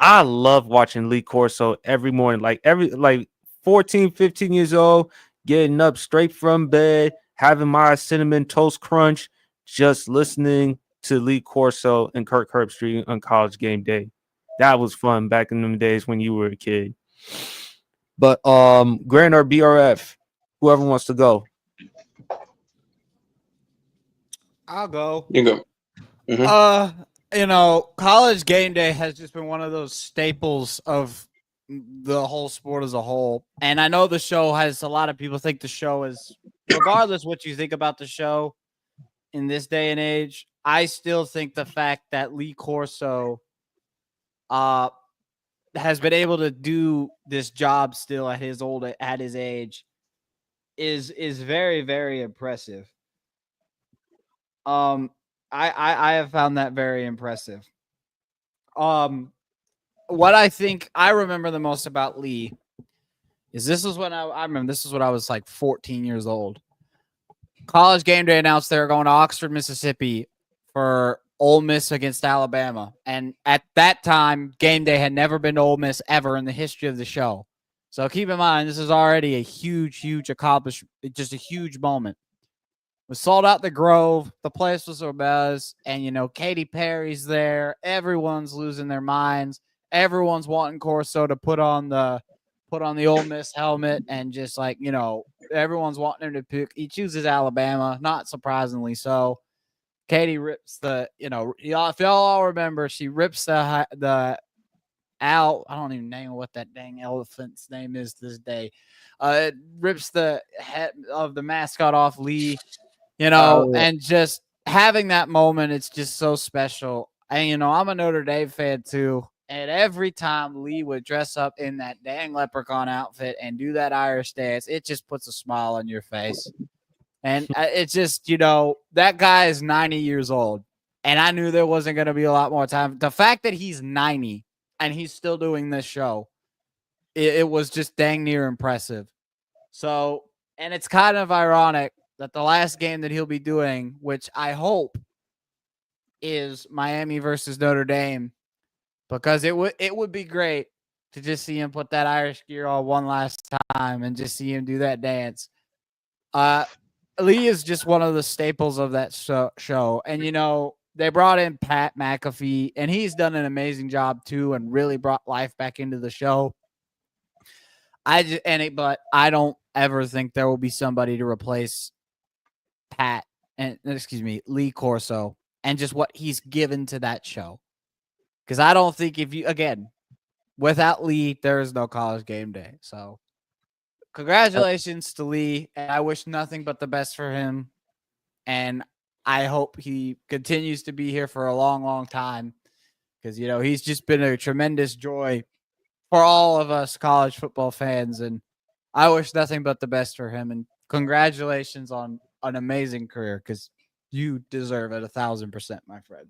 I love watching Lee Corso every morning, like 14, 15 years old, getting up straight from bed, having my cinnamon toast crunch, just listening to Lee Corso and Kirk Herbstreit on College Game Day. That was fun back in them days when you were a kid. But Grant or BRF, whoever wants to go. I'll go. You go. College Game Day has just been one of those staples of the whole sport as a whole. And I know the show has a lot of people think the show is, regardless what you think about the show in this day and age, I still think the fact that Lee Corso has been able to do this job still at his age is very, very impressive. I have found that very impressive. What I remember the most about Lee is this was when I remember this is when I was like 14 years old. College Game Day announced they were going to Oxford, Mississippi for Ole Miss against Alabama. And at that time, Game Day had never been to Ole Miss ever in the history of the show. So keep in mind, this is already a huge, huge accomplishment, just a huge moment. We sold out the Grove. The place was a buzz. And, Katy Perry's there. Everyone's losing their minds. Everyone's wanting Corso to put on the Ole Miss helmet and just everyone's wanting him to pick. He chooses Alabama, not surprisingly so. Katy rips the, if y'all all remember, she rips the I don't even know what that dang elephant's name is this day. It rips the head of the mascot off Lee. And just having that moment, it's just so special. And, I'm a Notre Dame fan too. And every time Lee would dress up in that dang leprechaun outfit and do that Irish dance, it just puts a smile on your face. And it's just, that guy is 90 years old. And I knew there wasn't going to be a lot more time. The fact that he's 90 and he's still doing this show, it was just dang near impressive. So, and it's kind of ironic that the last game that he'll be doing, which I hope is Miami versus Notre Dame, because it would be great to just see him put that Irish gear on one last time and just see him do that dance. Lee is just one of the staples of that show. And, they brought in Pat McAfee, and he's done an amazing job too and really brought life back into the show. But I don't ever think there will be somebody to replace Lee Corso and just what he's given to that show. Because I don't think without Lee, there is no College Game Day. So congratulations to Lee. And I wish nothing but the best for him. And I hope he continues to be here for a long, long time. Because, he's just been a tremendous joy for all of us college football fans. And I wish nothing but the best for him. And congratulations on an amazing career, because you deserve it 1,000%, my friend.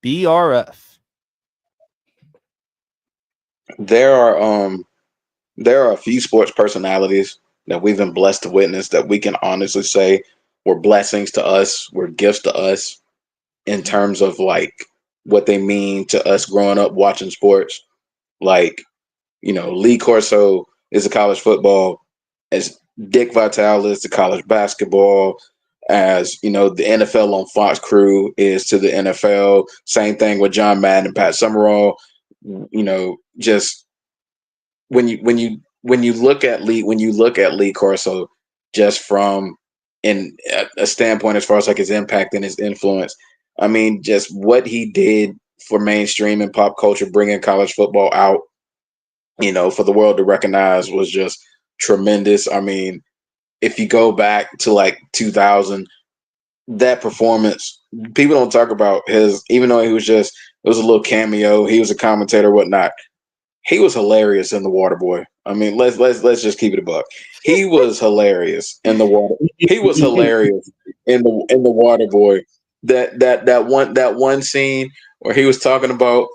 BRF. There are a few sports personalities that we've been blessed to witness that we can honestly say were blessings to us, were gifts to us in terms of what they mean to us growing up watching sports. Lee Corso is a college football, as Dick Vitale is to college basketball, as the NFL on Fox crew is to the NFL. Same thing with John Madden and Pat Summerall. Just when you look at Lee Corso, just from in a standpoint as far as his impact and his influence, I mean, just what he did for mainstream and pop culture, bringing college football out, for the world to recognize, was just tremendous. I mean, if you go back to 2000, that performance, people don't talk about his, even though it was a little cameo, he was a commentator, whatnot. he was hilarious in The Waterboy. I mean, let's just keep it a buck. He was hilarious in the water. He was hilarious in the Waterboy. That one scene where he was talking about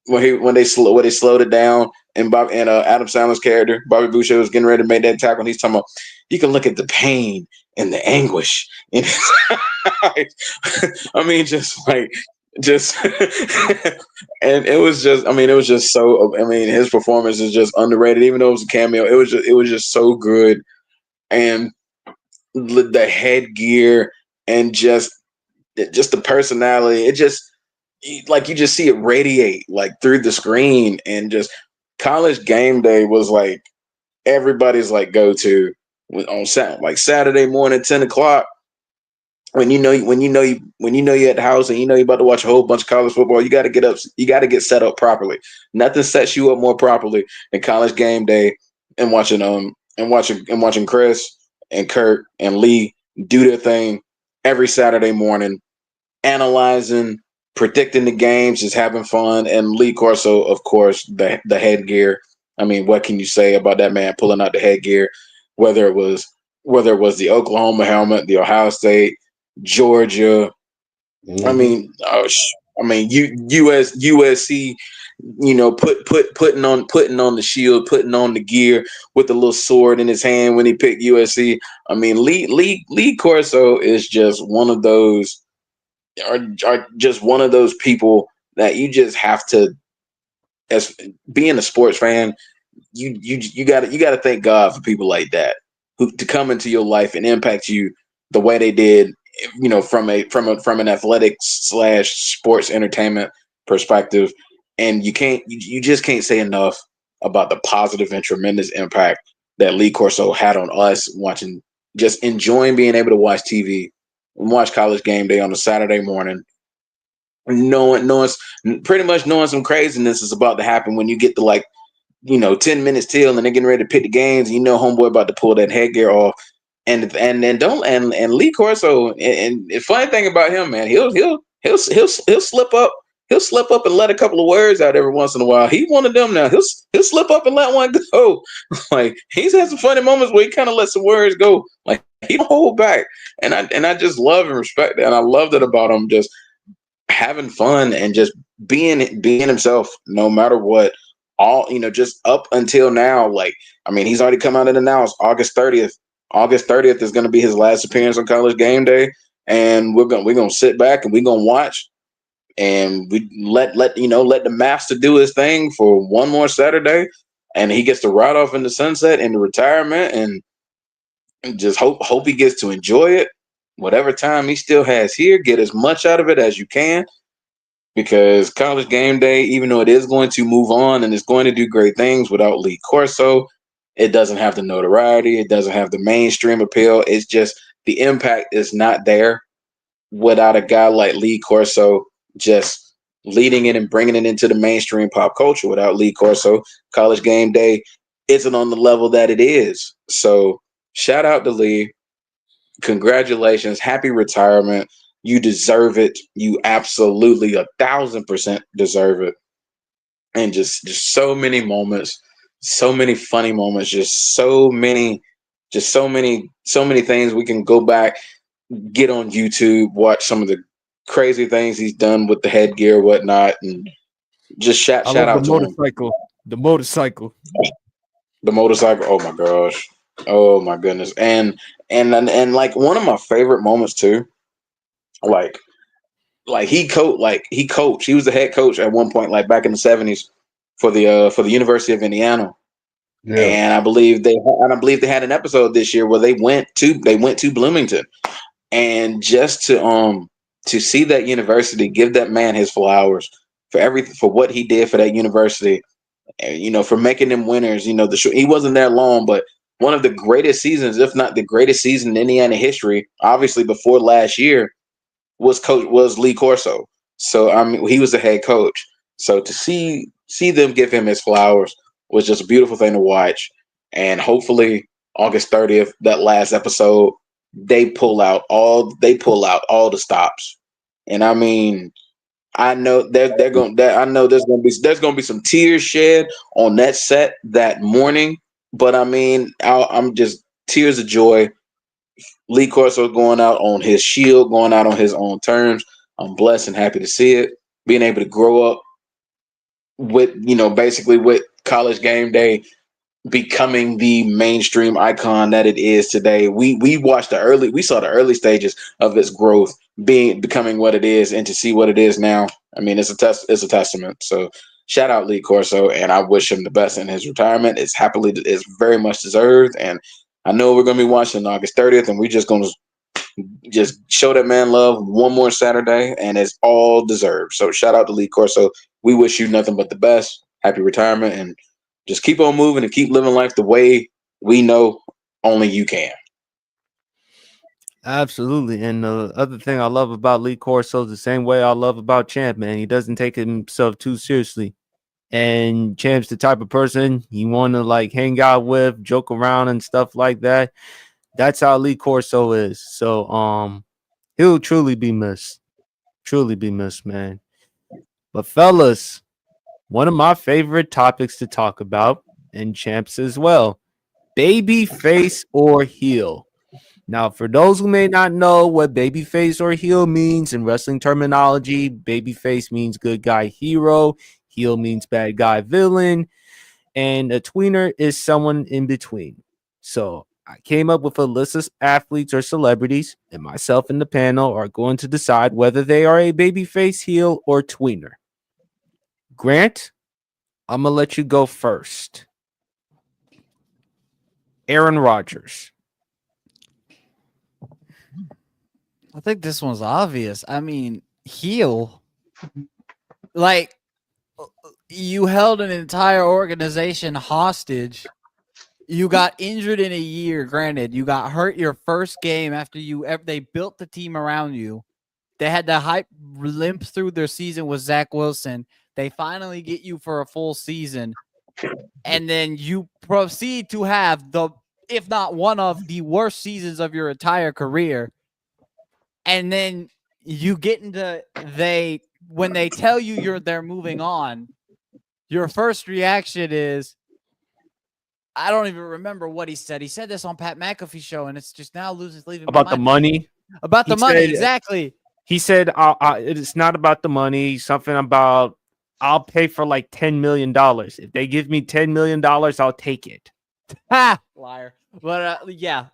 when they slowed it down, and Adam Sandler's character Bobby Boucher was getting ready to make that tackle, and he's talking about, you can look at the pain and the anguish in his eyes. I mean, just and it was just so, I mean, his performance is just underrated, even though it was a cameo. It was just so good. And the headgear and just the personality, it just, like, you just see it radiate like through the screen. And just College Game Day was like everybody's like go-to on Saturday morning, 10 o'clock. When you know you're at the house and you're about to watch a whole bunch of college football, you got to get up. You got to get set up properly. Nothing sets you up more properly than College Game Day, and watching Chris and Kurt and Lee do their thing every Saturday morning, analyzing, predicting the games, just having fun. And Lee Corso, of course, the headgear. I mean, what can you say about that man pulling out the headgear? Whether it was the Oklahoma helmet, the Ohio State, Georgia. Mm-hmm. I mean, USC. Putting on the shield, putting on the gear with the little sword in his hand when he picked USC. I mean, Lee Corso is just one of those. Are just one of those people that you just have to, as being a sports fan, you got to thank God for people like that who to come into your life and impact you the way they did, from an athletics / sports entertainment perspective. And you just can't say enough about the positive and tremendous impact that Lee Corso had on us watching, just enjoying being able to watch TV and watch College Game Day on a Saturday morning, knowing pretty much knowing some craziness is about to happen when you get to 10 minutes till and they're getting ready to pick the games, and homeboy about to pull that headgear off. And Lee Corso, and the funny thing about him, man, he'll slip up. He'll slip up and let a couple of words out every once in a while. He's one of them now. He'll slip up and let one go. Like, he's had some funny moments where he kind of lets some words go. Like, he don't hold back. And I just love and respect that. And I love that about him, just having fun and just being himself no matter what. All, just up until now. Like, I mean, he's already come out and announced August 30th. August 30th is going to be his last appearance on College Game Day. And we're gonna sit back and we're gonna watch. And we let the master do his thing for one more Saturday, and he gets to ride off in the sunset into retirement, and just hope he gets to enjoy it whatever time he still has here. Get as much out of it as you can, because College Game Day, even though it is going to move on and it's going to do great things without Lee Corso, it doesn't have the notoriety, it doesn't have the mainstream appeal. It's just the impact is not there without a guy like Lee Corso just leading it and bringing it into the mainstream pop culture. Without Lee Corso, College Game Day isn't on the level that it is. So shout out to Lee. Congratulations. Happy retirement. You deserve it. You absolutely 1,000% deserve it. And just so many moments, so many funny moments, just so many things we can go back, get on YouTube, watch some of the crazy things he's done with the headgear, whatnot, and just shout out to motorcycle. The motorcycle. The motorcycle. Oh my gosh. Oh my goodness. And like one of my favorite moments too, like he coached. He was the head coach at one point, like back in the 70s for the University of Indiana. Yeah. And I believe they had an episode this year where they went to Bloomington, and just to see that university, give that man his flowers for what he did for that university, and, for making them winners. He wasn't there long, but one of the greatest seasons, if not the greatest season in Indiana history, obviously before last year, was Lee Corso. So I mean, he was the head coach. So to see them give him his flowers was just a beautiful thing to watch. And hopefully August 30th, that last episode, they pull out all the stops. And I mean, I know they're going. I know there's gonna be some tears shed on that set that morning. But I mean, I'm just tears of joy. Lee Corso going out on his shield, going out on his own terms. I'm blessed and happy to see it. Being able to grow up with, basically with College Game Day becoming the mainstream icon that it is today. We saw the early stages of its growth becoming what it is, and to see what it is now. I mean, it's a testament. So shout out Lee Corso, and I wish him the best in his retirement. It's very much deserved, and I know we're gonna be watching August 30th, and we're just gonna just show that man love one more Saturday, and it's all deserved. So shout out to Lee Corso. We wish you nothing but the best. Happy retirement, and just keep on moving and keep living life the way we know only you can. Absolutely. And the other thing I love about Lee Corso is the same way I love about Champ, man. He doesn't take himself too seriously. And Champ's the type of person you want to like hang out with, joke around and stuff like that. That's how Lee Corso is. So he'll truly be missed. Truly be missed, man. But fellas, one of my favorite topics to talk about, and Champs as well. Baby face or heel. Now, for those who may not know what babyface or heel means in wrestling terminology, babyface means good guy hero, heel means bad guy villain, and a tweener is someone in between. So I came up with a list of athletes or celebrities, and myself and the panel are going to decide whether they are a babyface, heel, or tweener. Grant, I'm going to let you go first. Aaron Rodgers. I think this one's obvious. I mean, heel. Like, you held an entire organization hostage. You got injured in a year. Granted, you got hurt your first game after they built the team around you. They had the hype limp through their season with Zach Wilson. They finally get you for a full season. And then you proceed to have if not one of the worst seasons of your entire career. And then you get into when they tell you they're moving on, your first reaction is, I don't even remember what he said. He said this on Pat McAfee show, and it's just now leaving about the money. About the money, exactly. He said, "It's not about the money. Something about I'll pay for like $10 million. If they give me $10 million, I'll take it." Ha, liar. But yeah,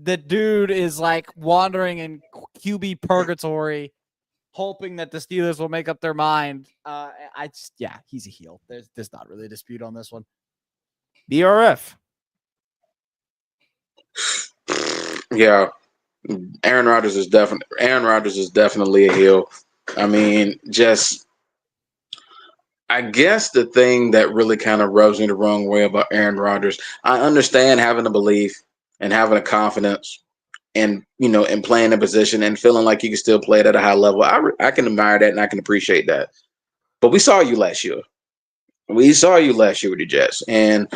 the dude is like wandering in QB purgatory, hoping that the Steelers will make up their mind. He's a heel. There's not really a dispute on this one. BRF. Yeah, Aaron Rodgers is definitely a heel. I mean, I guess the thing that really kind of rubs me the wrong way about Aaron Rodgers, I understand having a belief and having a confidence and, and playing a position and feeling like you can still play it at a high level. I can admire that and I can appreciate that. But we saw you last year. We saw you last year with the Jets. And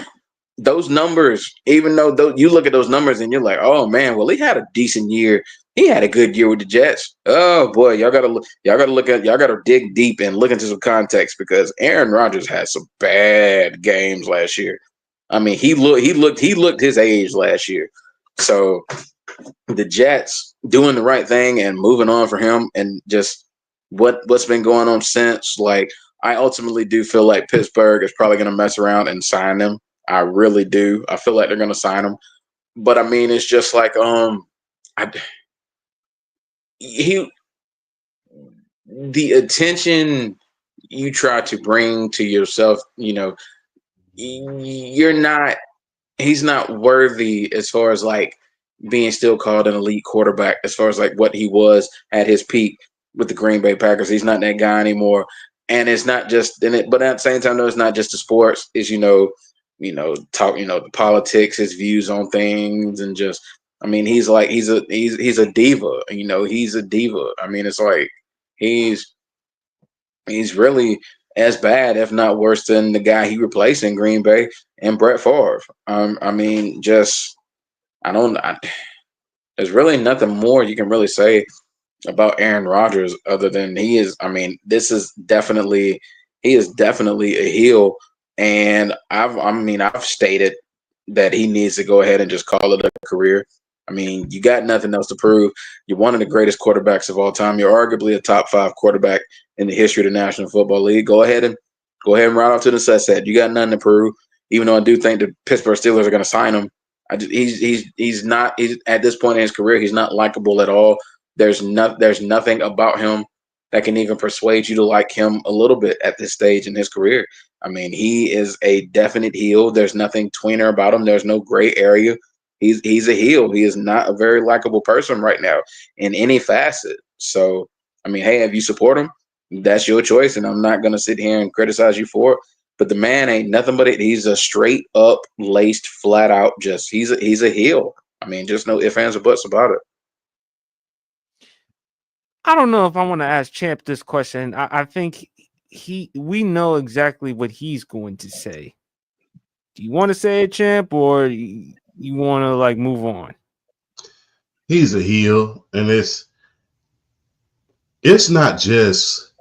those numbers, even though you look at those numbers and you're like, oh man, well, he had a decent year. He had a good year with the Jets. Oh boy, y'all gotta dig deep and look into some context, because Aaron Rodgers had some bad games last year. I mean, he looked his age last year. So the Jets doing the right thing and moving on for him, and just what's been going on since, like, I ultimately do feel like Pittsburgh is probably going to mess around and sign him. I really do. I feel like they're going to sign him. But I mean, it's just like the attention you try to bring to yourself, he's not worthy as far as like being still called an elite quarterback, as far as like what he was at his peak with the Green Bay Packers. He's not that guy anymore. And it's not just in it, but at the same time, though, it's not just the sports. It's, the politics, his views on things, and just, I mean, he's a diva. He's a diva. I mean, it's like he's really as bad, if not worse, than the guy he replaced in Green Bay and Brett Favre. I mean, there's really nothing more you can really say about Aaron Rodgers other than he is. I mean, he is definitely a heel, and I've stated that he needs to go ahead and just call it a career. I mean, you got nothing else to prove. You're one of the greatest quarterbacks of all time. You're arguably a top 5 quarterback in the history of the National Football League. Go ahead and ride off to the sunset. You got nothing to prove. Even though I do think the Pittsburgh Steelers are going to sign him, he's not. He's at this point in his career, he's not likable at all. There's nothing about him that can even persuade you to like him a little bit at this stage in his career. I mean, he is a definite heel. There's nothing tweener about him. There's no gray area. He's a heel. He is not a very likable person right now in any facet. So, I mean, hey, if you support him, that's your choice, and I'm not gonna sit here and criticize you for it. But the man ain't nothing but it. He's a straight up laced, flat out. Just he's a heel. I mean, just no ifs, ands, or buts about it. I don't know if I want to ask Champ this question. I think we know exactly what he's going to say. Do you want to say it, Champ, or you want to like move on? He's a heel, and it's not just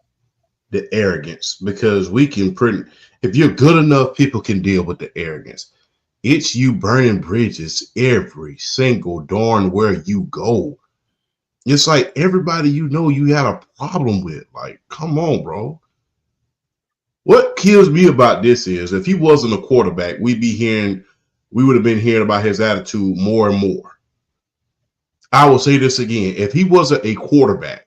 the arrogance, because we can print. If you're good enough, people can deal with the arrogance. It's you burning bridges every single darn where you go. It's like everybody you know you had a problem with. Like, come on, bro. What kills me about this is if he wasn't a quarterback, we would have been hearing about his attitude more and more. I will say this again. If he wasn't a quarterback,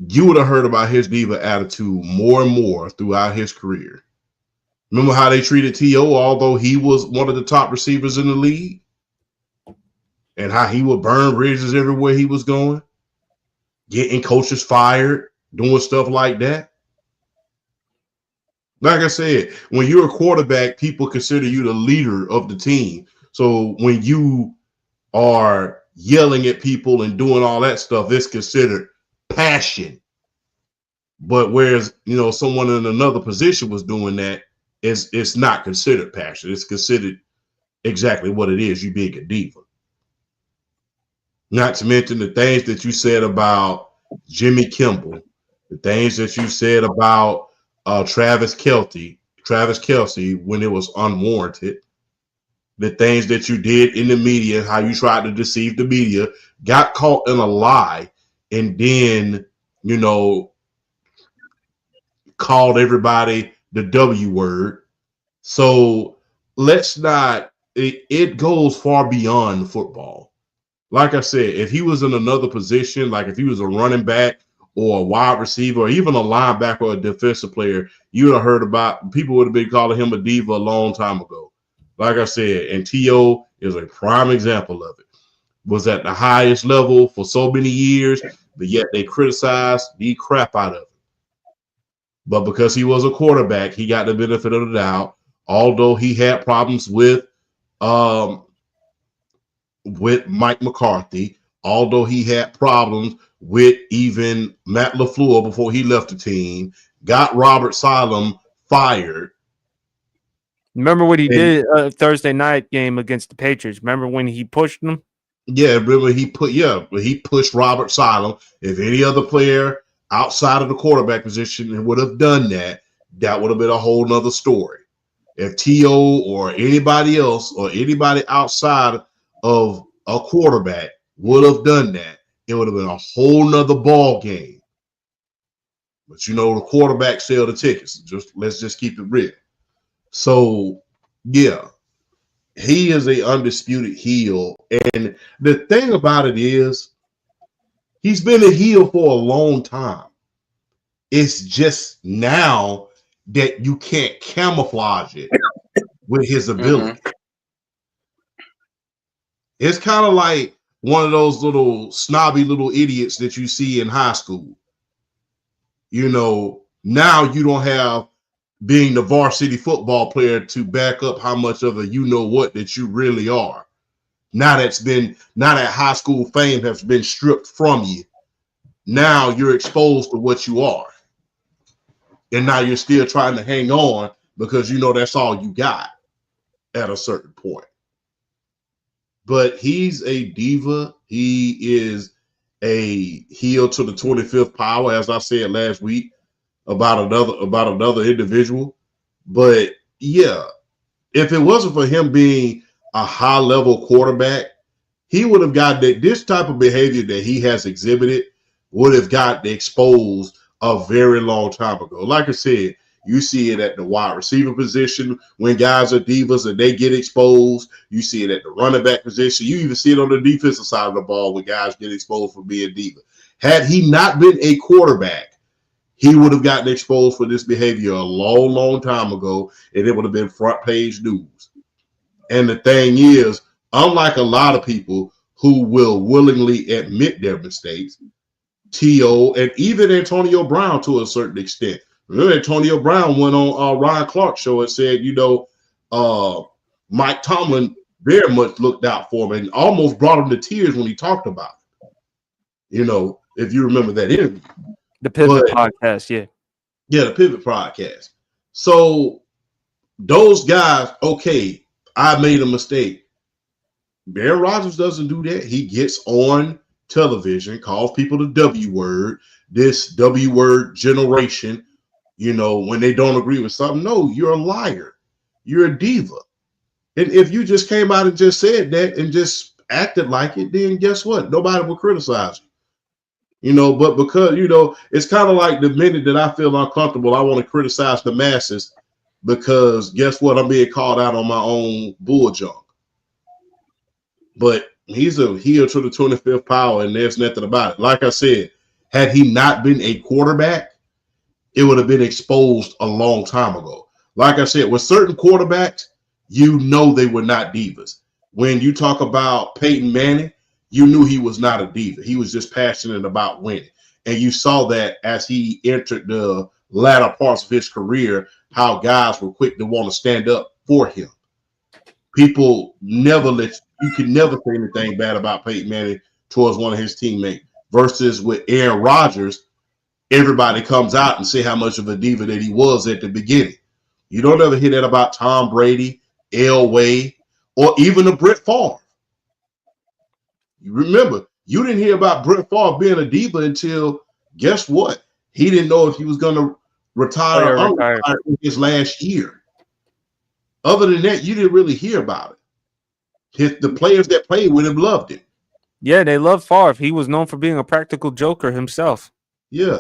you would have heard about his diva attitude more and more throughout his career. Remember how they treated T.O., although he was one of the top receivers in the league? And how he would burn bridges everywhere he was going, getting coaches fired, doing stuff like that. Like I said, when you're a quarterback, people consider you the leader of the team. So when you are yelling at people and doing all that stuff, it's considered passion. But whereas, someone in another position was doing that, it's not considered passion. It's considered exactly what it is, you being a diva. Not to mention the things that you said about Jimmy Kimball, the things that you said about Travis Kelce when it was unwarranted, the things that you did in the media, how you tried to deceive the media, got caught in a lie, and then, called everybody the W word. So let's not, it goes far beyond football. Like I said, if he was in another position, like if he was a running back or a wide receiver or even a linebacker or a defensive player, you would have heard about, people would have been calling him a diva a long time ago. Like I said, and T.O. is a prime example of it. Was at the highest level for so many years, but yet they criticized the crap out of him. But because he was a quarterback, he got the benefit of the doubt, although he had problems with Mike McCarthy, although he had problems with even Matt LaFleur before he left the team, got Robert Saleh fired. Remember what he did Thursday night game against the Patriots? Remember when he pushed them? Yeah, remember he pushed Robert Saleh. If any other player outside of the quarterback position would have done that, that would have been a whole nother story. If T.O. or anybody else or anybody outside of a quarterback would have done that, it would have been a whole nother ball game. But the quarterback sell the tickets. Let's just keep it real. So yeah, he is a undisputed heel. And the thing about it is, he's been a heel for a long time. It's just now that you can't camouflage it with his ability. Mm-hmm. It's kind of like one of those little snobby little idiots that you see in high school. Now you don't have being the varsity football player to back up how much of a you-know-what that you really are. Now that high school fame has been stripped from you, now you're exposed to what you are. And now you're still trying to hang on because that's all you got at a certain point. But he's a diva. He is a heel to the 25th power, as I said last week about another individual. But yeah, if it wasn't for him being a high level quarterback, he would have gotten that. This type of behavior that he has exhibited would have gotten exposed a very long time ago. Like I said, you see it at the wide receiver position when guys are divas and they get exposed. You see it at the running back position. You even see it on the defensive side of the ball when guys get exposed for being diva. Had he not been a quarterback, he would have gotten exposed for this behavior a long, long time ago, and it would have been front page news. And the thing is, unlike a lot of people who will willingly admit their mistakes, T.O. and even Antonio Brown to a certain extent. Remember, Antonio Brown went on Ryan Clark's show and said, Mike Tomlin very much looked out for him and almost brought him to tears when he talked about it. If you remember that interview. The Pivot podcast, yeah. Yeah, the Pivot podcast. So those guys, okay, I made a mistake. Aaron Rodgers doesn't do that. He gets on television, calls people the W word, this W word generation, when they don't agree with something. No, you're a liar. You're a diva. And if you just came out and just said that and just acted like it, then guess what? Nobody will criticize you. But because, it's kind of like the minute that I feel uncomfortable, I want to criticize the masses because guess what? I'm being called out on my own bull junk. But he's a heel to the 25th power, and there's nothing about it. Like I said, had he not been a quarterback, it would have been exposed a long time ago. Like I said, with certain quarterbacks, they were not divas. When you talk about Peyton Manning, you knew he was not a diva. He was just passionate about winning. And you saw that as he entered the latter parts of his career, how guys were quick to want to stand up for him. People you can never say anything bad about Peyton Manning towards one of his teammates. Versus with Aaron Rodgers, everybody comes out and say how much of a diva that he was at the beginning. You don't ever hear that about Tom Brady, Elway, or even a Brett Favre. You remember, you didn't hear about Brett Favre being a diva until, guess what? He didn't know if he was going to retire or unretire in his last year. Other than that, you didn't really hear about it. The players that played with him loved him. Yeah, they love Favre. He was known for being a practical joker himself. Yeah.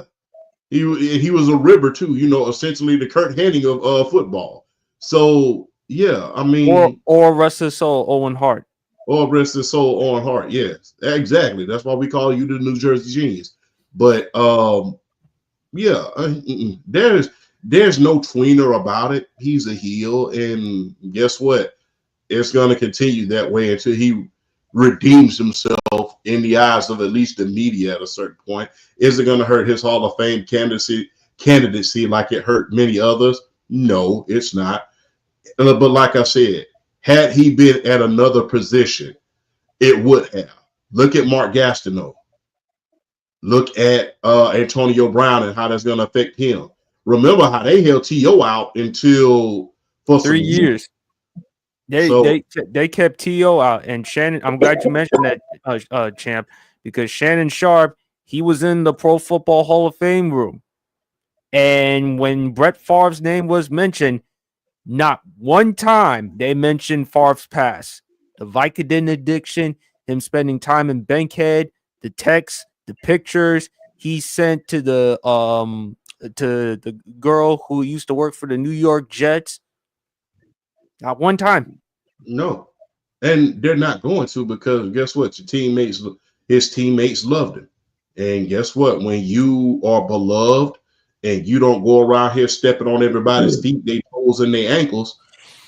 He was a ribber too, essentially the Kurt Hennig of football. So, yeah, I mean. Or rest his soul, Owen Hart. Or rest his soul, Owen Hart. Yes, exactly. That's why we call you the New Jersey Genius. But, yeah, there's no tweener about it. He's a heel, and guess what? It's going to continue that way until he redeems himself in the eyes of at least the media at a certain point. Is it going to hurt his Hall of Fame candidacy like it hurt many others? No, it's not. But like I said, had he been at another position, it would have. Look at Mark Gastineau. Look at Antonio Brown and how that's going to affect him. Remember how they held T.O. out for 3 years. They kept T.O. out, and Shannon. I'm glad you mentioned that, Champ, because Shannon Sharp, he was in the Pro Football Hall of Fame room, and when Brett Favre's name was mentioned, not one time they mentioned Favre's past, the Vicodin addiction, him spending time in Bankhead, the texts, the pictures he sent to the girl who used to work for the New York Jets. Not one time. No. And they're not going to, because guess what? His teammates loved him. And guess what? When you are beloved and you don't go around here stepping on everybody's feet, their toes and their ankles,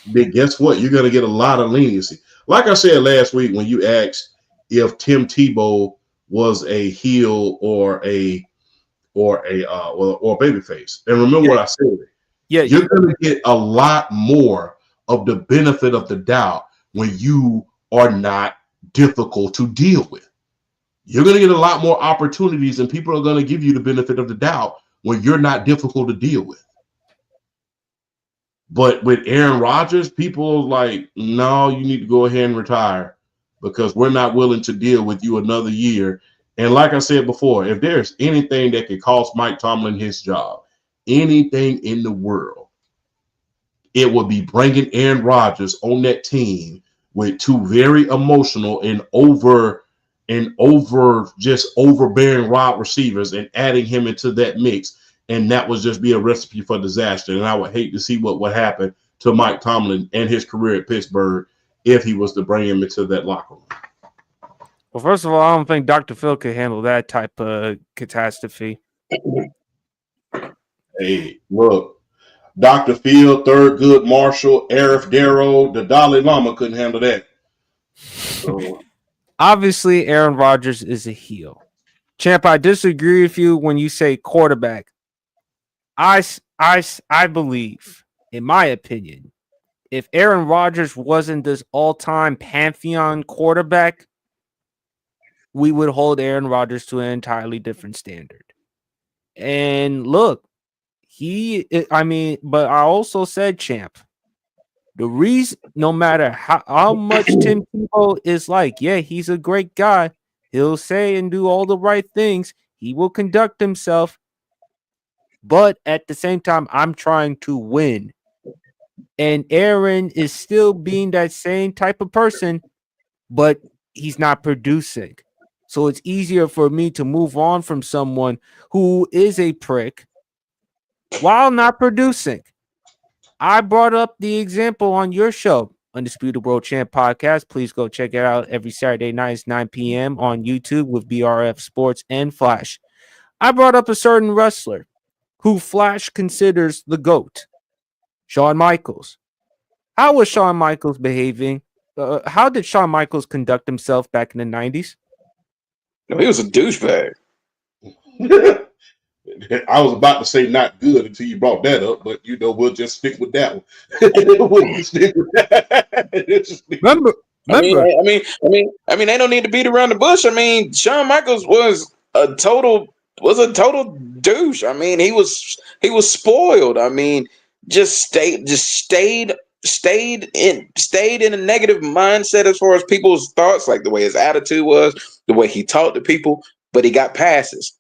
then guess what? You're going to get a lot of leniency. Like I said last week, when you asked if Tim Tebow was a heel or a babyface, and remember what I said. Yeah, you're going to get a lot more of the benefit of the doubt when you are not difficult to deal with. You're going to get a lot more opportunities, and people are going to give you the benefit of the doubt when you're not difficult to deal with. But with Aaron Rodgers, people are like, no, you need to go ahead and retire because we're not willing to deal with you another year And like I said before, if there's anything that could cost Mike Tomlin his job, anything in the world, it would be bringing Aaron Rodgers on that team with two very emotional and just overbearing wide receivers and adding him into that mix. And that would just be a recipe for disaster. And I would hate to see what would happen to Mike Tomlin and his career at Pittsburgh if he was to bring him into that locker room. Well, first of all, I don't think Dr. Phil could handle that type of catastrophe. Hey, look, Dr. Phil, Thurgood Marshall, Arif Darrow, the Dalai Lama couldn't handle that. So, obviously, Aaron Rodgers is a heel. Champ, I disagree with you when you say quarterback. I believe, in my opinion, if Aaron Rodgers wasn't this all-time pantheon quarterback, we would hold Aaron Rodgers to an entirely different standard. And look, but I also said, Champ, the reason, no matter how much Tim Tebow is like, yeah, he's a great guy. He'll say and do all the right things. He will conduct himself. But at the same time, I'm trying to win. And Aaron is still being that same type of person, but he's not producing. So it's easier for me to move on from someone who is a prick while not producing. I brought up the example on your show, Undisputed World Champ Podcast. Please go check it out every Saturday night, 9 p.m. on YouTube with BRF Sports and Flash. I brought up a certain wrestler who Flash considers the GOAT, Shawn Michaels. How was Shawn Michaels behaving? How did Shawn Michaels conduct himself back in the 90s? No, he was a douchebag. I was about to say not good until you brought that up, but we'll just stick with that one. We'll stick with that. Remember. I mean, they don't need to beat around the bush. I mean, Shawn Michaels was a total douche. I mean, he was spoiled. I mean, just stayed in a negative mindset as far as people's thoughts, like the way his attitude was, the way he talked to people, but he got passes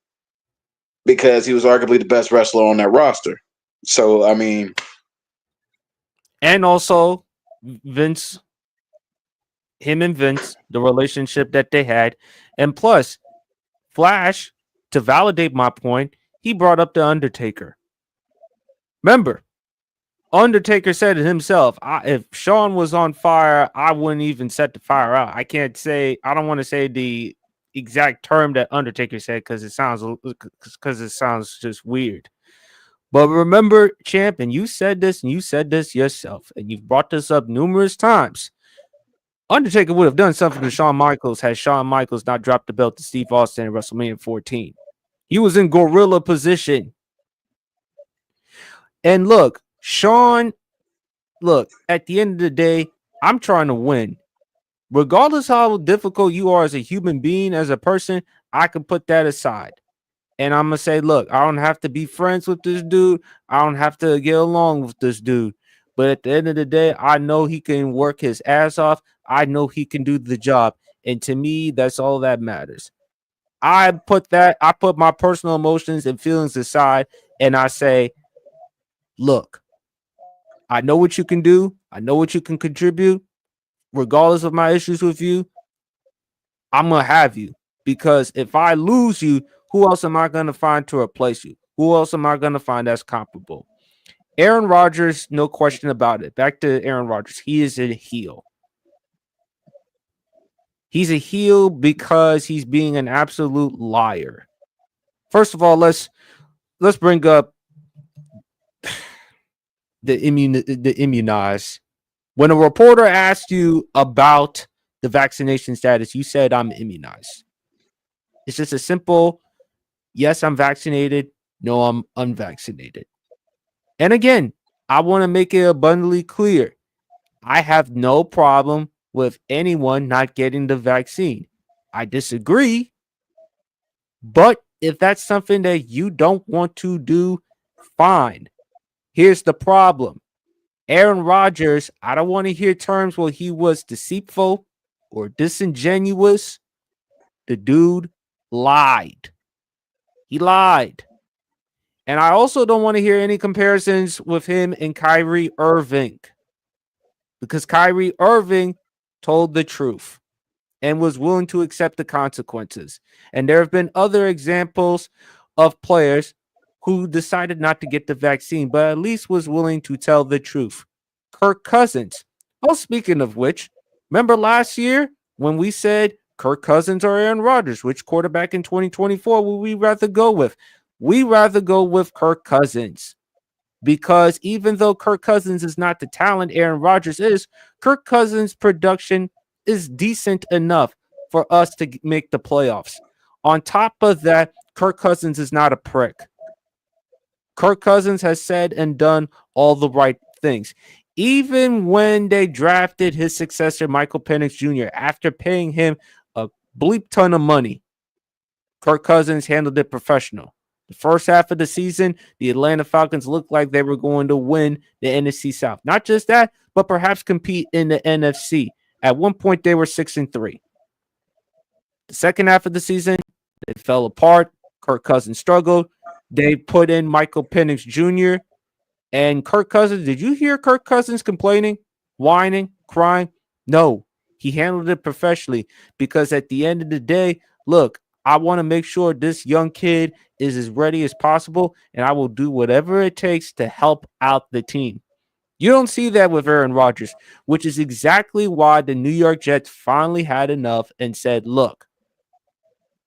because he was arguably the best wrestler on that roster. So, I mean, and also Vince, him and Vince, the relationship that they had, and plus Flash, to validate my point, he brought up the Undertaker. Remember, Undertaker said it himself. If Shawn was on fire, I wouldn't even set the fire out. I don't want to say the exact term that Undertaker said because it sounds just weird. But remember, Champ, and you said this yourself, and you've brought this up numerous times. Undertaker would have done something to Shawn Michaels had Shawn Michaels not dropped the belt to Steve Austin at WrestleMania 14. He was in gorilla position. And look, Shawn, at the end of the day, I'm trying to win. Regardless how difficult you are as a human being, as a person, I can put that aside. And I'm going to say, look, I don't have to be friends with this dude. I don't have to get along with this dude. But at the end of the day, I know he can work his ass off. I know he can do the job. And to me, that's all that matters. I put my personal emotions and feelings aside, and I say, look, I know what you can do. I know what you can contribute. Regardless of my issues with you, I'm going to have you. Because if I lose you, who else am I going to find to replace you? Who else am I going to find that's comparable? Aaron Rodgers, no question about it. Back to Aaron Rodgers. He is a heel. He's a heel because he's being an absolute liar. First of all, let's bring up the immunized. When a reporter asked you about the vaccination status, you said, I'm immunized. It's just a simple, yes, I'm vaccinated. No, I'm unvaccinated. And again, I want to make it abundantly clear. I have no problem with anyone not getting the vaccine. I disagree. But if that's something that you don't want to do, fine. Here's the problem. Aaron Rodgers, I don't want to hear terms where he was deceitful or disingenuous. The dude lied. He lied. And I also don't want to hear any comparisons with him and Kyrie Irving, because Kyrie Irving told the truth and was willing to accept the consequences. And there have been other examples of players who decided not to get the vaccine, but at least was willing to tell the truth. Kirk Cousins. Oh, speaking of which, remember last year when we said Kirk Cousins or Aaron Rodgers, which quarterback in 2024 would we rather go with? We rather go with Kirk Cousins, because even though Kirk Cousins is not the talent Aaron Rodgers is, Kirk Cousins' production is decent enough for us to make the playoffs. On top of that, Kirk Cousins is not a prick. Kirk Cousins has said and done all the right things. Even when they drafted his successor, Michael Penix Jr., after paying him a bleep ton of money, Kirk Cousins handled it professional. The first half of the season, the Atlanta Falcons looked like they were going to win the NFC South. Not just that, but perhaps compete in the NFC. At one point, they were 6-3. The second half of the season, they fell apart. Kirk Cousins struggled. They put in Michael Penix Jr. and Kirk Cousins. Did you hear Kirk Cousins complaining, whining, crying? No, he handled it professionally, because at the end of the day, look, I want to make sure this young kid is as ready as possible, and I will do whatever it takes to help out the team. You don't see that with Aaron Rodgers, which is exactly why the New York Jets finally had enough and said, look,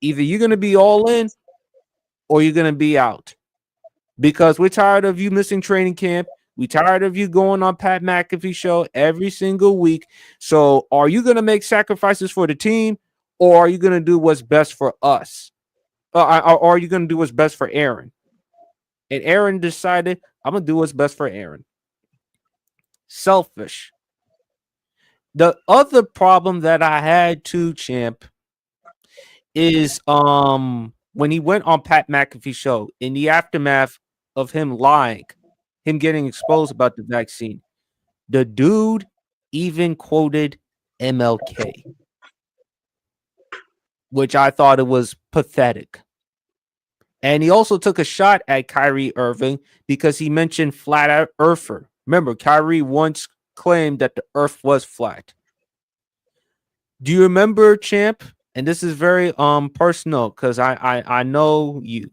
either you're going to be all in or you're going to be out, because we're tired of you missing training camp. We're tired of you going on Pat McAfee show every single week. So are you going to make sacrifices for the team, or are you going to do what's best for us? Or are you going to do what's best for Aaron? And Aaron decided, I'm going to do what's best for Aaron. Selfish. The other problem that I had too, champ, is when he went on Pat McAfee show in the aftermath of him lying, him getting exposed about the vaccine. The dude even quoted MLK, which I thought it was pathetic. And he also took a shot at Kyrie Irving because he mentioned flat earther. Remember, Kyrie once claimed that the earth was flat. Do you remember, champ? And this is very personal, because I know you.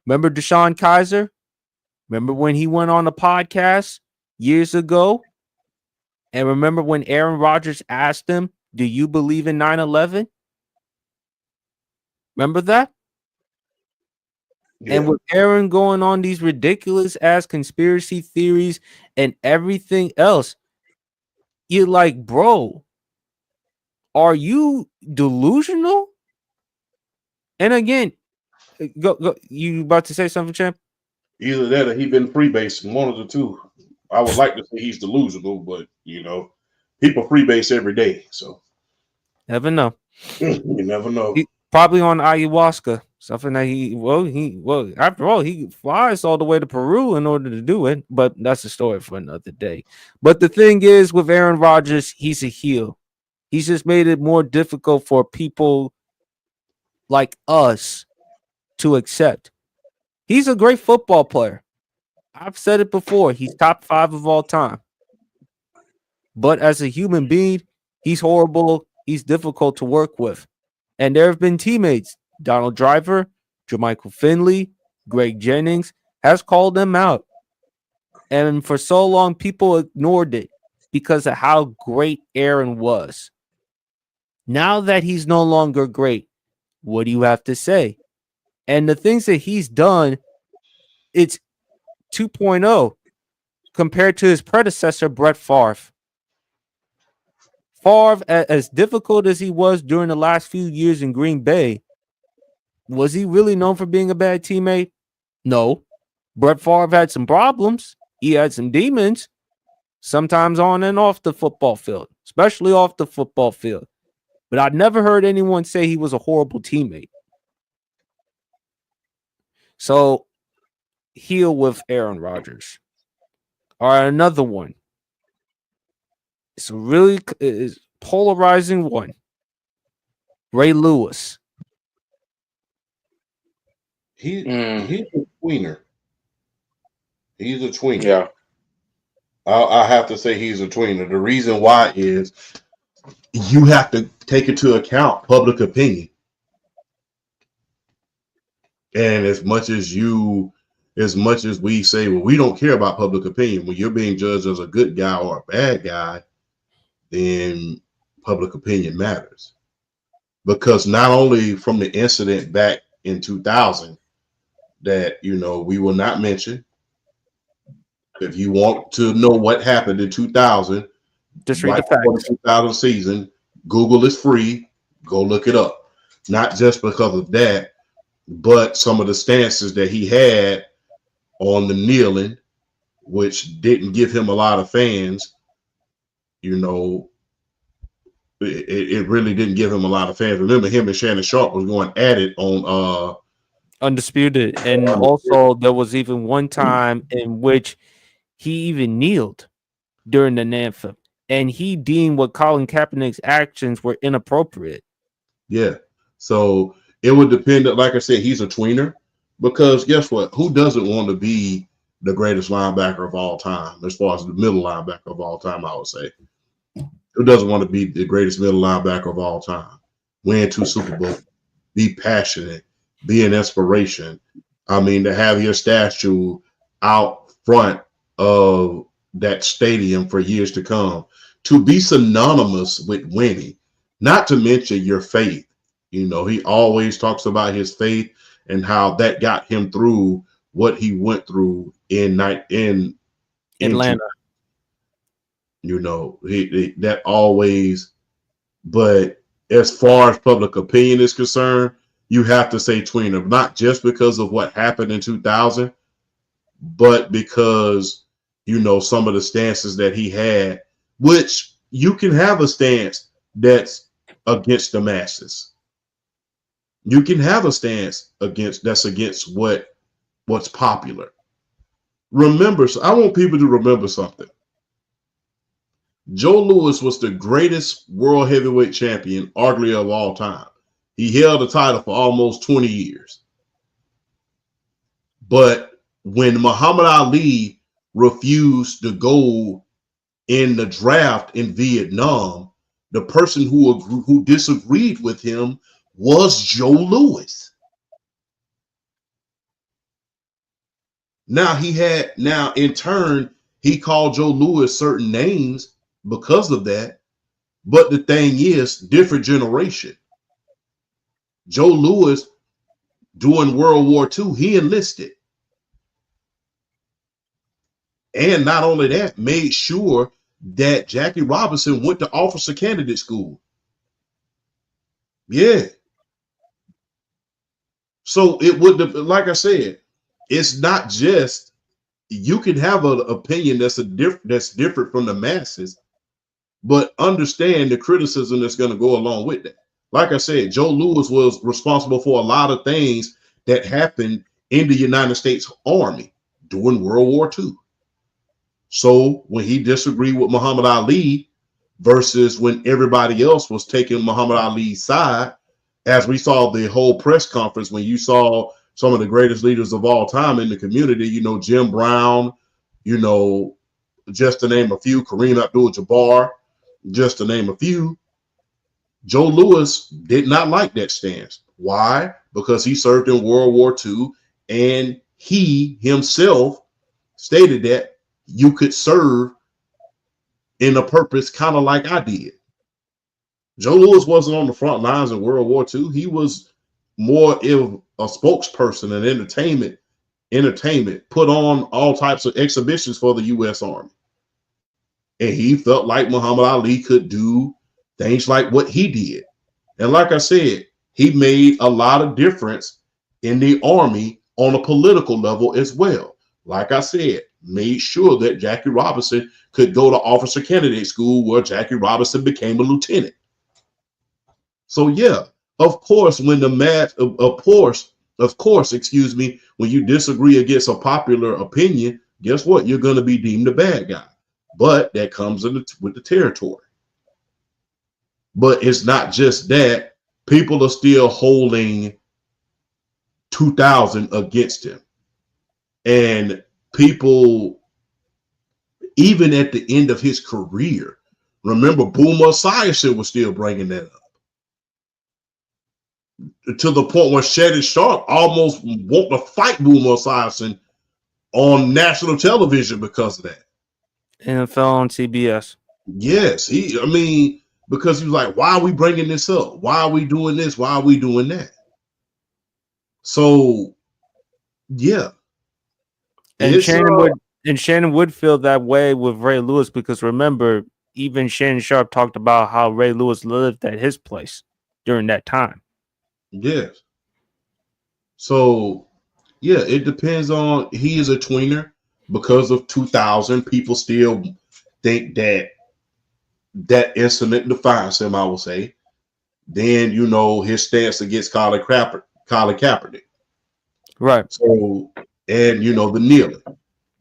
Remember Deshaun Kaiser? Remember when he went on a podcast years ago? And remember when Aaron Rodgers asked him, do you believe in 9/11? Remember that? Yeah. And with Aaron going on these ridiculous ass conspiracy theories and everything else, you're like, bro, are you delusional? And again, go. You about to say something, champ? Either that or he been freebasing, one of the two. I would like to say he's delusional, but people freebase every day, so Never know. you never know. He probably on ayahuasca, something that after all, he flies all the way to Peru in order to do it. But that's a story for another day. But the thing is, with Aaron Rodgers, he's a heel. He's just made it more difficult for people like us to accept. He's a great football player. I've said it before. He's top 5 of all time. But as a human being, he's horrible. He's difficult to work with. And there have been teammates, Donald Driver, Jermichael Finley, Greg Jennings, has called them out. And for so long, people ignored it because of how great Aaron was. Now that he's no longer great, what do you have to say? And the things that he's done, it's 2.0 compared to his predecessor, Brett Favre. Favre, as difficult as he was during the last few years in Green Bay, was he really known for being a bad teammate? No. Brett Favre had some problems. He had some demons, sometimes on and off the football field, especially off the football field. But I've never heard anyone say he was a horrible teammate. So, heel with Aaron Rodgers. All right, another one. It's a really polarizing one. Ray Lewis. He's a tweener. He's a tweener. Yeah. I have to say he's a tweener. The reason why is you have to take into account public opinion. And as much as we say, well, we don't care about public opinion, when you're being judged as a good guy or a bad guy, then public opinion matters. Because not only from the incident back in 2000 that, we will not mention. If you want to know what happened in 2000, Just read right the before facts. the 2000 season, Google is free. Go look it up. Not just because of that, but some of the stances that he had on the kneeling, which didn't give him a lot of fans. It really didn't give him a lot of fans. Remember, him and Shannon Sharp was going at it on Undisputed. And also there was even one time in which he even kneeled during the anthem, and he deemed what Colin Kaepernick's actions were inappropriate. Yeah. So it would depend. Like I said, he's a tweener, because guess what? Who doesn't want to be the greatest linebacker of all time, as far as the middle linebacker of all time, I would say? Who doesn't want to be the greatest middle linebacker of all time? Win 2 Super Bowls, be passionate, be an inspiration. I mean, to have your statue out front of that stadium for years to come, to be synonymous with winning, not to mention your faith. He always talks about his faith and how that got him through what he went through in Atlanta. That always. But as far as public opinion is concerned, you have to say tweener, not just because of what happened in 2000, but because some of the stances that he had, which you can have a stance that's against the masses. You can have a stance against what's popular. Remember, I want people to remember something. Joe Louis was the greatest world heavyweight champion, arguably, of all time. He held the title for almost 20 years. But when Muhammad Ali refused to go in the draft in Vietnam, the person who disagreed with him was Joe Louis. Now in turn, he called Joe Louis certain names because of that. But the thing is, different generation. Joe Louis, during World War II, he enlisted. And not only that, made sure that Jackie Robinson went to officer candidate school. Yeah. So it would, like I said, it's not just, you can have an opinion that's different from the masses, but understand the criticism that's going to go along with that. Like I said, Joe Louis was responsible for a lot of things that happened in the United States Army during World War II. So when he disagreed with Muhammad Ali versus when everybody else was taking Muhammad Ali's side, as we saw the whole press conference, when you saw some of the greatest leaders of all time in the community, Jim Brown, just to name a few, Kareem Abdul-Jabbar, just to name a few. Joe Louis did not like that stance. Why? Because he served in World War II, and he himself stated that you could serve in a purpose kind of like I did. Joe Louis wasn't on the front lines in World War II. He was more of a spokesperson and entertainment, put on all types of exhibitions for the U.S. Army. And he felt like Muhammad Ali could do things like what he did. And like I said, he made a lot of difference in the Army on a political level as well. Like I said, made sure that Jackie Robinson could go to officer candidate school, where Jackie Robinson became a lieutenant. So yeah, of course, when when you disagree against a popular opinion, guess what? You're going to be deemed a bad guy. But that comes with the territory. But it's not just that. People are still holding 2000 against him. And people, even at the end of his career, remember Boomer Esiason was still bringing that up. To the point where Shannon Sharp almost want to fight Boomer Esiason on national television because of that. NFL on CBS. Yes, because he was like, why are we bringing this up? Why are we doing this? Why are we doing that? So, yeah. And Shannon would feel that way with Ray Lewis because remember, even Shannon Sharp talked about how Ray Lewis lived at his place during that time. Yes. So, yeah, it depends on. He is a tweener because of 2000. People still think that incident defines him, I will say. Then, his stance against Colin Kaepernick. Right. So, and, the kneeling.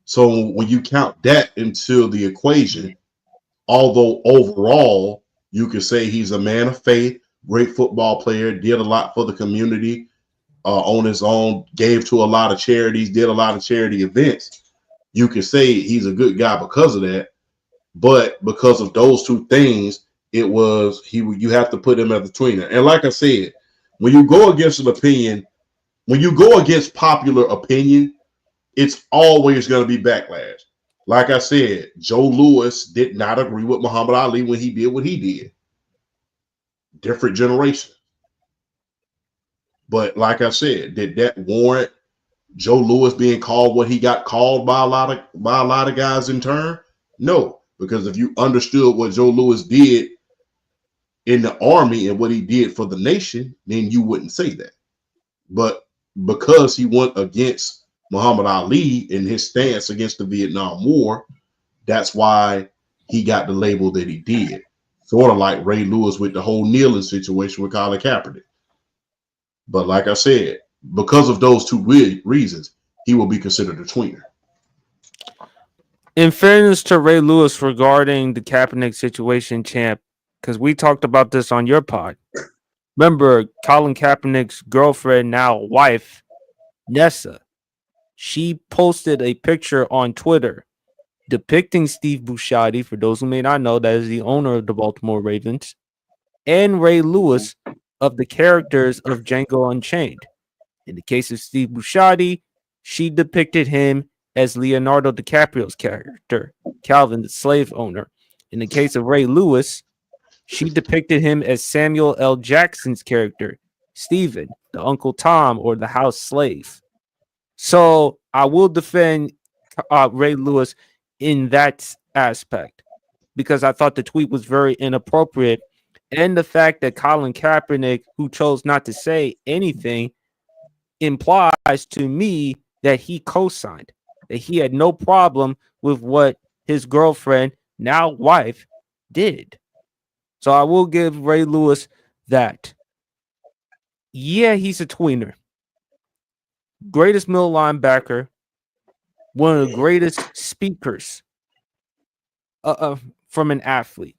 So when you count that into the equation, although overall you could say he's a man of faith, great football player, did a lot for the community on his own, gave to a lot of charities, did a lot of charity events. You could say he's a good guy because of that. But because of those two things, you have to put him as a tweener. And like I said, when you go against an opinion, when you go against popular opinion, it's always going to be backlash. Like I said, Joe Louis did not agree with Muhammad Ali when he did what he did. Different generation. But like I said, did that warrant Joe Louis being called what he got called by a lot of guys in turn? No, because if you understood what Joe Louis did in the Army and what he did for the nation, then you wouldn't say that. But because he went against Muhammad Ali in his stance against the Vietnam War, that's why he got the label that he did. Sort of like Ray Lewis with the whole kneeling situation with Colin Kaepernick. But like I said, because of those two reasons, he will be considered a tweener. In fairness to Ray Lewis regarding the Kaepernick situation, champ, because we talked about this on your pod. Remember, Colin Kaepernick's girlfriend, now wife, Nessa, she posted a picture on Twitter depicting Steve Buscemi, for those who may not know, that is the owner of the Baltimore Ravens, and Ray Lewis of the characters of Django Unchained. In the case of Steve Buscemi, she depicted him as Leonardo DiCaprio's character, Calvin, the slave owner. In the case of Ray Lewis, she depicted him as Samuel L. Jackson's character, Stephen, the Uncle Tom or the house slave. So I will defend Ray Lewis in that aspect because I thought the tweet was very inappropriate. And the fact that Colin Kaepernick, who chose not to say anything, implies to me that he co-signed, that he had no problem with what his girlfriend, now wife, did. So I will give Ray Lewis that. Yeah, he's a tweener. Greatest middle linebacker, one of the greatest speakers from an athlete.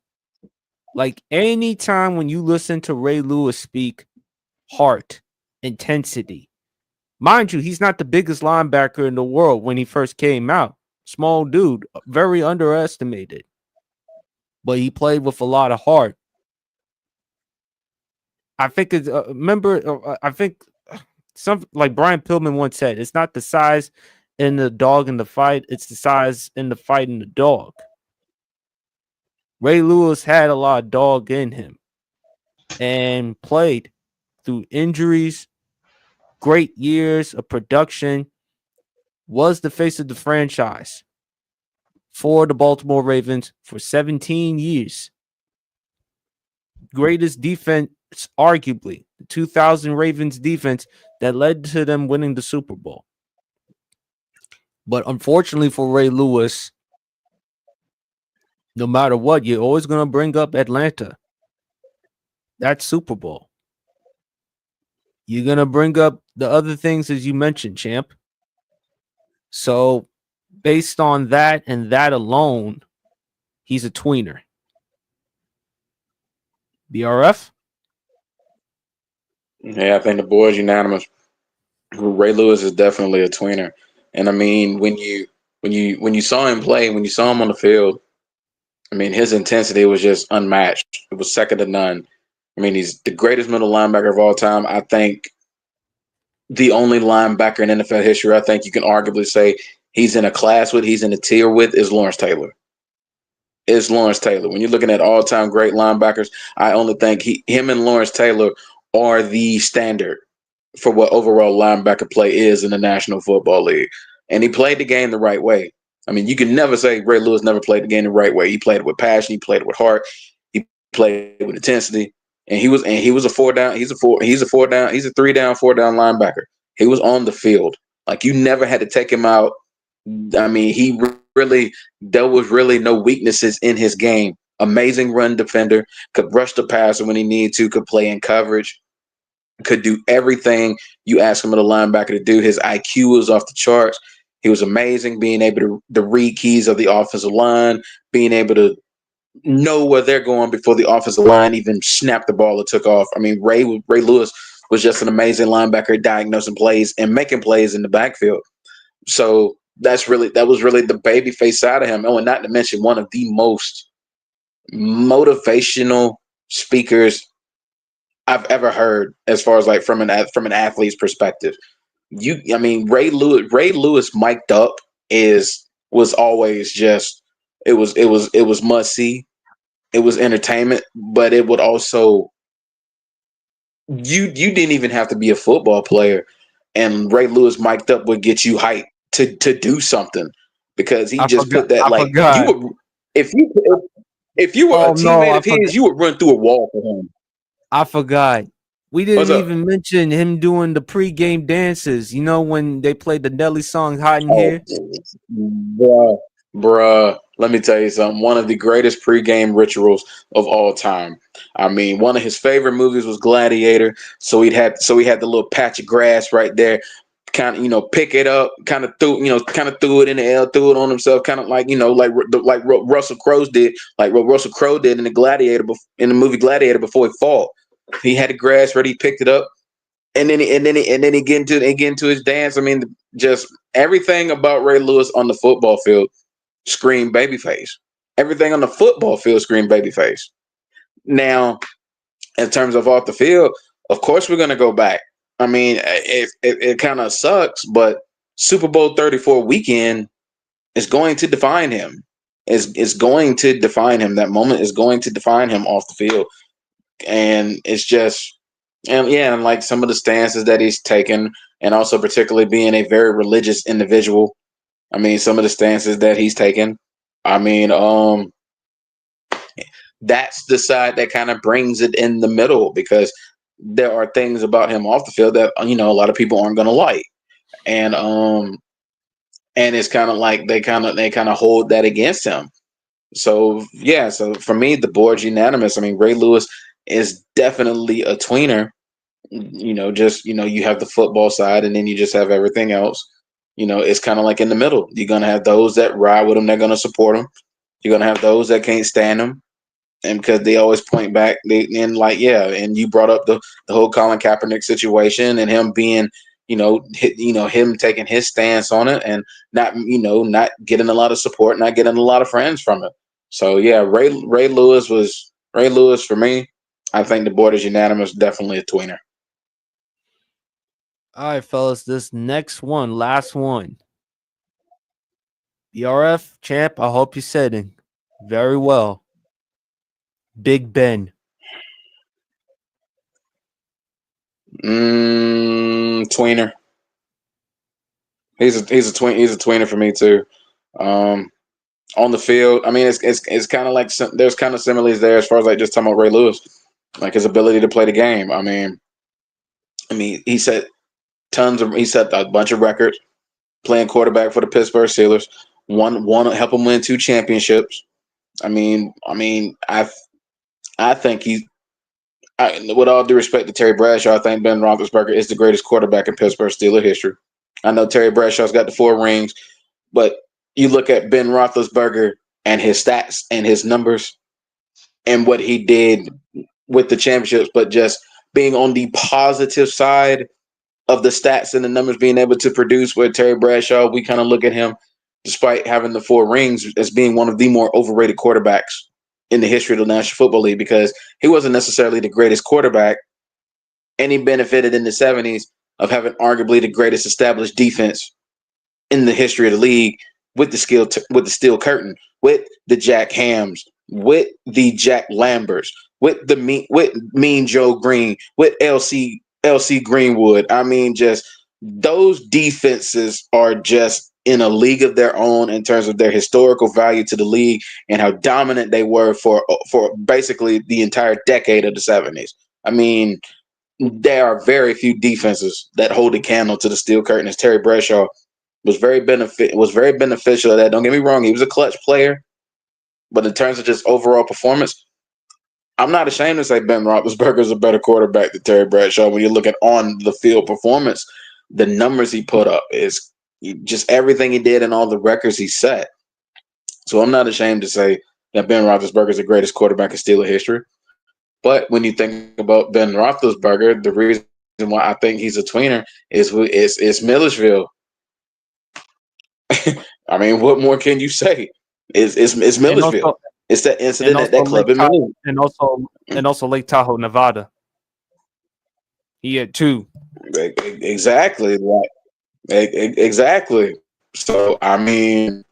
Like anytime when you listen to Ray Lewis speak, heart, intensity. Mind you, he's not the biggest linebacker in the world when he first came out. Small dude, very underestimated. But he played with a lot of heart. I think it's I think some like Brian Pillman once said, it's not the size in the dog in the fight, it's the size in the fight in the dog. Ray Lewis had a lot of dog in him and played through injuries, great years of production, was the face of the franchise for the Baltimore Ravens for 17 years. Greatest defense, arguably, the 2000 Ravens defense that led to them winning the Super Bowl. But unfortunately for Ray Lewis, no matter what, you're always going to bring up Atlanta. That's Super Bowl. You're going to bring up the other things as you mentioned, champ. So based on that and that alone, he's a tweener. BRF? Yeah, I think the boys unanimous. Ray Lewis is definitely a tweener, and I mean when you saw him play, when you saw him on the field, I mean his intensity was just unmatched. It was second to none. I mean he's the greatest middle linebacker of all time. I think the only linebacker in NFL history I think you can arguably say he's in a class with, he's in a tier with, is Lawrence Taylor. Is Lawrence Taylor. When you're looking at all-time great linebackers, I only think him and Lawrence Taylor are the standard for what overall linebacker play is in the National Football League. And he played the game the right way. I mean, you can never say Ray Lewis never played the game the right way. He played it with passion. He played it with heart. He played it with intensity. And he was a four down. He's a 3 down, 4 down linebacker. He was on the field. Like you never had to take him out. I mean, there was really no weaknesses in his game. Amazing run defender, could rush the passer when he needed to, could play in coverage, could do everything you ask him at a linebacker to do. His IQ was off the charts. He was amazing, being able to read keys of the offensive line, being able to know where they're going before the offensive line even snapped the ball or took off. I mean, Ray Lewis was just an amazing linebacker, diagnosing plays and making plays in the backfield. So that was really the baby face side of him. Oh, and not to mention one of the most motivational speakers I've ever heard, as far as like from an athlete's perspective. I mean, Ray Lewis mic'd up was always just it was must see. It was entertainment, but it would also you didn't even have to be a football player, and Ray Lewis mic'd up would get you hyped to do something, because he just put that, I like, you forgot. would if you were a Oh no, teammate of his, you would run through a wall for him. I forgot. We What's didn't up? even mention him doing the pregame dances. You know when they played the Nelly song "Hot in Oh, Here." bruh, let me tell you something. One of the greatest pregame rituals of all time. I mean, one of his favorite movies was Gladiator. So he had the little patch of grass right there. Kind of, pick it up. Kind of threw it in the air, threw it on himself. Kind of like, like what Russell Crowe did, like what Russell Crowe did in the movie Gladiator before he fought. He had the grass ready. He picked it up. And then he get into his dance. I mean, just everything about Ray Lewis on the football field screamed babyface. Everything on the football field screamed babyface. Now, in terms of off the field, of course we're gonna go back. I mean, it kind of sucks, but Super Bowl 34 weekend is going to define him. Is going to define him. That moment is going to define him off the field, and it's just. And yeah, and like some of the stances that he's taken, and also particularly being a very religious individual. I mean, some of the stances that he's taken. I mean, that's the side that kind of brings it in the middle, because there are things about him off the field that a lot of people aren't going to like, and it's kind of like they kind of hold that against him. So yeah, so for me, the board's unanimous. I mean, Ray Lewis is definitely a tweener. You have the football side, and then you just have everything else. It's kind of like in the middle. You're gonna have those that ride with him, they're gonna support him. You're gonna have those that can't stand him, and because they always point back, and you brought up the whole Colin Kaepernick situation, and him being, him taking his stance on it, and not getting a lot of support, not getting a lot of friends from it. So yeah, Ray Lewis for me. I think the board is unanimous. Definitely a tweener. All right, fellas. This next one, last one. BRF champ. I hope you're setting very well. Big Ben. Tweener. He's a tweener for me too. On the field, I mean, it's kind of like there's kind of similarities there as far as like just talking about Ray Lewis, like his ability to play the game. I mean, he set a bunch of records playing quarterback for the Pittsburgh Steelers. One help him win 2 championships. I mean, I think with all due respect to Terry Bradshaw, I think Ben Roethlisberger is the greatest quarterback in Pittsburgh Steelers history. I know Terry Bradshaw's got the 4 rings, but you look at Ben Roethlisberger and his stats and his numbers and what he did with the championships, but just being on the positive side, of the stats and the numbers being able to produce. With Terry Bradshaw, we kind of look at him, despite having the 4 rings, as being one of the more overrated quarterbacks in the history of the National Football League, because he wasn't necessarily the greatest quarterback, and he benefited in the 70s of having arguably the greatest established defense in the history of the league, with the steel curtain, with the Jack Hams, with the Jack Lamberts, with Mean Joe Green, with LC Greenwood. I mean, just those defenses are just in a league of their own in terms of their historical value to the league and how dominant they were for basically the entire decade of the 70s. I mean, there are very few defenses that hold a candle to the steel curtain, as Terry Bradshaw was very beneficial of that. Don't get me wrong, he was a clutch player, but in terms of just overall performance, I'm not ashamed to say Ben Roethlisberger is a better quarterback than Terry Bradshaw. When you look at on the field performance, the numbers he put up is just everything he did and all the records he set. So I'm not ashamed to say that Ben Roethlisberger is the greatest quarterback in Steeler history. But when you think about Ben Roethlisberger, the reason why I think he's a tweener is Millersville. I mean, what more can you say? It's Millersville. It's that incident at that club in Millersville. And also Lake Tahoe, Nevada. He had 2. Exactly. Right. Exactly. So I mean,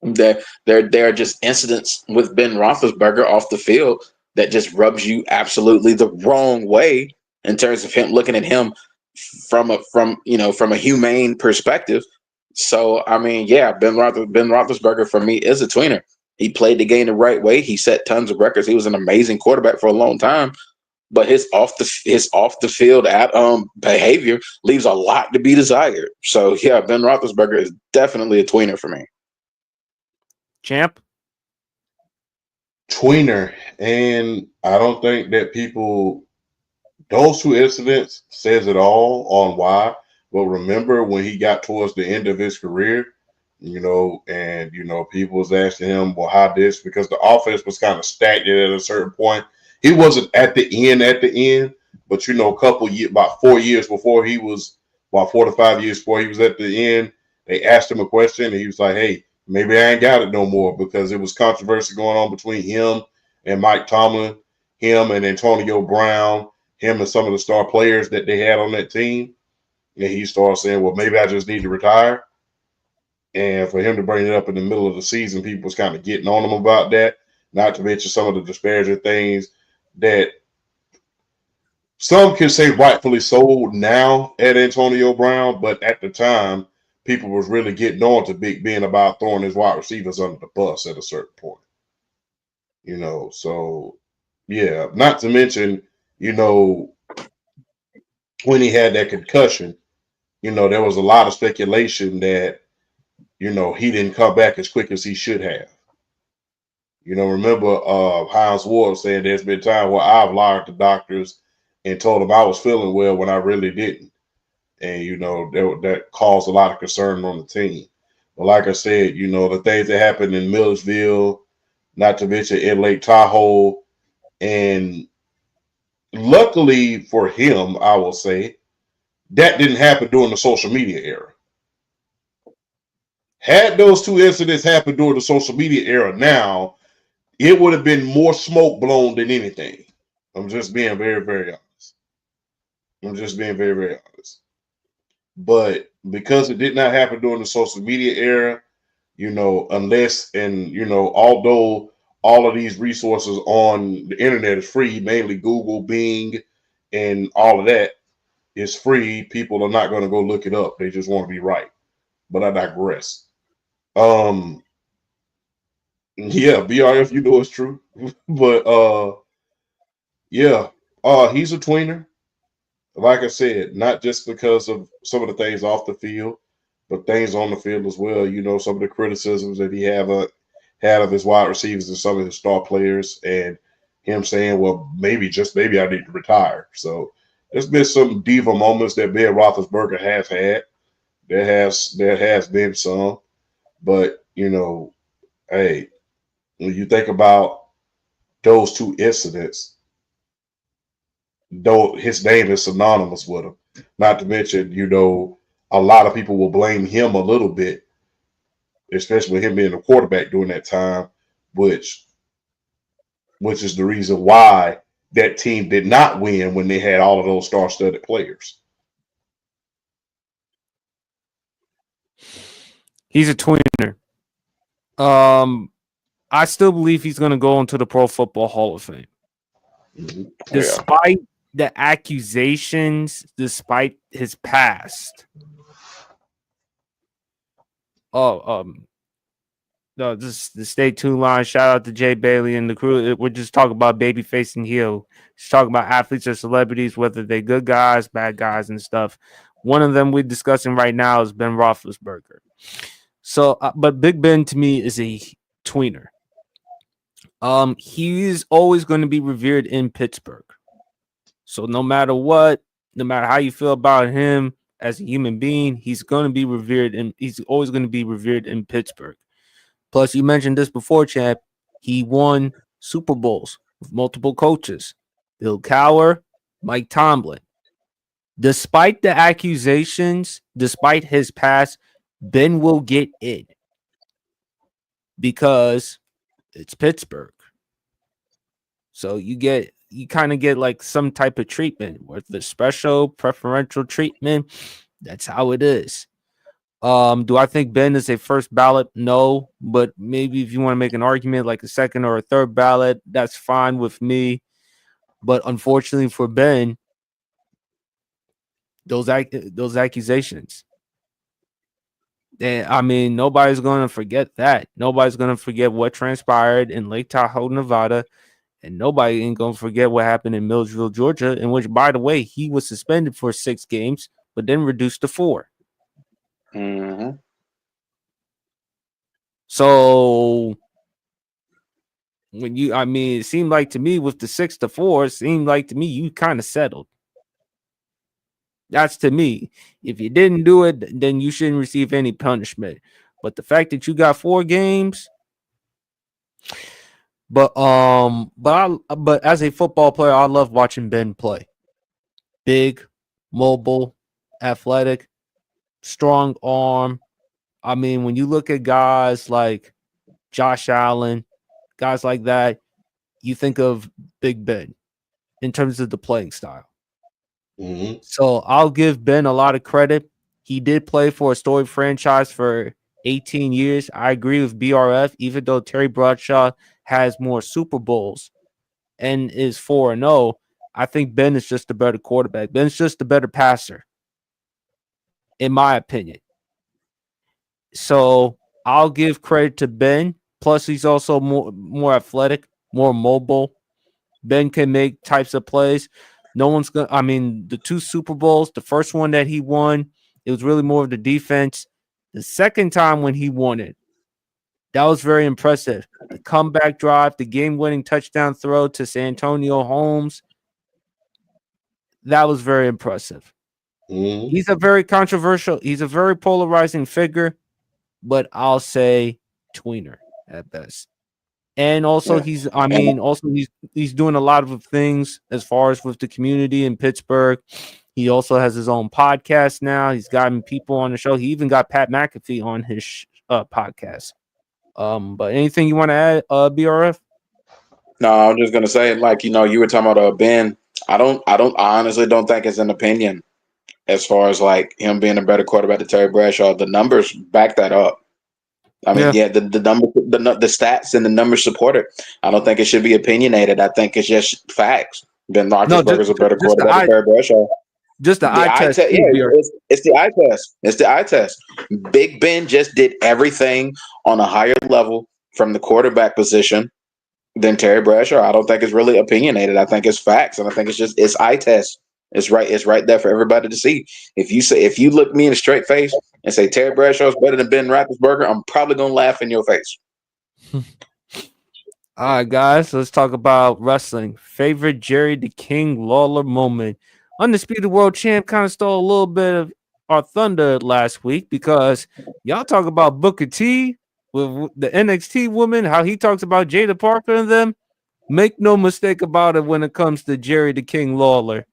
there are just incidents with Ben Roethlisberger off the field that just rubs you absolutely the wrong way in terms of him looking at him from a humane perspective. So I mean, yeah, Ben Roethlisberger for me is a tweener. He played the game the right way. He set tons of records. He was an amazing quarterback for a long time, but his off the field behavior leaves a lot to be desired. So yeah, Ben Roethlisberger is definitely a tweener for me. Champ? Tweener. And I don't think that those 2 incidents says it all on why. But remember when he got towards the end of his career, and people was asking him, well, how this, because the offense was kind of stagnant at a certain point. He wasn't at the end, but about 4 years before he was, about 4 to 5 years before he was at the end, they asked him a question and he was like, hey, maybe I ain't got it no more, because it was controversy going on between him and Mike Tomlin, him and Antonio Brown, him and some of the star players that they had on that team. And he started saying, well, maybe I just need to retire. And for him to bring it up in the middle of the season, people was kind of getting on him about that, not to mention some of the disparaging things that some can say rightfully so now at Antonio Brown, but at the time, people was really getting on to Big Ben about throwing his wide receivers under the bus at a certain point. So yeah, not to mention, when he had that concussion, there was a lot of speculation that, he didn't come back as quick as he should have. Remember Hines Ward saying there's been time where I've lied to doctors and told them I was feeling well when I really didn't. And, that caused a lot of concern on the team. But like I said, the things that happened in Millersville, not to mention in Lake Tahoe, and luckily for him, I will say, that didn't happen during the social media era. Had those 2 incidents happened during the social media era now, it would have been more smoke blown than anything. I'm just being very, very honest. But because it did not happen during the social media era, although all of these resources on the internet is free, mainly Google, Bing, and all of that is free, people are not going to go look it up. They just want to be right. But I digress. Yeah, BRF, it's true. But yeah, he's a tweener. Like I said, not just because of some of the things off the field, but things on the field as well. Some of the criticisms that he had of his wide receivers and some of his star players, and him saying, well, maybe I need to retire. So there's been some diva moments that Ben Roethlisberger has had. There has been some. But, hey, when you think about those 2 incidents, though his name is synonymous with him. Not to mention, a lot of people will blame him a little bit, especially him being a quarterback during that time, which is the reason why that team did not win when they had all of those star-studded players. He's a tweener. I still believe he's going to go into the Pro Football Hall of Fame. Mm-hmm. Despite the accusations, despite his past. No, this the Stay Tuned line. Shout out to Jay Bailey and the crew. We're just talking about babyface and heel. Just talking about athletes or celebrities, whether they're good guys, bad guys, and stuff. One of them we're discussing right now is Ben Roethlisberger. So, but Big Ben to me is a tweener. He is always going to be revered in Pittsburgh. So no matter what, no matter how you feel about him as a human being, he's going to be revered, and he's always going to be revered in Pittsburgh. Plus, you mentioned this before, champ. He won Super Bowls with multiple coaches: Bill Cowher, Mike Tomlin. Despite the accusations, despite his past, Ben will get in because it's Pittsburgh. So you kind of get like some type of treatment, with the special preferential treatment. That's how it is. Do I think Ben is a first ballot? No, but maybe if you want to make an argument like a second or a third ballot, that's fine with me. But unfortunately for Ben, those accusations. And I mean, nobody's going to forget that. Nobody's going to forget what transpired in Lake Tahoe, Nevada. And nobody ain't going to forget what happened in Millersville, Georgia, in which, by the way, he was suspended for 6 games, but then reduced to 4. Mm-hmm. So it seemed like to me with the 6 to 4, it seemed like to me you kind of settled. That's to me. If you didn't do it, then you shouldn't receive any punishment. But the fact that you got 4 games, but as a football player, I love watching Ben play. Big, mobile, athletic, strong arm. I mean, when you look at guys like Josh Allen, guys like that, you think of Big Ben in terms of the playing style. Mm-hmm. So I'll give Ben a lot of credit. He did play for a storied franchise for 18 years. I agree with BRF, even though Terry Bradshaw has more Super Bowls and is 4-0. I think Ben is just a better quarterback. Ben's just a better passer, in my opinion. So I'll give credit to Ben. Plus, he's also more athletic, more mobile. Ben can make types of plays. No one's going to, I mean, the 2 Super Bowls, the first one that he won, it was really more of the defense. The second time when he won it, that was very impressive. The comeback drive, the game-winning touchdown throw to Santonio Holmes, that was very impressive. Mm-hmm. He's a very polarizing figure, but I'll say tweener at best. And also he's doing a lot of things as far as with the community in Pittsburgh. He also has his own podcast now. He's gotten people on the show. He even got Pat McAfee on his podcast. But anything you want to add, BRF? No, I'm just gonna say, like, you were talking about Ben. I honestly don't think it's an opinion as far as like him being a better quarterback than Terry Bradshaw. The numbers back that up. I mean, the numbers, the stats and the numbers support it. I don't think it should be opinionated. I think it's just facts. Ben Roethlisberger's a better quarterback than Terry Bradshaw. Just the eye test. It's the eye test. It's the eye test. Big Ben just did everything on a higher level from the quarterback position than Terry Bradshaw. I don't think it's really opinionated. I think it's facts, and I think it's eye test. It's right there for everybody to see. If you look me in the straight face and say Terry Bradshaw is better than Ben Roethlisberger, I'm probably gonna laugh in your face. All right, guys, let's talk about wrestling. Favorite Jerry the King Lawler moment. Undisputed World Champ kind of stole a little bit of our thunder last week because y'all talk about Booker T with the NXT woman, how he talks about Jada Parker and them. Make no mistake about it when it comes to Jerry the King Lawler.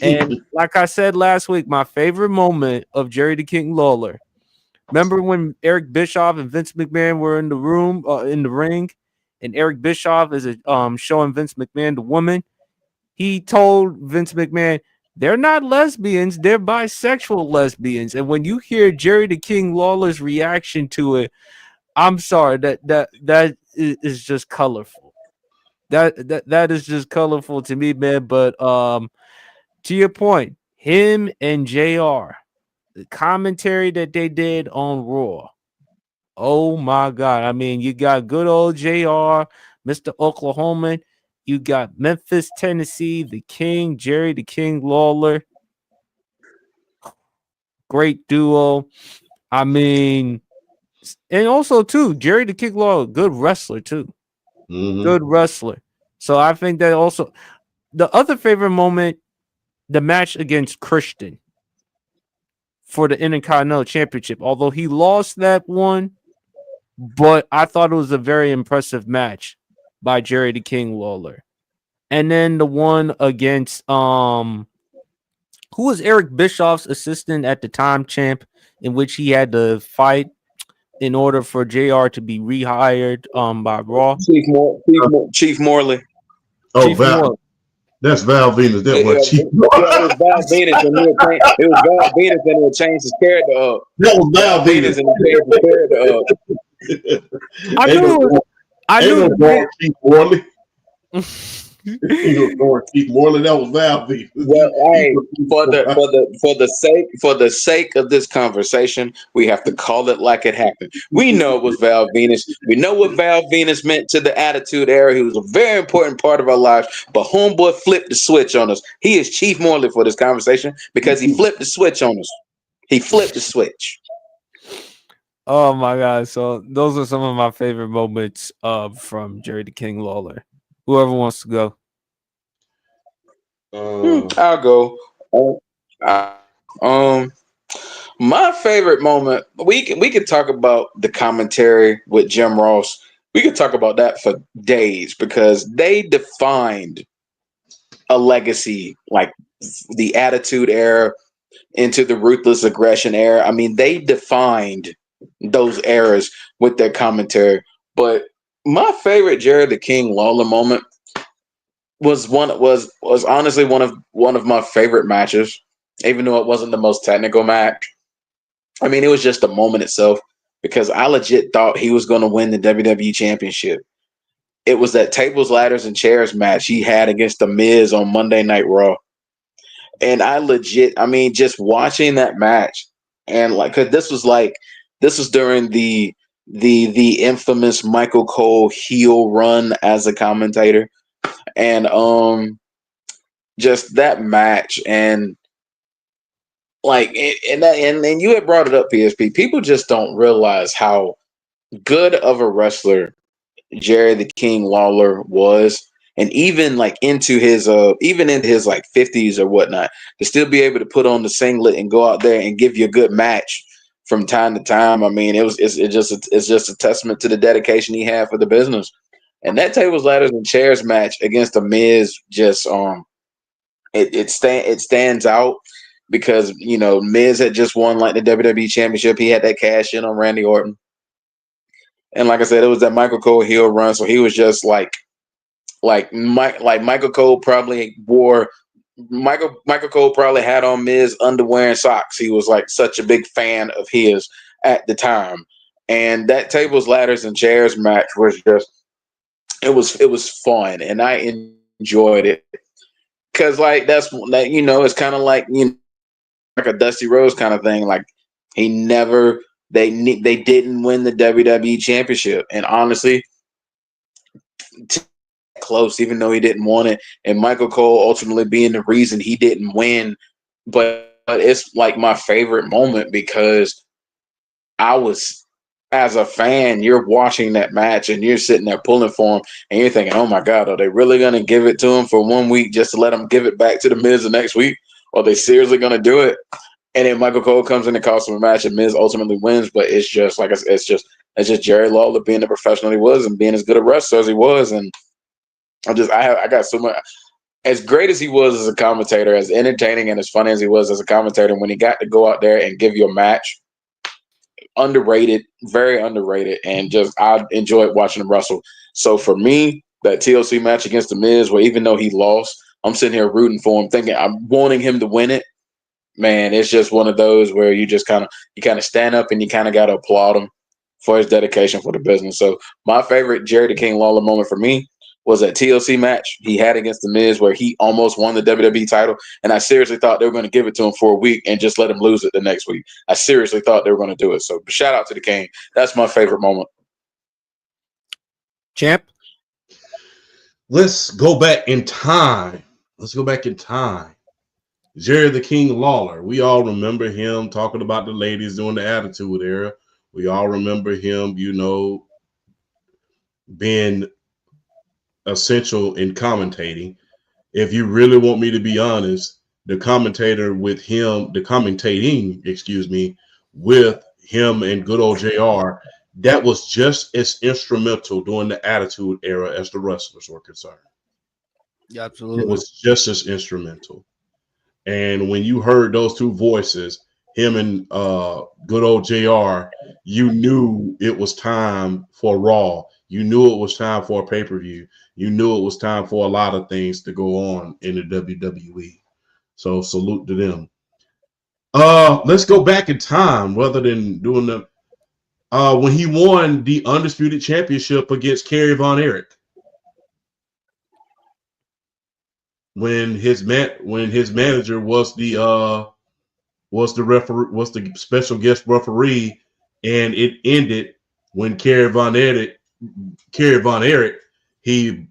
And like I said last week, my favorite moment of Jerry the King Lawler. Remember when Eric Bischoff and Vince McMahon were in the room, in the ring, and Eric Bischoff is showing Vince McMahon the woman. He told Vince McMahon, "They're not lesbians; they're bisexual lesbians." And when you hear Jerry the King Lawler's reaction to it, I'm sorry, that is just colorful. That is just colorful to me, man. But to your point, him and JR, the commentary that they did on Raw. Oh my God. I mean, you got good old JR, Mr. Oklahoman. You got Memphis, Tennessee, the King, Jerry the King Lawler. Great duo. I mean, and also too, Jerry the King Lawler, good wrestler too. Good wrestler. So I think that also the other favorite moment, the match against Christian for the Intercontinental Championship. Although he lost that one, but I thought it was a very impressive match by Jerry the King Lawler. And then the one against who was Eric Bischoff's assistant at the time, champ, in which he had to fight in order for JR to be rehired by Raw. Chief Morley. Oh, Chief Val. Morley. That's Val Venus. That was Chief. It was Val Venus, and it was Val Venus, and it changed his character up. That was Val Venus, and he changed his character up. I knew Chief Morley. Chief Morley. That was Val Venus. Well, hey, for the sake of this conversation, we have to call it like it happened. We know it was Val Venus. We know what Val Venus meant to the Attitude Era. He was a very important part of our lives. But homeboy flipped the switch on us. He is Chief Morley for this conversation because he flipped the switch on us. He flipped the switch. Oh my God. So those are some of my favorite moments from Jerry the King Lawler. Whoever wants to go. I'll go. My favorite moment, we could talk about the commentary with Jim Ross. We could talk about that for days because they defined a legacy like the Attitude Era into the Ruthless Aggression Era. I mean, they defined those eras with their commentary. But my favorite Jerry the King Lawler moment was honestly one of my favorite matches, even though it wasn't the most technical match. I mean, it was just the moment itself because I legit thought he was going to win the WWE Championship. It was that tables, ladders, and chairs match he had against The Miz on Monday Night Raw. And just watching that match and cause this was during the infamous Michael Cole heel run as a commentator. And just that match and and you had brought it up, PSP. People just don't realize how good of a wrestler Jerry the King Lawler was. And even into his 50s or whatnot, to still be able to put on the singlet and go out there and give you a good match from time to time. I mean, it's just a testament to the dedication he had for the business. And that tables, ladders, and chairs match against The Miz just it stands out because Miz had just won the WWE Championship. He had that cash in on Randy Orton, and like I said, it was that Michael Cole heel run. So he was just Michael Cole probably wore. Michael Cole probably had on Miz underwear and socks. He was such a big fan of his at the time, and that tables, ladders, and chairs match was just. It was fun, and I enjoyed it because it's kind of like a Dusty Rhodes kind of thing. They didn't win the WWE Championship, and honestly, close, even though he didn't want it, and Michael Cole ultimately being the reason he didn't win. But it's my favorite moment because as a fan, you're watching that match and you're sitting there pulling for him and you're thinking, oh my God, are they really going to give it to him for 1 week just to let him give it back to the Miz the next week? Or are they seriously going to do it? And then Michael Cole comes in and costs him a match and Miz ultimately wins. But it's just it's just Jerry Lawler being the professional he was and being as good a wrestler as he was. And I got so much. as great as he was as a commentator, as entertaining and as funny as he was as a commentator, when he got to go out there and give you a match, underrated, very underrated, and just I enjoyed watching him wrestle. So for me, that TLC match against The Miz, where even though he lost, I'm sitting here rooting for him, thinking I'm wanting him to win it. Man, it's just one of those where you just kind of stand up and you kind of got to applaud him for his dedication for the business. So my favorite Jerry the King Lawler moment for me was that TLC match he had against The Miz, where he almost won the WWE title, and I seriously thought they were going to give it to him for a week and just let him lose it the next week. I seriously thought they were going to do it. So shout out to the King. That's my favorite moment. Champ? Let's go back in time. Jerry the King Lawler. We all remember him talking about the ladies during the Attitude Era. We all remember him, being essential in commentating. If you really want me to be honest, the commentating with him and good old JR, that was just as instrumental during the Attitude Era as the wrestlers were concerned. Yeah, absolutely. It was just as instrumental. And when you heard those two voices, him and good old JR, you knew it was time for Raw. You knew it was time for a pay-per-view. You knew it was time for a lot of things to go on in the WWE. So salute to them. Let's go back in time rather than doing the when he won the Undisputed Championship against Kerry Von Erich. When his manager was the special guest referee, and it ended when Kerry Von Erich, the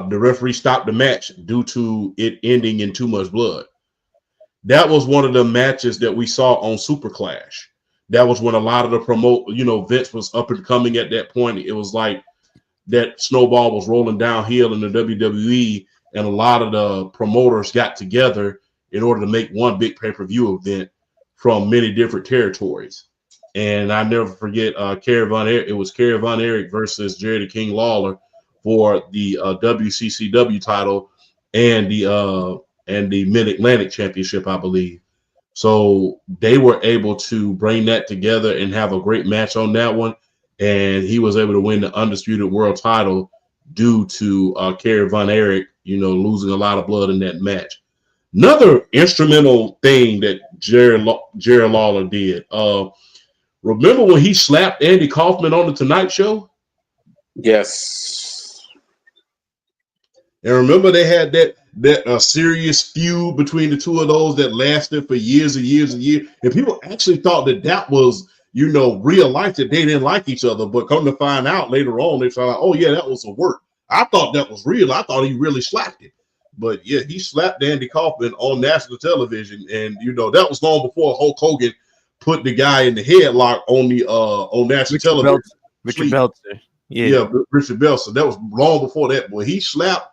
referee stopped the match due to it ending in too much blood. That was one of the matches that we saw on Super Clash. That was when a lot of the Vince was up and coming at that point. It was like that snowball was rolling downhill in the WWE. And a lot of the promoters got together in order to make one big pay-per-view event from many different territories. And I never forget Kerry Von Erich. It was Kerry Von Erich versus Jerry the King Lawler for the WCCW title and the Mid-Atlantic Championship, I believe. So they were able to bring that together and have a great match on that one. And he was able to win the Undisputed World title due to Kerry Von Erich, losing a lot of blood in that match. Another instrumental thing that Jerry Lawler did. Remember when he slapped Andy Kaufman on the Tonight Show? Yes. And remember they had that serious feud between the two of those that lasted for years and years and years. And people actually thought that was, real life, that they didn't like each other. But come to find out later on, they found out, oh, yeah, that was a work. I thought that was real. I thought he really slapped it. But, yeah, he slapped Andy Kaufman on national television. And, that was long before Hulk Hogan put the guy in the headlock on national television. Richard Belzer. Yeah, Richard Belzer. That was long before that. Boy, he slapped.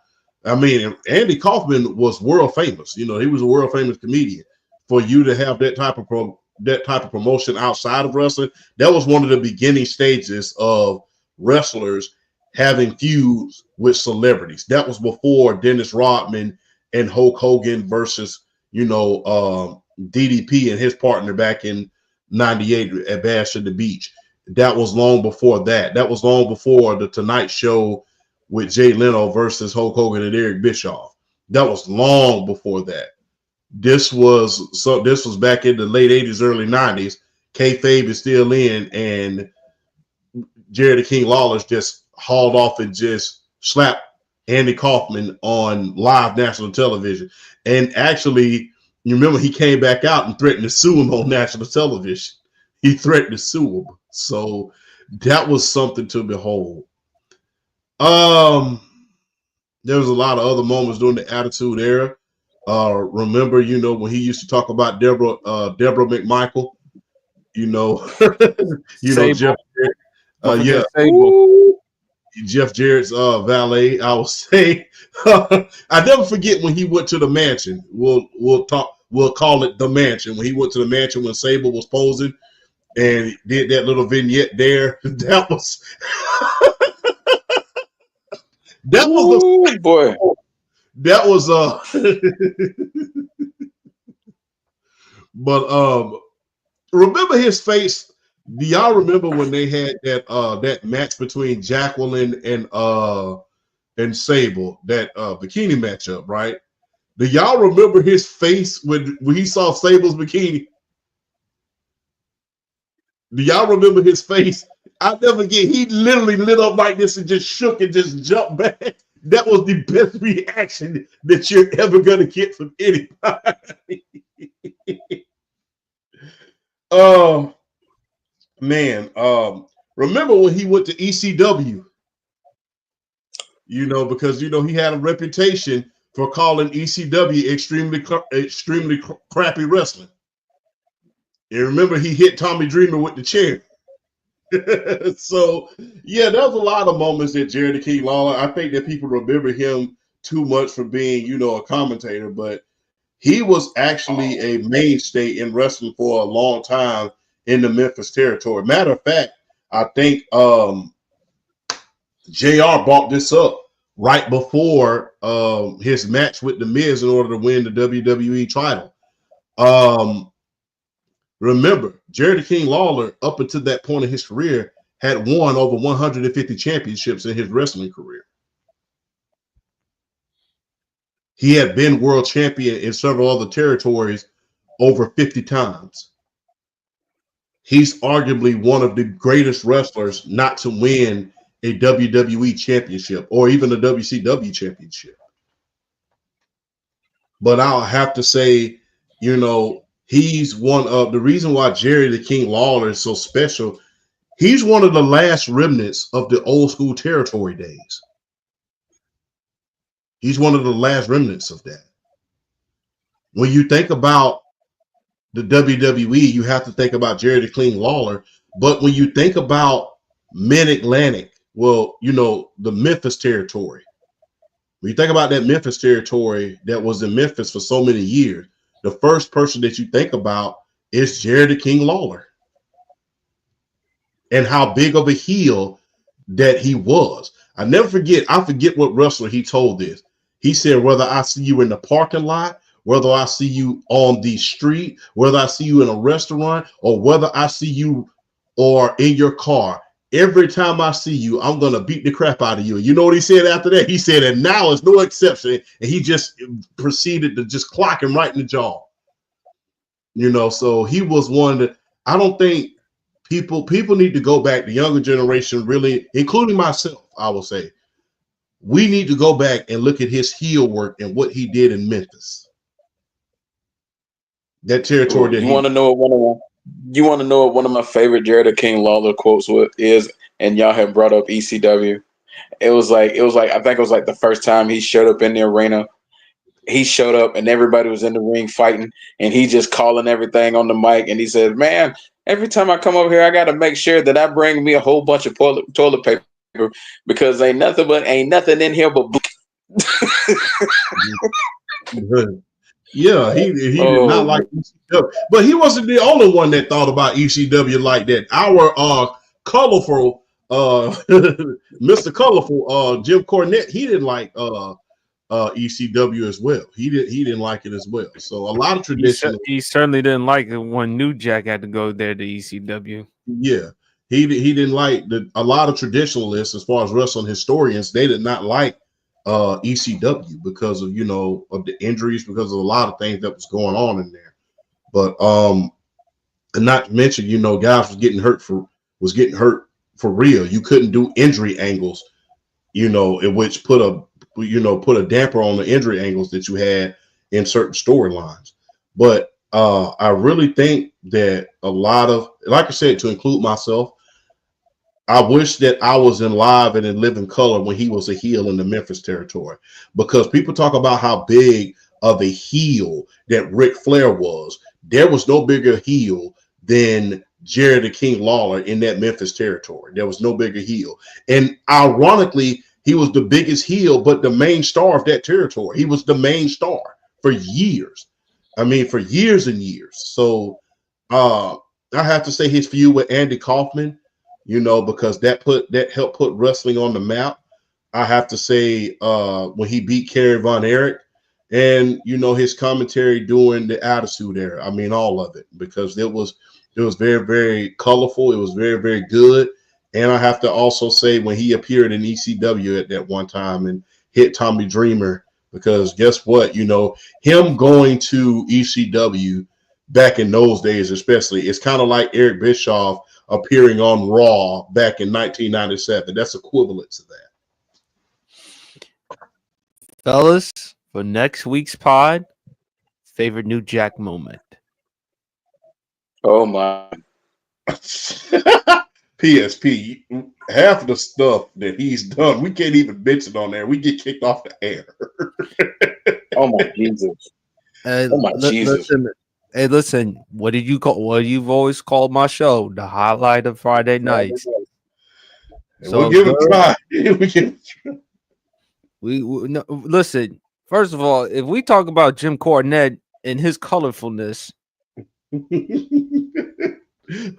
I mean, Andy Kaufman was world famous. He was a world famous comedian. For you to have that type of promotion outside of wrestling, that was one of the beginning stages of wrestlers having feuds with celebrities. That was before Dennis Rodman and Hulk Hogan versus, DDP and his partner back in '98 at Bash at the Beach. That was long before that. That was long before the Tonight Show with Jay Leno versus Hulk Hogan and Eric Bischoff. That was long before that. This was back in the late 80s, early 90s. Kayfabe is still in, and Jerry the King Lawler's just hauled off and just slapped Andy Kaufman on live national television. And actually, you remember he came back out and threatened to sue him on national television. He threatened to sue him. So that was something to behold. There was a lot of other moments during the Attitude Era. Remember, when he used to talk about Deborah McMichael, Jeff Jarrett's valet. I will say, I never forget when he went to the mansion. We'll call it the mansion. When he went to the mansion when Sable was posing and did that little vignette there, that was. That was boy. That was but remember his face. Do y'all remember when they had that match between Jacqueline and Sable, that bikini matchup, right? Do y'all remember his face when he saw Sable's bikini? Do y'all remember his face? I never forget. He literally lit up like this and just shook and just jumped back. That was the best reaction that you're ever gonna get from anybody. Man, remember when he went to ECW? You know, because you know he had a reputation for calling ECW extremely crappy wrestling. And remember, he hit Tommy Dreamer with the chair. So, yeah, there's a lot of moments that Jerry the King Lawler. I think that people remember him too much for being, you know, a commentator, but he was actually a mainstay in wrestling for a long time in the Memphis territory. Matter of fact, I think JR brought this up right before his match with The Miz in order to win the WWE title. Remember, Jerry the King Lawler, up until that point in his career, had won over 150 championships in his wrestling career. He had been world champion in several other territories over 50 times. He's arguably one of the greatest wrestlers not to win a WWE championship or even a WCW championship. But I'll have to say, you know, he's one of the reason why Jerry the King Lawler is so special. He's one of the last remnants of the old school territory days. He's one of the last remnants of that. When you think about the WWE, you have to think about Jerry the King Lawler. But when you think about Mid-Atlantic, well, you know, the Memphis territory. When you think about that Memphis territory that was in Memphis for so many years, the first person that you think about is Jerry the King Lawler. And how big of a heel that he was. I forget what wrestler he told this. He said, whether I see you in the parking lot, whether I see you on the street, whether I see you in a restaurant, or whether I see you or in your car, every time I see you, I'm going to beat the crap out of you. And you know what he said after that? He said, and now is no exception. And he just proceeded to just clock him right in the jaw. You know, so he was one that I don't think people need to go back. The younger generation really, including myself, I will say, we need to go back and look at his heel work and what he did in Memphis. That territory that you want to know what one of my favorite Jerry the King Lawler quotes is, and y'all have brought up ECW. It was like I think it was like the first time he showed up in the arena. He showed up and everybody was in the ring fighting, and he just calling everything on the mic. And he said, "Man, every time I come over here, I got to make sure that I bring me a whole bunch of toilet paper because ain't nothing in here but." Yeah, he did not like ECW, but he wasn't the only one that thought about ECW like that. Our colorful Mr. Colorful Jim Cornette, he didn't like ECW as well. He didn't like it as well. So a lot of tradition. He certainly didn't like it when New Jack had to go there to ECW. Yeah, he didn't like a lot of traditionalists, as far as wrestling historians, they did not like ECW because of, you know, of the injuries, because of a lot of things that was going on in there. But and not to mention, you know, guys was getting hurt for real. You couldn't do injury angles, you know, in which put a damper on the injury angles that you had in certain storylines. But I really think that a lot of, like I said, to include myself, I wish that I was in live and in living color when he was a heel in the Memphis territory, because people talk about how big of a heel that Ric Flair was. There was no bigger heel than Jerry the King Lawler in that Memphis territory. There was no bigger heel. And ironically, he was the biggest heel, but the main star of that territory. He was the main star for years. I mean, for years and years. So I have to say his feud with Andy Kaufman, you know, because that helped put wrestling on the map. I have to say when he beat Kerry Von Erich, and his commentary during the Attitude Era. I mean, all of it, because it was very, very colorful. It was very, very good. And I have to also say when he appeared in ECW at that one time and hit Tommy Dreamer, because guess what? Him going to ECW back in those days, especially, it's kind of like Eric Bischoff appearing on Raw back in 1997. That's equivalent to that. Fellas, for next week's pod, favorite New Jack moment. Oh my. PSP, half of the stuff that he's done, we can't even mention on there. We get kicked off the air. Oh my Jesus. Oh my Jesus. Listen, what you've always called my show, the highlight of Friday nights. So we'll give it a try. No, listen, first of all, if we talk about Jim Cornette and his colorfulness.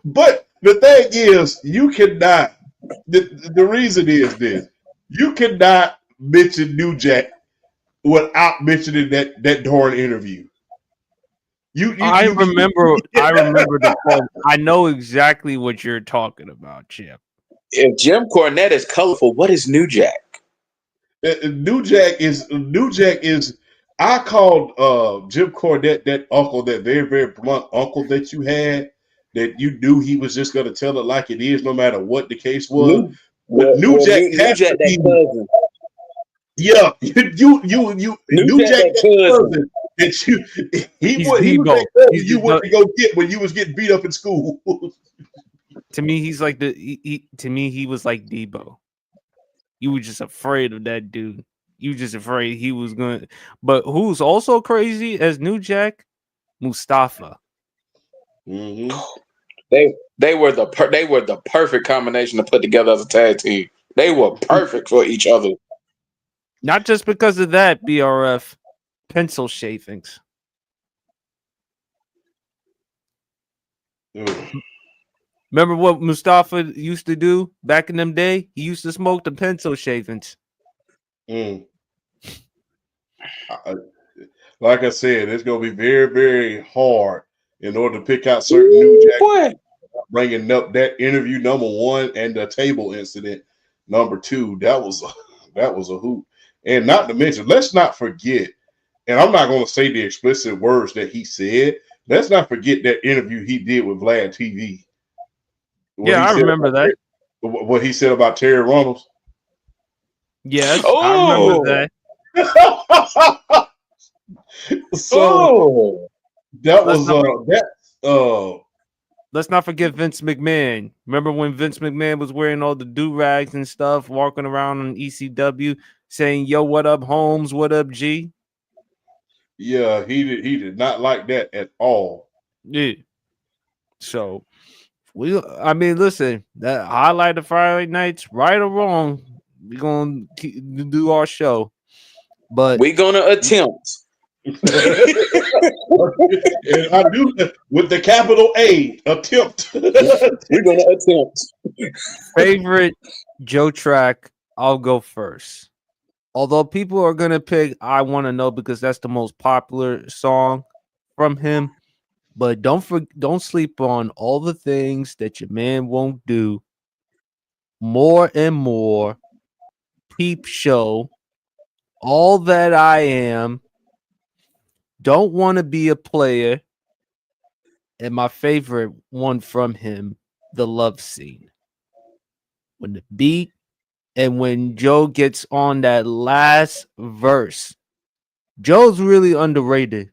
But the thing is, you cannot. The reason is this: you cannot mention New Jack without mentioning that darn interview. I remember the quote. I know exactly what you're talking about, Chip. If Jim Cornette is colorful, what is New Jack? New Jack is. I called Jim Cornette that uncle, that very, very blunt uncle that you had, that you knew he was just going to tell it like it is, no matter what the case was. New Jack that cousin. Yeah, New Jack that cousin that you wouldn't go get when you was getting beat up in school. To me, he's like he was like Debo. You were just afraid of that dude. You were just afraid he was going to. But who's also crazy as New Jack? Mustafa. Mm-hmm. They were the perfect combination to put together as a tag team. They were perfect for each other. Not just because of that, BRF. Pencil shavings. Remember what Mustafa used to do back in them day? He used to smoke the pencil shavings. Like I said, it's going to be very, very hard in order to pick out certain New Jack. Bringing up that interview number one and the table incident number two. That was a hoot. And not to mention, let's not forget, and I'm not going to say the explicit words that he said. Let's not forget that interview he did with Vlad TV. Yeah, I remember that. What he said about Terry Runnels. Yes, I remember that. So that was let's not forget Vince McMahon. Remember when Vince McMahon was wearing all the do-rags and stuff, walking around on ECW saying, "Yo, what up, Holmes? What up, G?" Yeah, he did not like that at all. Yeah. So listen, that highlight of Friday nights, right or wrong, we're gonna do our show. But we're gonna attempt. And I do with the capital A, attempt. We're gonna attempt. Favorite Joe track, I'll go first. Although people are gonna pick I Want to Know because that's the most popular song from him. But don't sleep on All the Things That Your Man Won't Do. More and More. Peep Show. All That I Am. Don't Want to Be a Player. And my favorite one from him, The Love Scene. When the beat and when Joe gets on that last verse. Joe's really underrated.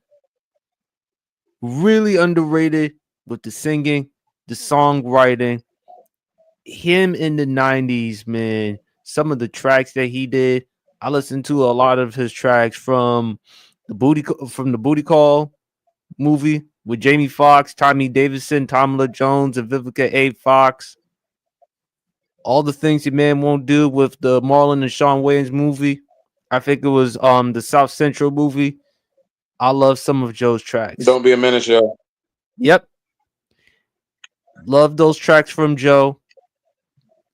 Really underrated with the singing, the songwriting. Him in the 90s, man. Some of the tracks that he did. I listened to a lot of his tracks from the Booty Call movie with Jamie Foxx, Tommy Davidson, Tomala Jones, and Vivica A. Fox. All the Things Your Man Won't Do with the Marlon and Shawn Wayans movie. I think it was the South Central movie. I love some of Joe's tracks. Don't Be a Minute Show. Yep. Love those tracks from Joe.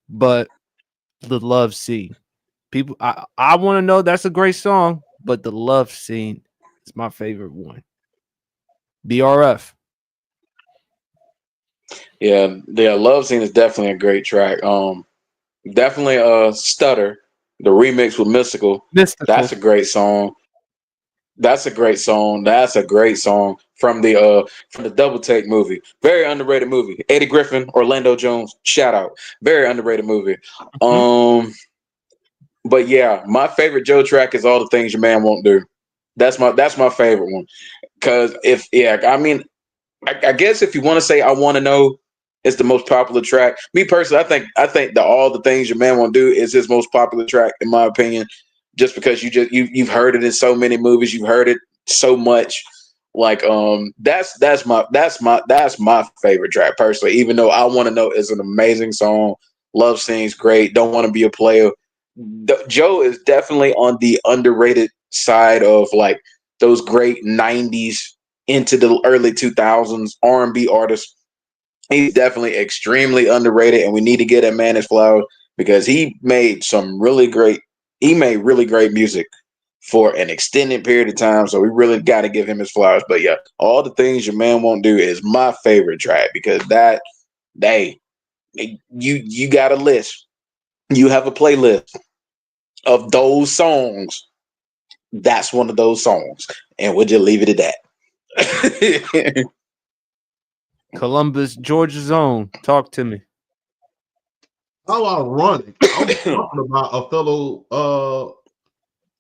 But the Love Scene. People, I want to know. That's a great song, but the love scene is my favorite one. BRF. Yeah, Love Scene is definitely a great track. Definitely Stutter, the remix with Mystical. Mystical. That's a great song. That's a great song. That's a great song from the Double Take movie. Very underrated movie. Eddie Griffin, Orlando Jones, shout out. Very underrated movie. But yeah, my favorite Joe track is All the Things Your Man Won't Do. That's my favorite one. Cause I guess if you want to say I Want to Know, it's the most popular track. Me personally, I think that All the Things Your Man Won't Do is his most popular track in my opinion. Just because you've heard it in so many movies, you've heard it so much. Like that's my favorite track personally. Even though I Want to Know is an amazing song, Love Scene's great. Don't Want to Be a Player. Joe is definitely on the underrated side of like those great '90s into the early 2000s R&B artists. He's definitely extremely underrated, and we need to get that man his flowers because he made really great music for an extended period of time. So we really got to give him his flowers. But yeah, All the Things Your Man Won't Do is my favorite track because you got a list. You have a playlist of those songs. That's one of those songs. And we'll just leave it at that. Columbus, Georgia's own. Talk to me. How ironic. I'm talking about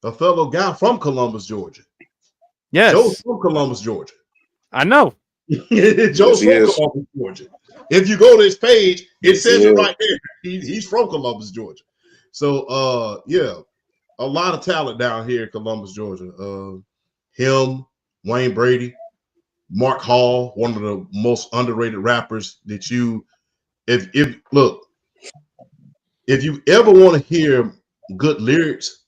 a fellow guy from Columbus, Georgia. Yes. Joe's from Columbus, Georgia. I know. Joe's from Columbus, Georgia. If you go to his page, it says it right there. He's from Columbus, Georgia. So yeah, a lot of talent down here in Columbus, Georgia. Him, Wayne Brady, Mark Hall, one of the most underrated rappers that if you ever want to hear good lyrics,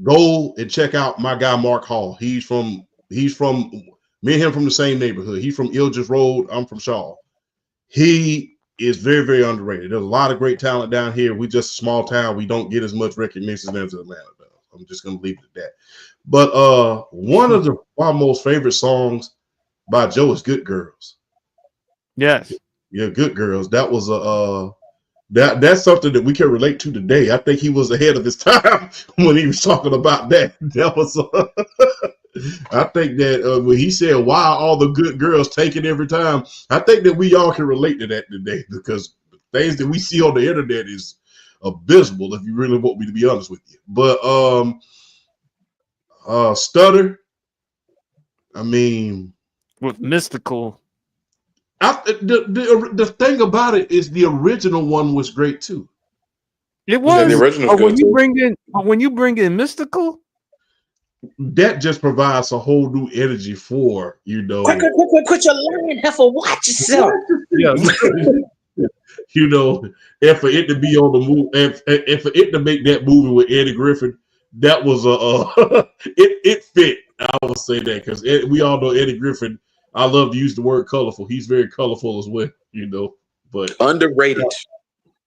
go and check out my guy Mark Hall. He's from me and him from the same neighborhood. He's from Ilges Road. I'm from Shaw. He is very, very underrated. There's a lot of great talent down here. We just a small town. We don't get as much recognition as Atlanta does. I'm just gonna leave it at that. But one of my most favorite songs by Joe is Good Girls. Yes. Yeah, Good Girls. That was that's something that we can relate to today. I think he was ahead of his time when he was talking about that. That was I think that when he said, "Why are all the good girls taken every time?" I think that we all can relate to that today because the things that we see on the internet is abysmal. If you really want me to be honest with you, but Stutter. I mean, with Mystical. The thing about it is the original one was great too. It was. Yeah, the original. When you bring in Mystical, that just provides a whole new energy for Quit your lying, heifer. Watch yourself. And for it to be on the move, and for it to make that movie with Eddie Griffin, that was it fit. I would say that because we all know Eddie Griffin. I love to use the word colorful. He's very colorful as well, but underrated.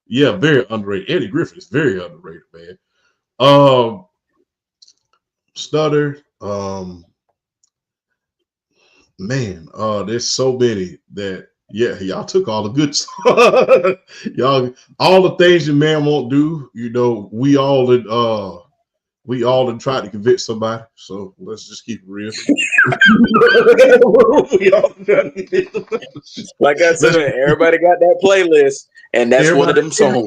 Yeah, very underrated. Eddie Griffin is very underrated, man. Stutter, man, there's so many that y'all took all the good stuff. Y'all, all the things your man won't do, we all have tried to convince somebody, so let's just keep it real. Like I said, everybody got that playlist, and that's one of them songs.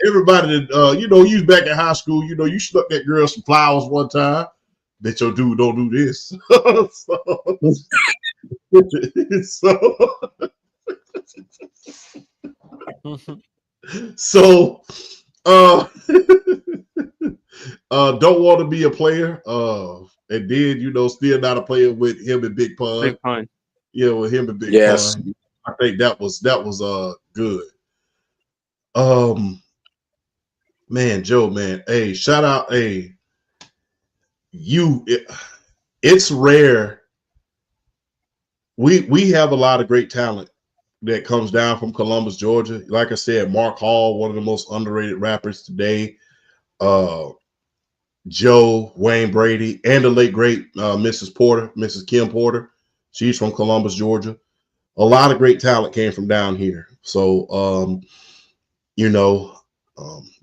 Everybody that you was back in high school, you snuck that girl some flowers one time. Bet your dude don't do this. So don't want to be a player. And then still not a player with him and Big Pun. Big Pun. Yeah, with him and Big Pun. I think that was good. Man, Joe, man, hey, shout out, hey, it's rare. We have a lot of great talent that comes down from Columbus, Georgia. Like I said, Mark Hall, one of the most underrated rappers today. Joe, Wayne Brady, and the late great Mrs. Kim Porter. She's from Columbus, Georgia. A lot of great talent came from down here. So,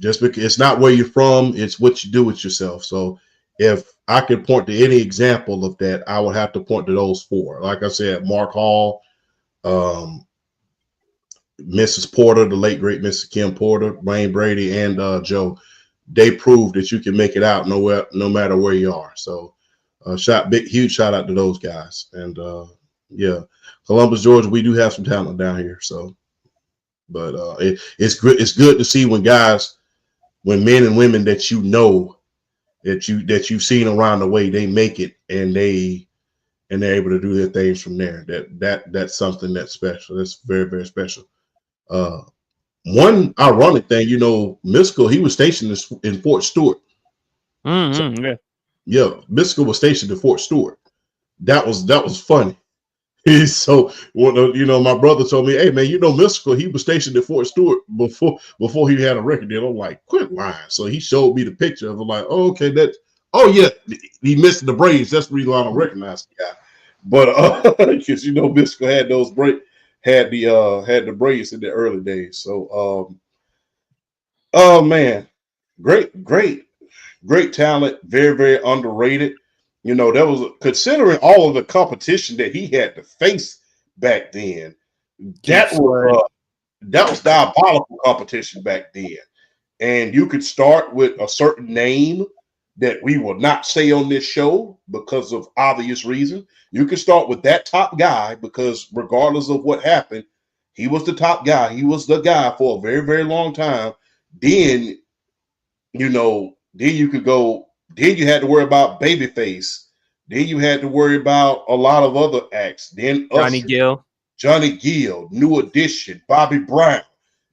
just because it's not where you're from, it's what you do with yourself. So if I could point to any example of that, I would have to point to those four. Like I said, Mark Hall, Mrs. Porter, the late great Mrs. Kim Porter, Wayne Brady, and Joe. They proved that you can make it out no matter where you are. So huge shout out to those guys. And yeah, Columbus, Georgia, we do have some talent down here. So, but it's good to see when men and women that you know that you've seen around the way, they make it and they're able to do their things from there. That's something that's special. That's very, very special. One ironic thing, Mystical, he was stationed in Fort Stewart. Yeah, Mystical was stationed in Fort Stewart. That was funny. So, my brother told me, "Hey, man, Mystical, he was stationed at Fort Stewart before he had a record deal." I'm like, "Quit lying." So he showed me the picture of it, like, "Oh, okay, yeah, he missed the braids. That's the reason I don't recognize the guy." But because Mystical had those had the braids in the early days. So, oh man, great talent, very, very underrated. That was considering all of the competition that he had to face back then. That was diabolical competition back then. And you could start with a certain name that we will not say on this show because of obvious reason. You could start with that top guy because regardless of what happened, he was the top guy. He was the guy for a very, very long time. Then, then you could go. Then you had to worry about Babyface. Then you had to worry about a lot of other acts. Then Johnny Gill, New Edition, Bobby Brown.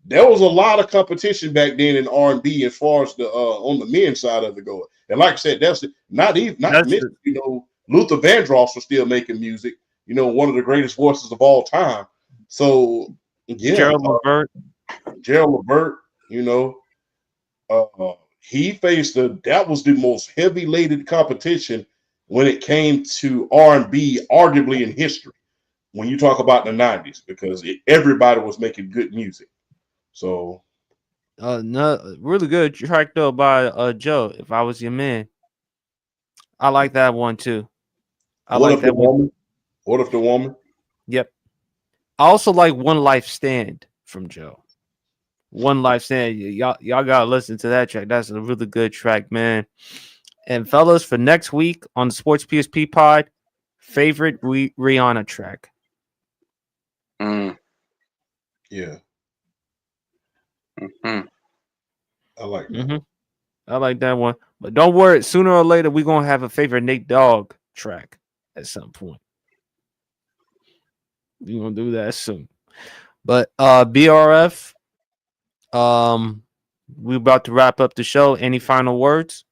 There was a lot of competition back then in R&B as far as the on the men's side of it going. And like I said, Luther Vandross was still making music. One of the greatest voices of all time. So yeah, Gerald Levert. He faced that was the most heavy-laden competition when it came to R&B, arguably in history. When you talk about the 90s, because everybody was making good music. So, no, really good track though by Joe. If I Was Your Man, I like that one too. What if the woman? Yep. I also like One Life Stand from Joe. One Life Stand. Y'all gotta listen to that track. That's a really good track, man. And fellas, for next week on the Sports PSP Pod, favorite Rihanna track. Yeah. Mm-hmm. I like that. I like that one. But don't worry, sooner or later we're gonna have a favorite Nate Dogg track at some point. We're gonna do that soon. But BRF, we're about to wrap up the show. Any final words?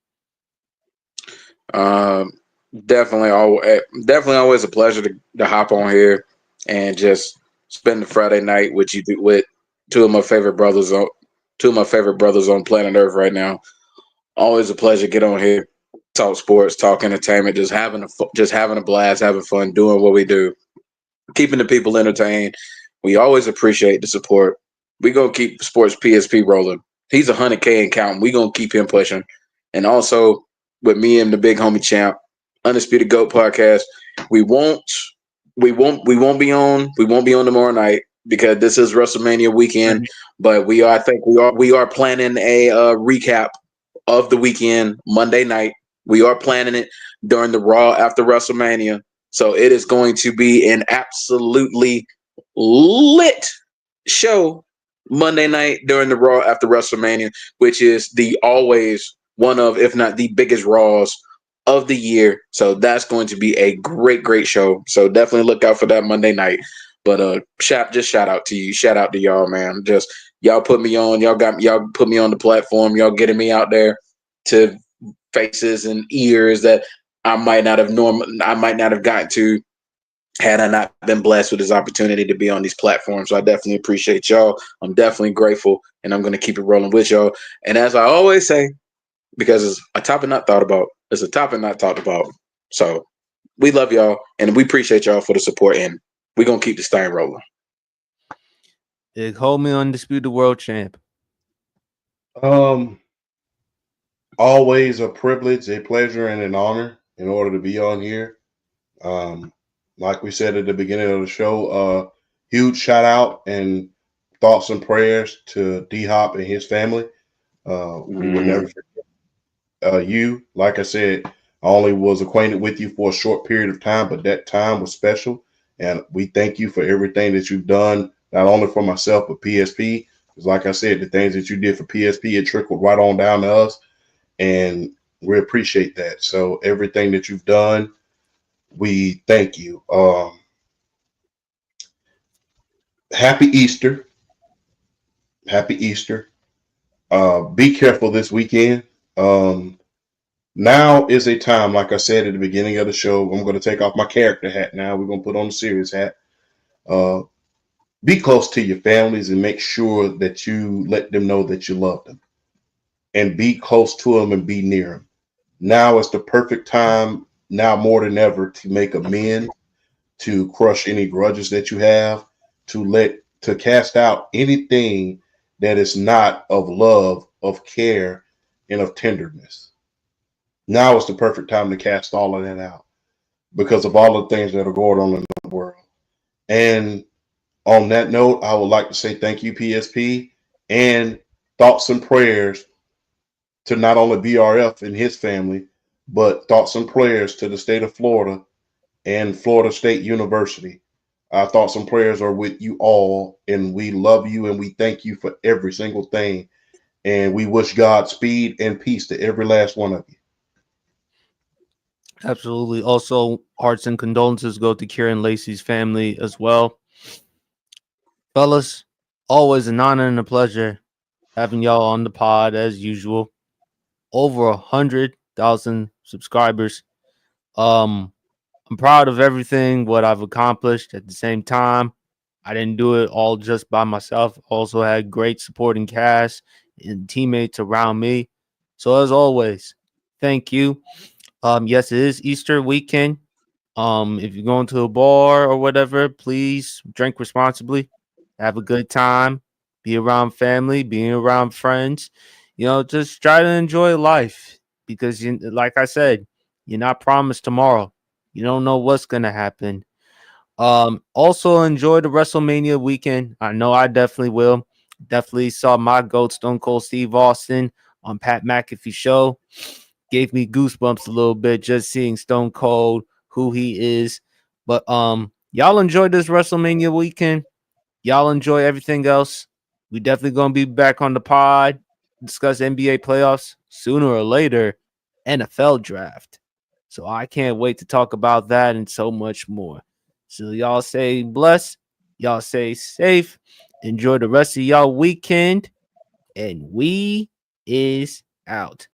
Definitely always a pleasure to hop on here and just spend the Friday night with two of my favorite brothers on planet Earth right now. Always a pleasure to get on here, talk sports, talk entertainment, just having a blast, having fun, doing what we do, keeping the people entertained. We always appreciate the support. We gonna keep Sports PSP rolling. He's 100K and counting. We gonna keep him pushing. And also with me and the big homie champ, Undisputed GOAT podcast. We won't be on tomorrow night because this is WrestleMania weekend. But we are planning a recap of the weekend Monday night. We are planning it during the Raw after WrestleMania. So it is going to be an absolutely lit show Monday night during the Raw after WrestleMania, which is always one of, if not the biggest Raws of the year. So that's going to be a great, great show. So definitely look out for that Monday night. But shout out to you. Shout out to y'all, man. Just y'all put me on. Y'all put me on the platform. Y'all getting me out there to faces and ears that I might not have gotten to had I not been blessed with this opportunity to be on these platforms. So I definitely appreciate y'all. I'm definitely grateful, and I'm going to keep it rolling with y'all. And as I always say, because it's a topic not thought about. It's a topic not talked about. So we love y'all and we appreciate y'all for the support, and we're gonna keep the stein rolling. Hold me undisputed world champ. Always a privilege, a pleasure, and an honor in order to be on here. Like we said at the beginning of the show, huge shout out and thoughts and prayers to D Hop and his family. We will never forget you. Like I said, I only was acquainted with you for a short period of time, but that time was special. And we thank you for everything that you've done, not only for myself, but PSP. Because like I said, the things that you did for PSP, it trickled right on down to us. And we appreciate that. So everything that you've done, we thank you. Happy Easter. Happy Easter. Be careful this weekend. Now is a time, like I said at the beginning of the show, I'm going to take off my character hat now. We're going to put on the serious hat. Be close to your families and make sure that you let them know that you love them. And be close to them and be near them. Now is the perfect time, now more than ever, to make amends, to crush any grudges that you have, to cast out anything that is not of love, of care, and of tenderness. Now is the perfect time to cast all of that out because of all the things that are going on in the world. And on that note, I would like to say thank you, PSP, and thoughts and prayers to not only BRF and his family, but thoughts and prayers to the state of Florida and Florida State University. Our thoughts and prayers are with you all, and we love you and we thank you for every single thing. And we wish God speed and peace to every last one of you. Absolutely. Also, hearts and condolences go to Kieran Lacey's family as well. Fellas, always an honor and a pleasure having y'all on the pod as usual. Over 100,000 subscribers. I'm proud of everything what I've accomplished. At the same time, I didn't do it all just by myself. Also had great supporting cast and teammates around me. So as always, thank you. Yes, it is Easter weekend. If you're going to a bar or whatever, please drink responsibly. Have a good time. Be around family, being around friends. Just try to enjoy life because, like I said, you're not promised tomorrow. You don't know what's gonna happen. Also enjoy the WrestleMania weekend. I know I definitely will. Definitely saw my GOAT Stone Cold Steve Austin on Pat McAfee show. Gave me goosebumps a little bit just seeing Stone Cold, who he is. But y'all enjoy this WrestleMania weekend. Y'all enjoy everything else. We definitely gonna be back on the pod, discuss NBA playoffs sooner or later, NFL draft. So I can't wait to talk about that and so much more. So y'all stay blessed. Y'all stay safe. Enjoy the rest of y'all weekend. And we is out.